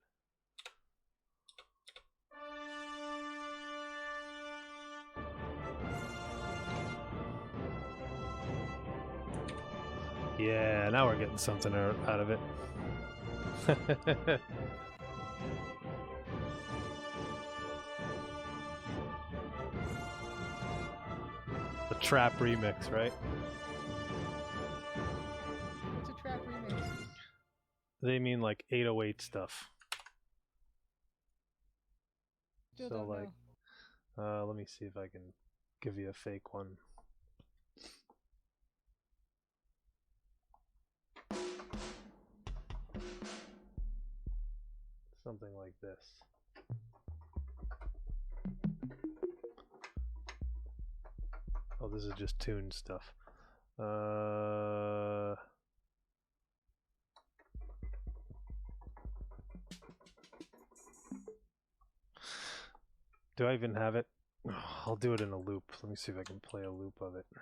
Yeah, now we're getting something out of it. The trap remix, right? What's a trap remix? They mean like 808 stuff. Still So don't like, know. let me see if I can give you a fake one. Something like this. Oh, this is just tune stuff. Do I even have it? Oh, I'll do it in a loop. Let me see if I can play a loop of it. I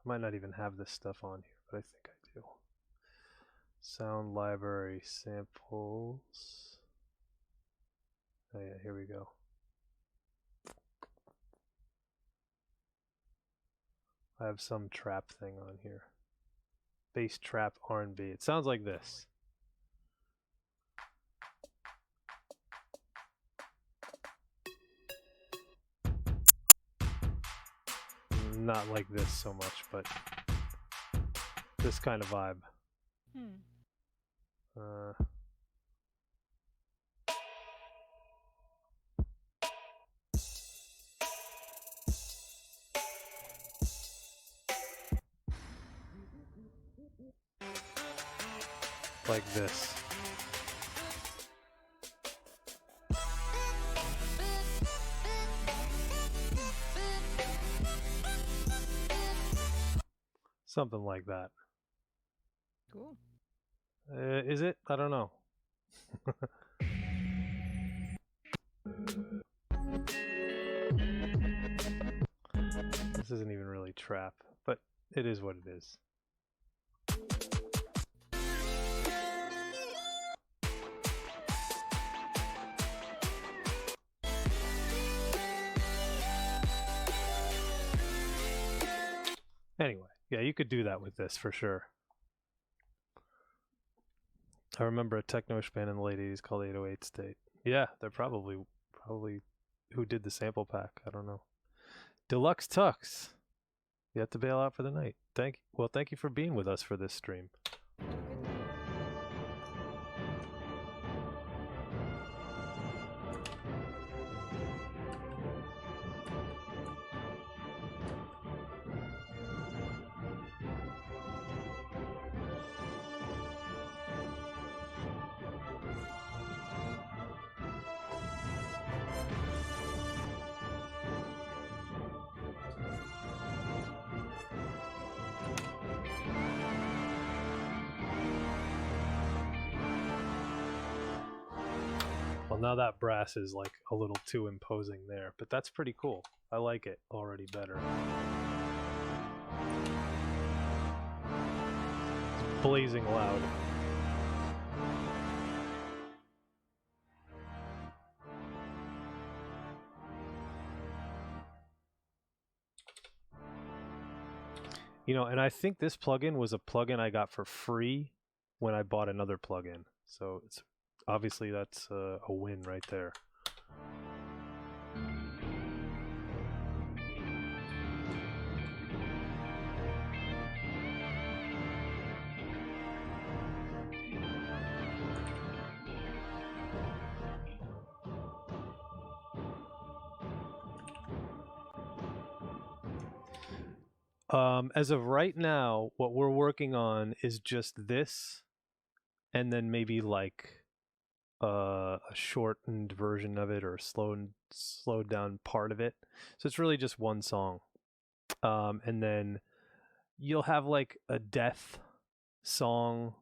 might not even have this stuff on here, but I think I do. Sound library samples. Oh yeah, here we go. I have some trap thing on here. Bass trap R&B. It sounds like this. Not like this so much, but this kind of vibe. Like this. Something like that. Cool. Is it? I don't know. This isn't even really trap, but it is what it is. Anyway, yeah, you could do that with this for sure. I remember a techno-ish band in the late 80s called 808 State. Yeah, they're probably who did the sample pack. I don't know. Deluxe Tux. You have to bail out for the night. Thank you for being with us for this stream. now that brass is like a little too imposing there, but that's pretty cool. I like it already better. It's blazing loud. You know, and I think this plugin was a plugin I got for free when I bought another plugin. So it's obviously that's a win right there. As of right now, what we're working on is just this, and then maybe like a shortened version of it or a slowed down part of it. So it's really just one song. And then you'll have like a death song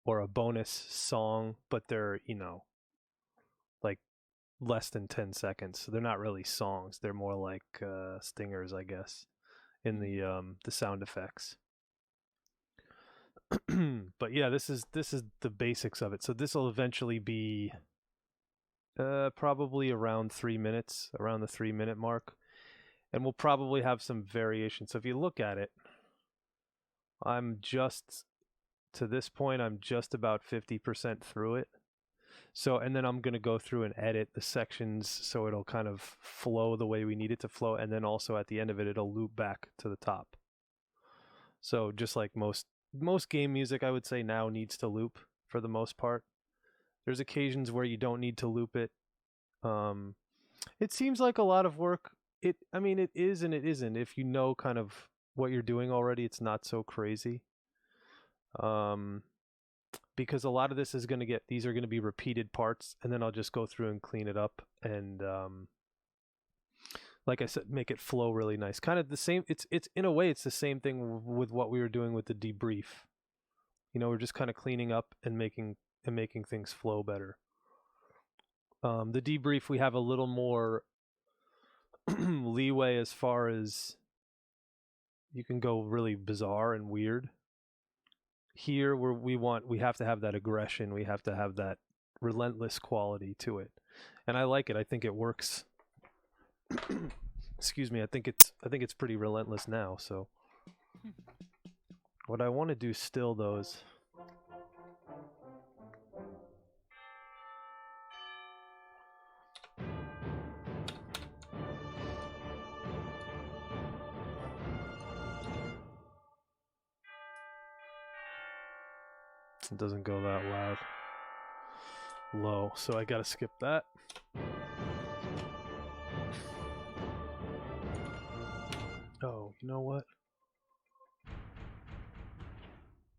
or a bonus song, but they're, you know, like less than 10 seconds. So they're not really songs. They're more like stingers, I guess, in the sound effects. But yeah, this is the basics of it. So this will eventually be probably around 3 minutes, around the 3-minute mark, and we'll probably have some variation. So if you look at it, to this point I'm just about 50% through it. So, and then I'm going to go through and edit the sections so it'll kind of flow the way we need it to flow, and then also at the end of it it'll loop back to the top. So just like most game music, I would say, now needs to loop for the most part. There's occasions where you don't need to loop it. It seems like a lot of work. I mean, it is and it isn't. If you know kind of what you're doing already, it's not so crazy. Because a lot of this is these are going to be repeated parts, and then I'll just go through and clean it up and, like I said, make it flow really nice. Kind of the same. It's in a way, it's the same thing with what we were doing with the debrief. You know, we're just kind of cleaning up and making things flow better. The debrief, we have a little more leeway as far as you can go really bizarre and weird. Here, we have to have that aggression. We have to have that relentless quality to it, and I like it. I think it works. Excuse me. I think it's pretty relentless now. So, what I want to do still, though, is it doesn't go that low, so I gotta skip that. Oh, you know what?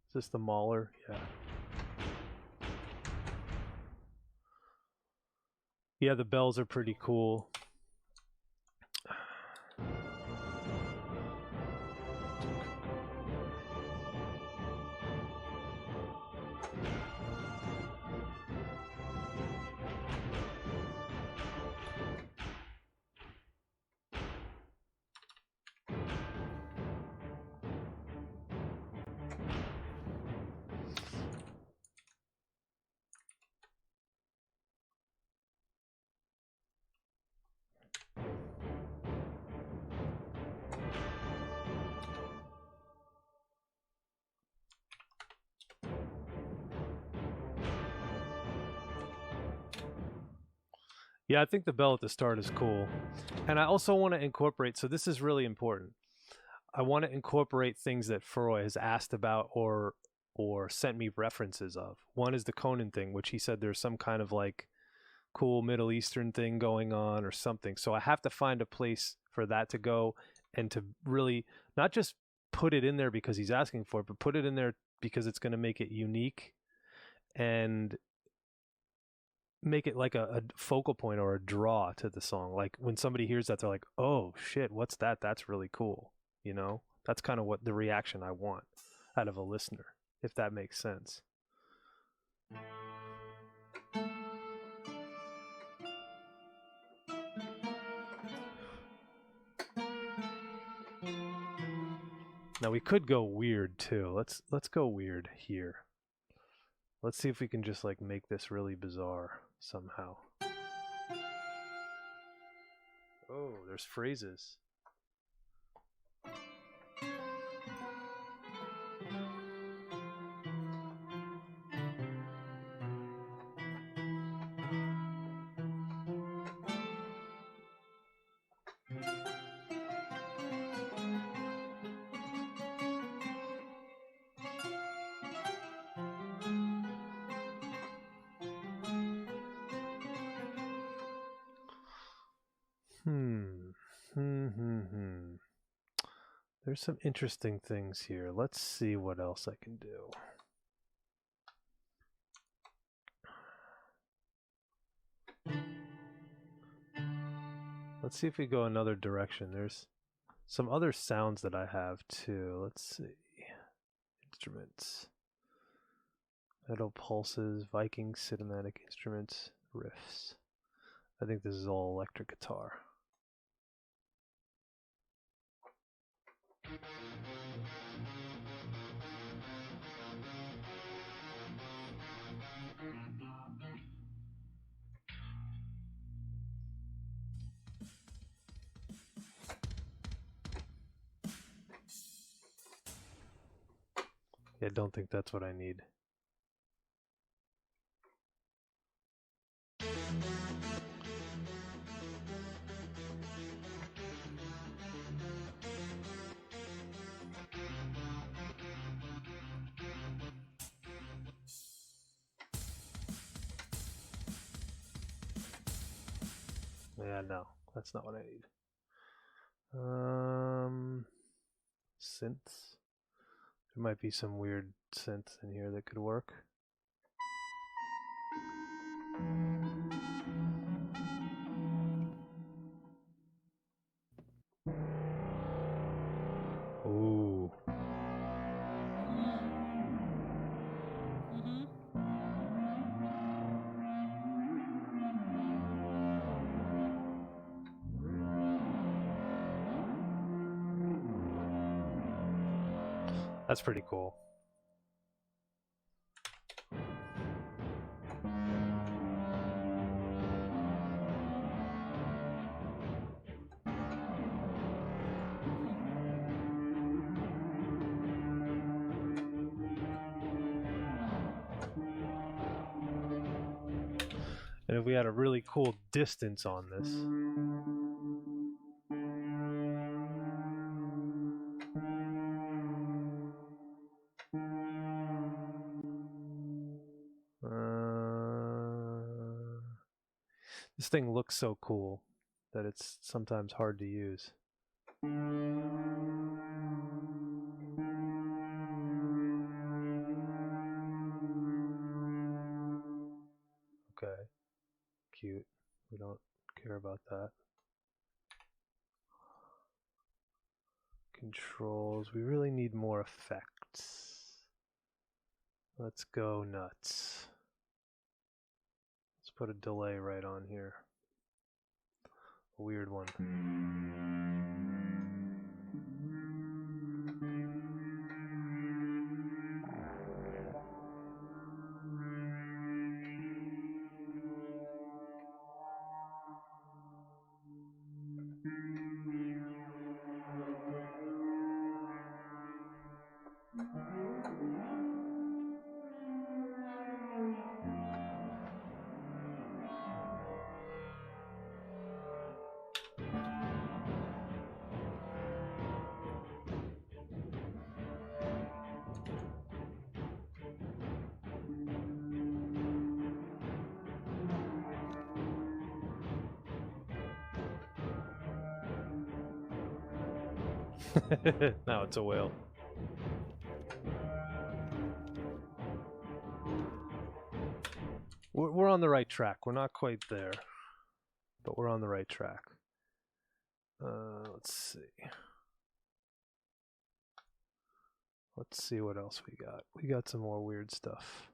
Is this the Mahler? Yeah. Yeah, the bells are pretty cool. Yeah, I think the bell at the start is cool. And I also want to incorporate, so this is really important. I want to incorporate things that Furroy has asked about or sent me references of. One is the Conan thing, which he said there's some kind of like cool Middle Eastern thing going on or something. So I have to find a place for that to go and to really not just put it in there because he's asking for it, but put it in there because it's going to make it unique and make it like a focal point or a draw to the song. Like when somebody hears that, they're like, oh shit, what's that? That's really cool. You know, that's kind of what the reaction I want out of a listener, if that makes sense. Now we could go weird too. Let's go weird here. Let's see if we can just like make this really bizarre somehow. Oh, there's phrases. There's some interesting things here. Let's see what else I can do. Let's see if we go another direction. There's some other sounds that I have too. Let's see. Instruments. Metal pulses, Viking cinematic instruments, riffs. I think this is all electric guitar. Yeah, I don't think that's what I need. Yeah, no, that's not what I need. Synths. There might be some weird synths in here that could work. Ooh. That's pretty cool. And if we had a really cool distance on this. This thing looks so cool that it's sometimes hard to use. Okay, cute. We don't care about that. Controls. We really need more effects. Let's go nuts. Let's put a delay right on here. A weird one. Now it's a whale. We're on the right track. We're not quite there, but we're on the right track. Let's see. Let's see what else we got. We got some more weird stuff.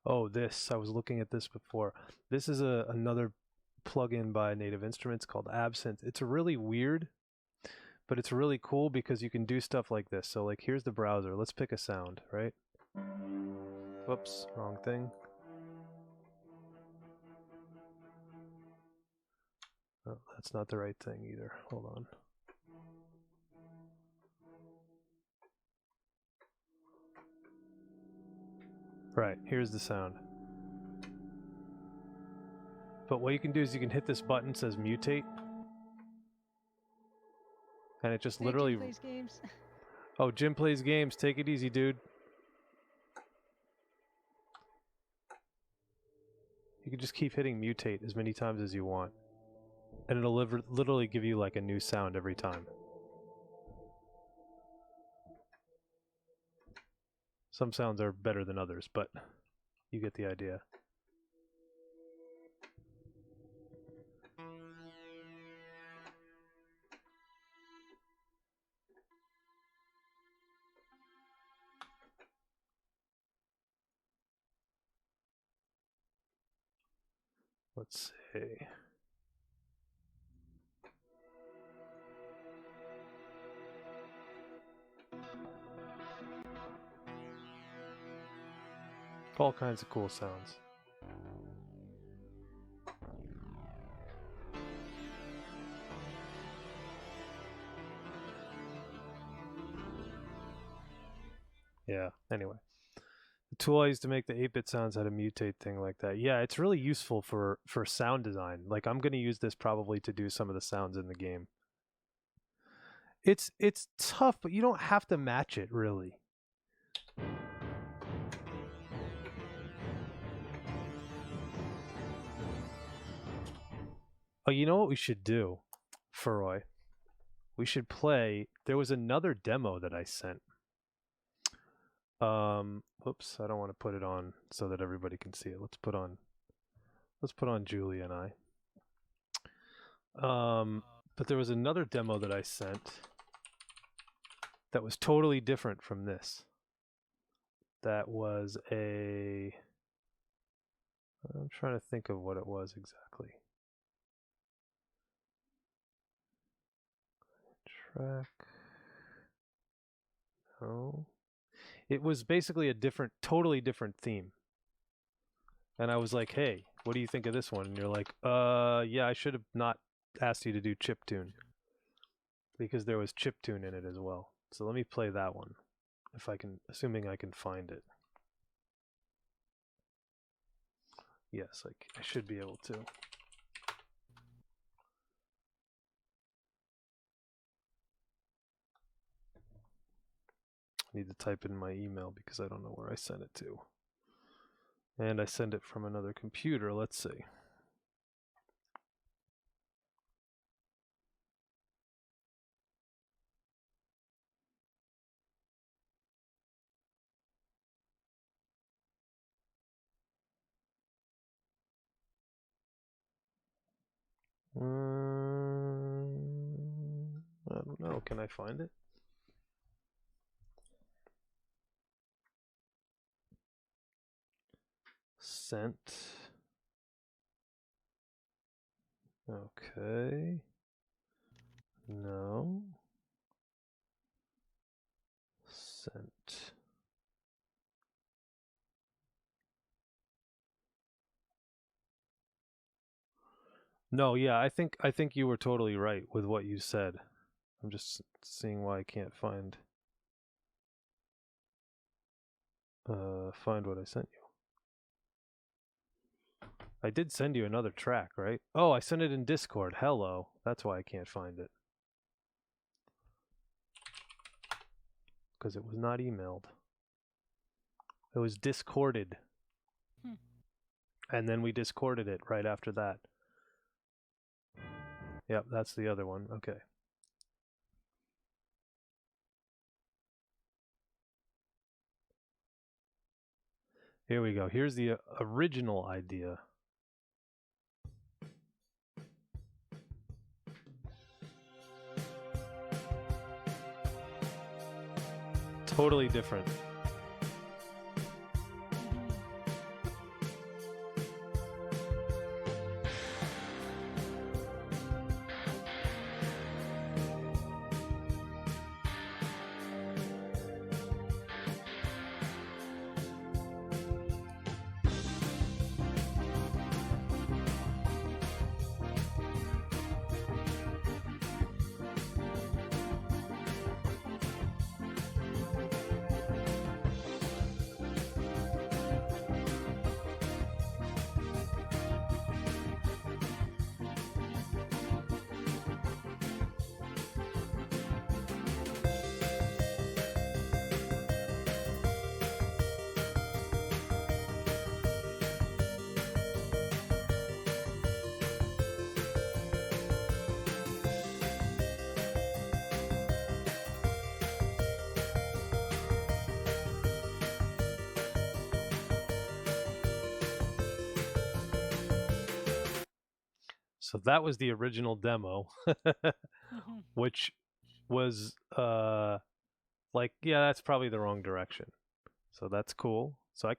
Oh, this. I was looking at this before. This is another plugin by Native Instruments called Absinthe. It's really weird, but it's really cool because you can do stuff like this. So like here's the browser. Let's pick a sound, right? Whoops, wrong thing. Oh, that's not the right thing either. Hold on. Right, here's the sound. But what you can do is you can hit this button that says mutate. And it just literally... Jim plays games. Oh, Jim plays games. Take it easy, dude. You can just keep hitting mutate as many times as you want. And it'll literally give you like a new sound every time. Some sounds are better than others, but you get the idea. Let's see. All kinds of cool sounds. Yeah, anyway. The tool I used to make the 8-bit sounds had a mutate thing like that. Yeah, it's really useful for sound design. Like I'm going to use this probably to do some of the sounds in the game. It's tough, but you don't have to match it really. Oh, you know what we should do, Furoy? We should play. There was another demo that I sent. Whoops, I don't want to put it on so that everybody can see it. Let's put on Julie and I. But there was another demo that I sent that was totally different from this. That was I'm trying to think of what it was exactly. Track. No. It was basically a totally different theme. And I was like, hey, what do you think of this one? And you're like, yeah, I should have not asked you to do chiptune. Because there was chiptune in it as well. So let me play that one. If I can, assuming I can find it. Yes, I should be able to. Need to type in my email because I don't know where I sent it to. And I send it from another computer. Let's see. I don't know. Can I find it? Sent. Okay. No. Sent. No, yeah, I think you were totally right with what you said. I'm just seeing why I can't find what I sent you. I did send you another track, right? Oh, I sent it in Discord. Hello. That's why I can't find it. Because it was not emailed. It was discorded. And then we discorded it right after that. Yep, that's the other one. Okay. Here we go. Here's the original idea. Totally different. So that was the original demo, which was like, yeah, that's probably the wrong direction. So that's cool. So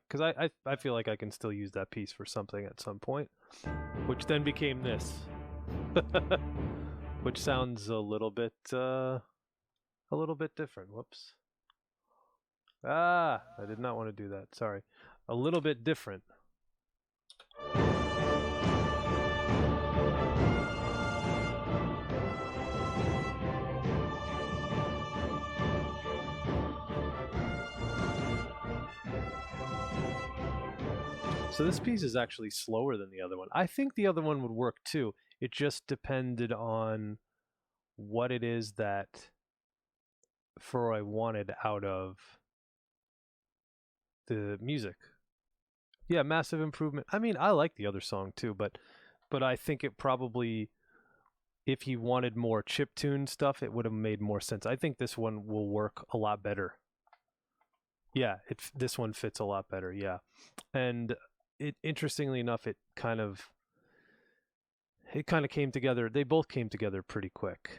I feel like I can still use that piece for something at some point, which then became this, which sounds a little bit different. Whoops. I did not want to do that. Sorry. A little bit different. So this piece is actually slower than the other one. I think the other one would work too. It just depended on what it is that Freud wanted out of the music. Yeah, massive improvement. I mean, I like the other song too, but I think it probably, if he wanted more chiptune stuff, it would have made more sense. I think this one will work a lot better. Yeah, this one fits a lot better. Yeah, and interestingly enough, it kind of came together. They both came together pretty quick.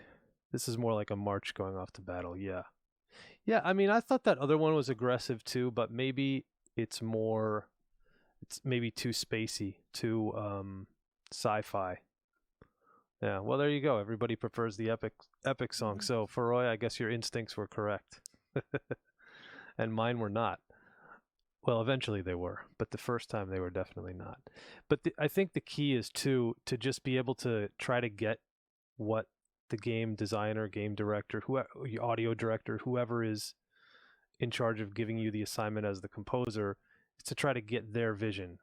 This is more like a march going off to battle. Yeah. Yeah, I mean, I thought that other one was aggressive too, but maybe it's maybe too spacey, too sci-fi. Yeah, well, there you go. Everybody prefers the epic song. So, Feroy, I guess your instincts were correct. And mine were not. Well, eventually they were, but the first time they were definitely not. But I think the key is to just be able to try to get what the game designer, game director, audio director, whoever is in charge of giving you the assignment as the composer, is to try to get their vision.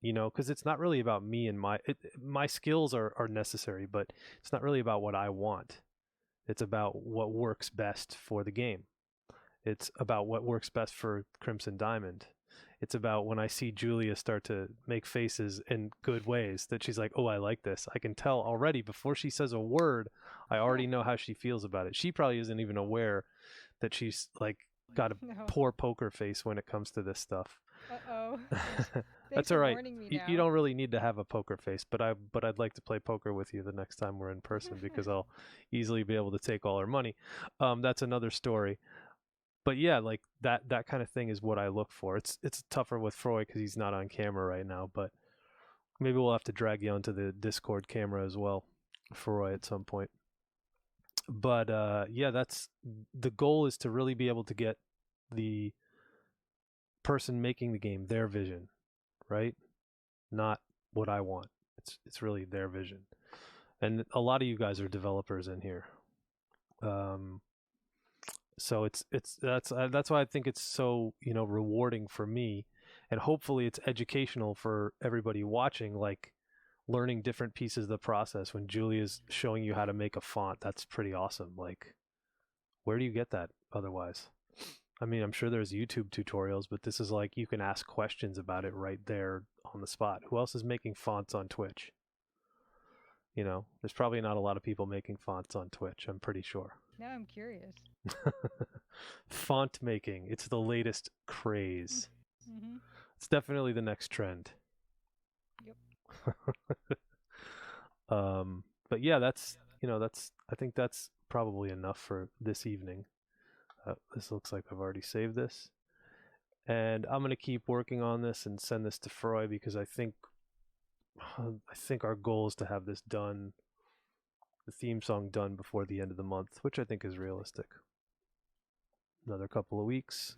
You know, because it's not really about me and my skills are necessary, but it's not really about what I want. It's about what works best for the game. It's about what works best for Crimson Diamond. It's about when I see Julia start to make faces in good ways that she's like, oh, I like this. I can tell already before she says a word. I already know how she feels about it. She probably isn't even aware that she's like got a poor poker face when it comes to this stuff. Uh-oh. That's all right. You don't really need to have a poker face, but I'd like to play poker with you the next time we're in person because I'll easily be able to take all her money. That's another story. But yeah, like that kind of thing is what I look for. It's tougher with Freud because he's not on camera right now, but maybe we'll have to drag you onto the Discord camera as well, Freud, at some point. But yeah, that's the goal, is to really be able to get the person making the game their vision, right? Not what I want. It's really their vision. And a lot of you guys are developers in here. So that's why I think it's so, you know, rewarding for me, and hopefully it's educational for everybody watching, like learning different pieces of the process. When Julia's showing you how to make a font, that's pretty awesome. Like, where do you get that otherwise? I mean, I'm sure there's YouTube tutorials, but this is like, you can ask questions about it right there on the spot. Who else is making fonts on Twitch? You know, there's probably not a lot of people making fonts on Twitch, I'm pretty sure. Now I'm curious. Font making, it's the latest craze. Mm-hmm. It's definitely the next trend. Yep. But yeah, I think that's probably enough for this evening. This looks like I've already saved this, and I'm going to keep working on this and send this to Freud, because I think our goal is to have this done, the theme song done, before the end of the month, which I think is realistic. Another couple of weeks.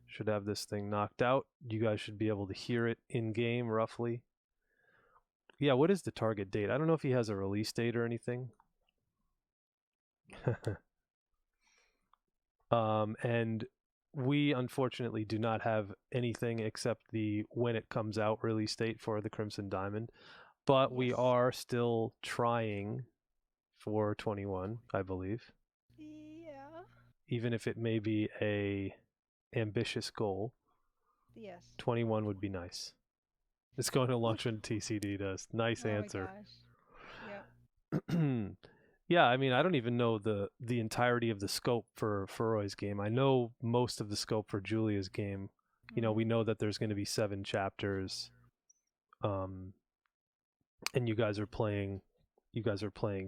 Should have this thing knocked out. You guys should be able to hear it in game roughly. Yeah, what is the target date? I don't know if he has a release date or anything. And we unfortunately do not have anything except the when it comes out release date for the Crimson Diamond, but we are still trying for 21, I believe. Yeah. Even if it may be a ambitious goal. Yes. 21 would be nice. It's going to launch when TCD does. Nice answer. My gosh. Yep. Yeah, I mean, I don't even know the entirety of the scope for Roy's game. I know most of the scope for Julia's game. You know, we know that there's going to be 7 chapters. And you guys are playing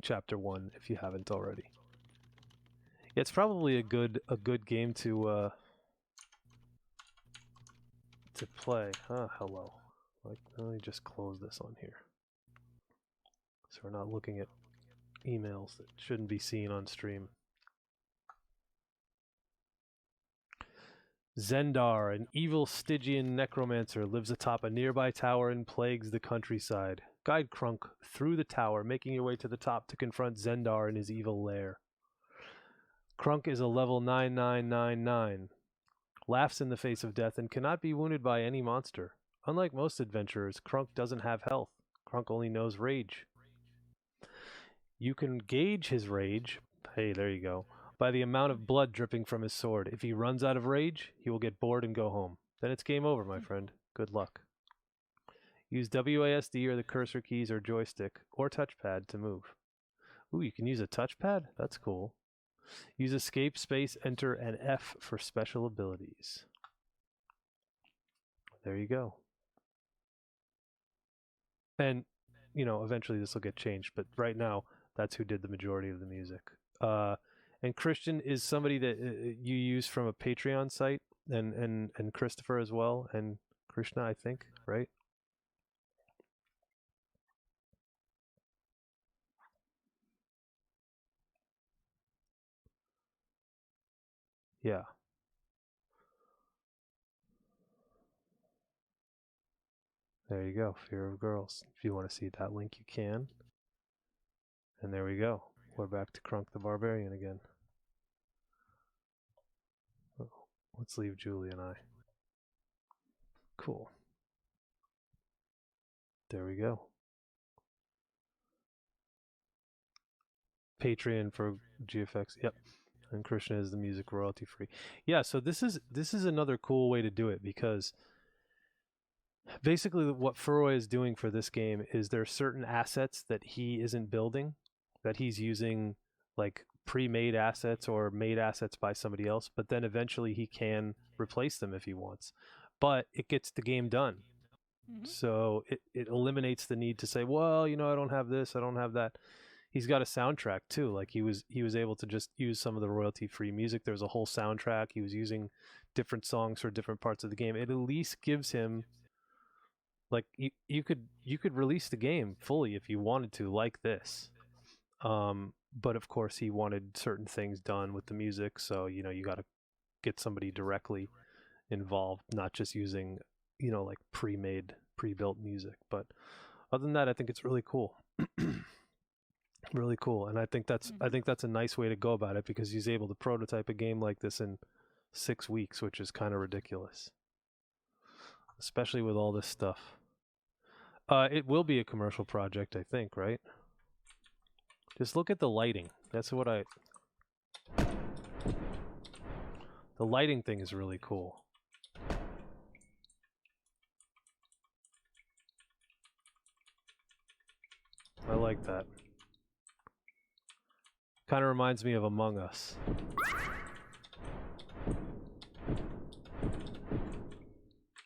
chapter 1 if you haven't already. Yeah, it's probably a good game to play. Hello. Like, let me just close this on here, so we're not looking at emails that shouldn't be seen on stream. Zendar, an evil Stygian necromancer, lives atop a nearby tower and plagues the countryside. Guide Krunk through the tower, making your way to the top to confront Zendar in his evil lair. Krunk is a level 9999, laughs in the face of death, and cannot be wounded by any monster. Unlike most adventurers, Krunk doesn't have health. Krunk only knows rage. You can gauge his rage, hey, there you go, by the amount of blood dripping from his sword. If he runs out of rage, he will get bored and go home. Then it's game over, my friend. Good luck. Use WASD or the cursor keys or joystick or touchpad to move. Ooh, you can use a touchpad? That's cool. Use escape, space, enter, and F for special abilities. There you go. And, you know, eventually this will get changed, but right now, that's who did the majority of the music. And Christian is somebody that you use from a Patreon site, and Christopher as well, and Krishna, I think, right? Yeah. There you go, Fear of Girls. If you want to see that link, you can. And there we go. We're back to Krunk the Barbarian again. Oh, let's leave Julie and I. Cool. There we go. Patreon for GFX. Yep. And Krishna is the music royalty free. Yeah, so this is another cool way to do it, because basically what Furoi is doing for this game is there are certain assets that he isn't building, that he's using like pre-made assets or made assets by somebody else, but then eventually he can replace them if he wants. But it gets the game done. Mm-hmm. So it eliminates the need to say, well, you know, I don't have this, I don't have that. He's got a soundtrack too. Like he was able to just use some of the royalty-free music. There's a whole soundtrack. He was using different songs for different parts of the game. It at least gives him, like, you could release the game fully if you wanted to, like this. But of course he wanted certain things done with the music, so you know, you got to get somebody directly involved, not just using, you know, like pre-built music. But other than that, I think it's really cool. Really cool. And I think that's a nice way to go about it, because he's able to prototype a game like this in 6 weeks, which is kind of ridiculous, especially with all this stuff. It will be a commercial project, I think, right? Just look at the lighting. That's what the lighting thing is really cool. I like that. Kind of reminds me of Among Us.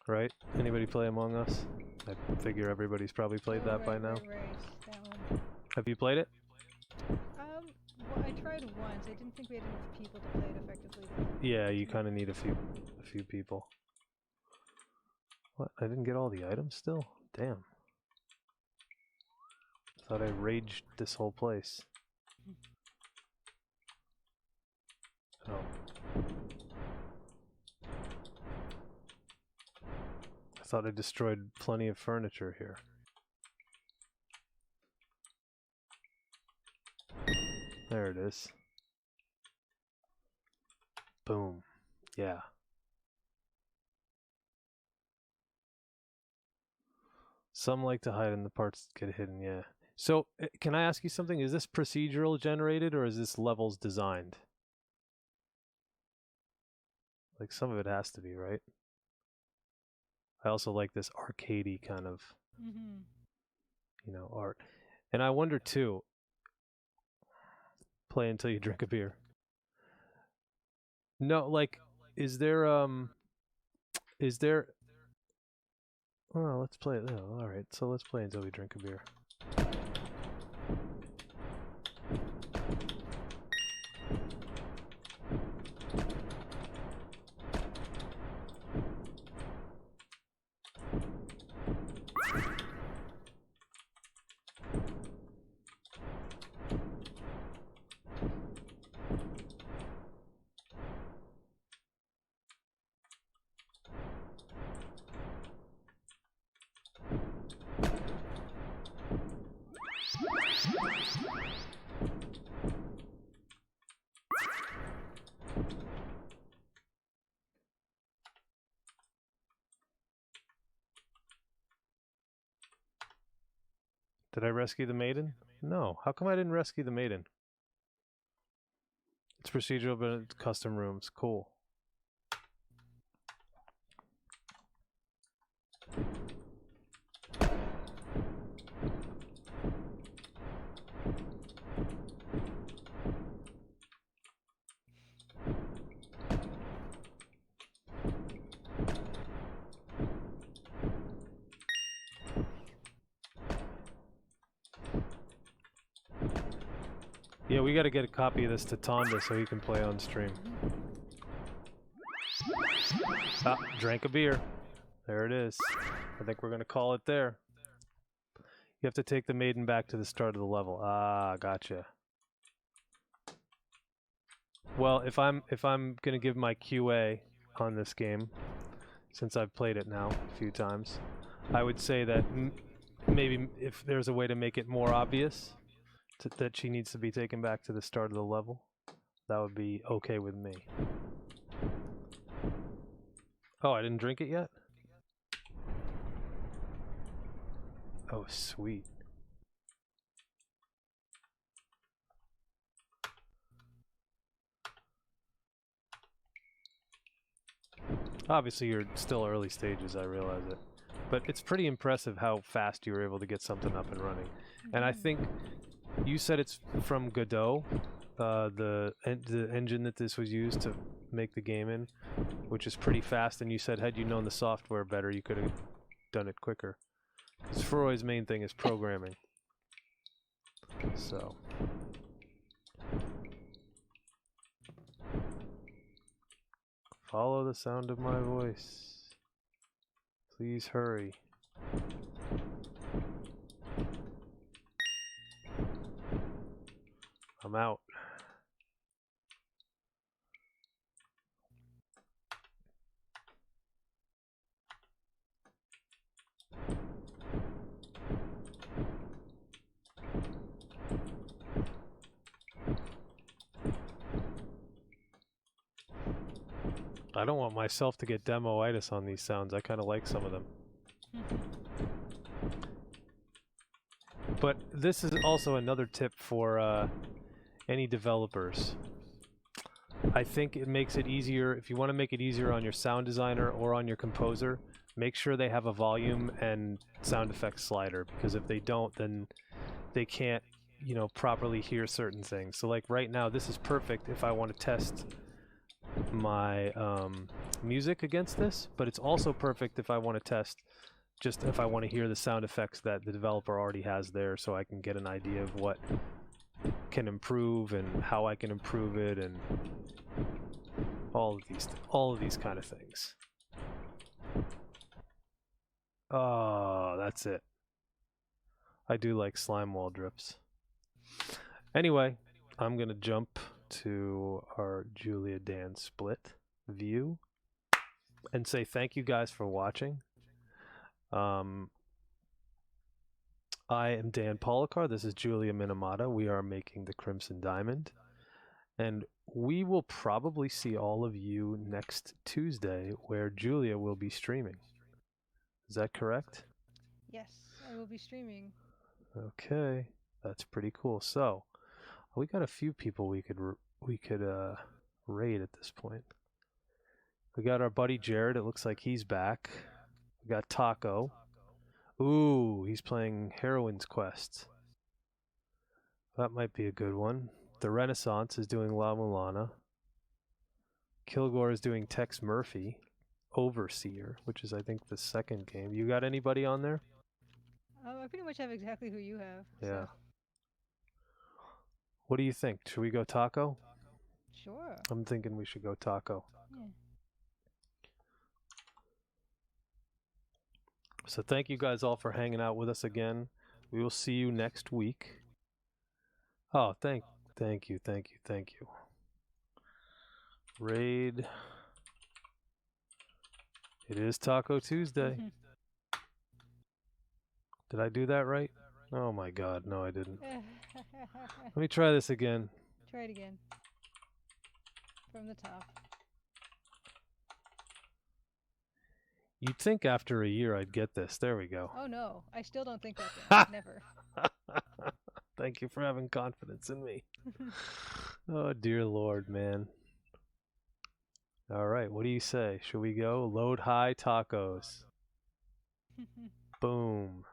Right? Anybody play Among Us? I figure everybody's probably played that by now. That one. Have you played it? Well, I tried once. I didn't think we had enough people to play it effectively. Yeah, you kind of need a few people. What? I didn't get all the items still? Damn. Thought I raged this whole place. Oh. I thought I destroyed plenty of furniture here. There it is. Boom. Yeah. Some like to hide in the parts that get hidden, yeah. So, can I ask you something? Is this procedural generated, or is this levels designed? Like, some of it has to be, right? I also like this arcadey kind of, you know, art. And I wonder, too, play until you drink a beer. No, like, is there, oh, let's play it. Oh, all right, so let's play until we drink a beer. Did I rescue the maiden? No. How come I didn't rescue the maiden? It's procedural, but it's custom rooms. Cool. Yeah, we got to get a copy of this to Tonda so he can play on stream. Ah, drank a beer. There it is. I think we're going to call it there. You have to take the maiden back to the start of the level. Ah, gotcha. Well, if I'm going to give my QA on this game, since I've played it now a few times, I would say that maybe if there's a way to make it more obvious that she needs to be taken back to the start of the level, that would be okay with me. Oh, I didn't drink it yet? Oh, sweet. Obviously, you're still early stages, I realize it. But it's pretty impressive how fast you were able to get something up and running. And I think you said it's from Godot, the engine that this was used to make the game in, which is pretty fast. And you said had you known the software better, you could have done it quicker. Because Freud's main thing is programming. So. Follow the sound of my voice. Please hurry. I'm out. I don't want myself to get demo-itis on these sounds. I kind of like some of them. But this is also another tip for any developers. I think it makes it easier, if you want to make it easier on your sound designer or on your composer, make sure they have a volume and sound effects slider, because if they don't, then they can't, you know, properly hear certain things. So like right now, this is perfect if I want to test my music against this, but it's also perfect if I want to test, just if I want to hear the sound effects that the developer already has there, so I can get an idea of what can improve and how I can improve it, and all of these kind of things. Oh, that's it. I do like slime wall drips. Anyway, I'm gonna jump to our Julia Dan split view and say thank you guys for watching. I am Dan Policar. This is Julia Minamata. We are making the Crimson Diamond, and we will probably see all of you next Tuesday, where Julia will be streaming. Is that correct? Yes, I will be streaming. Okay, that's pretty cool. So we got a few people we could raid at this point. We got our buddy Jared. It looks like he's back. We got Taco. Ooh, he's playing Heroine's Quest. That might be a good one. The Renaissance is doing La Mulana. Kilgore is doing Tex Murphy. Overseer, which is I think the second game. You got anybody on there? I pretty much have exactly who you have. Yeah. So. What do you think? Should we go Taco? Sure. I'm thinking we should go Taco. Yeah. So thank you guys all for hanging out with us again. We will see you next week. Oh, thank you. Raid. It is Taco Tuesday. Did I do that right? Oh my god, no I didn't. Let me try this again. Try it again. From the top. You'd think after a year I'd get this. There we go. Oh no, I still don't think that. Never. Thank you for having confidence in me. Oh, dear Lord, man. All right, what do you say? Should we go? Load high tacos. Boom.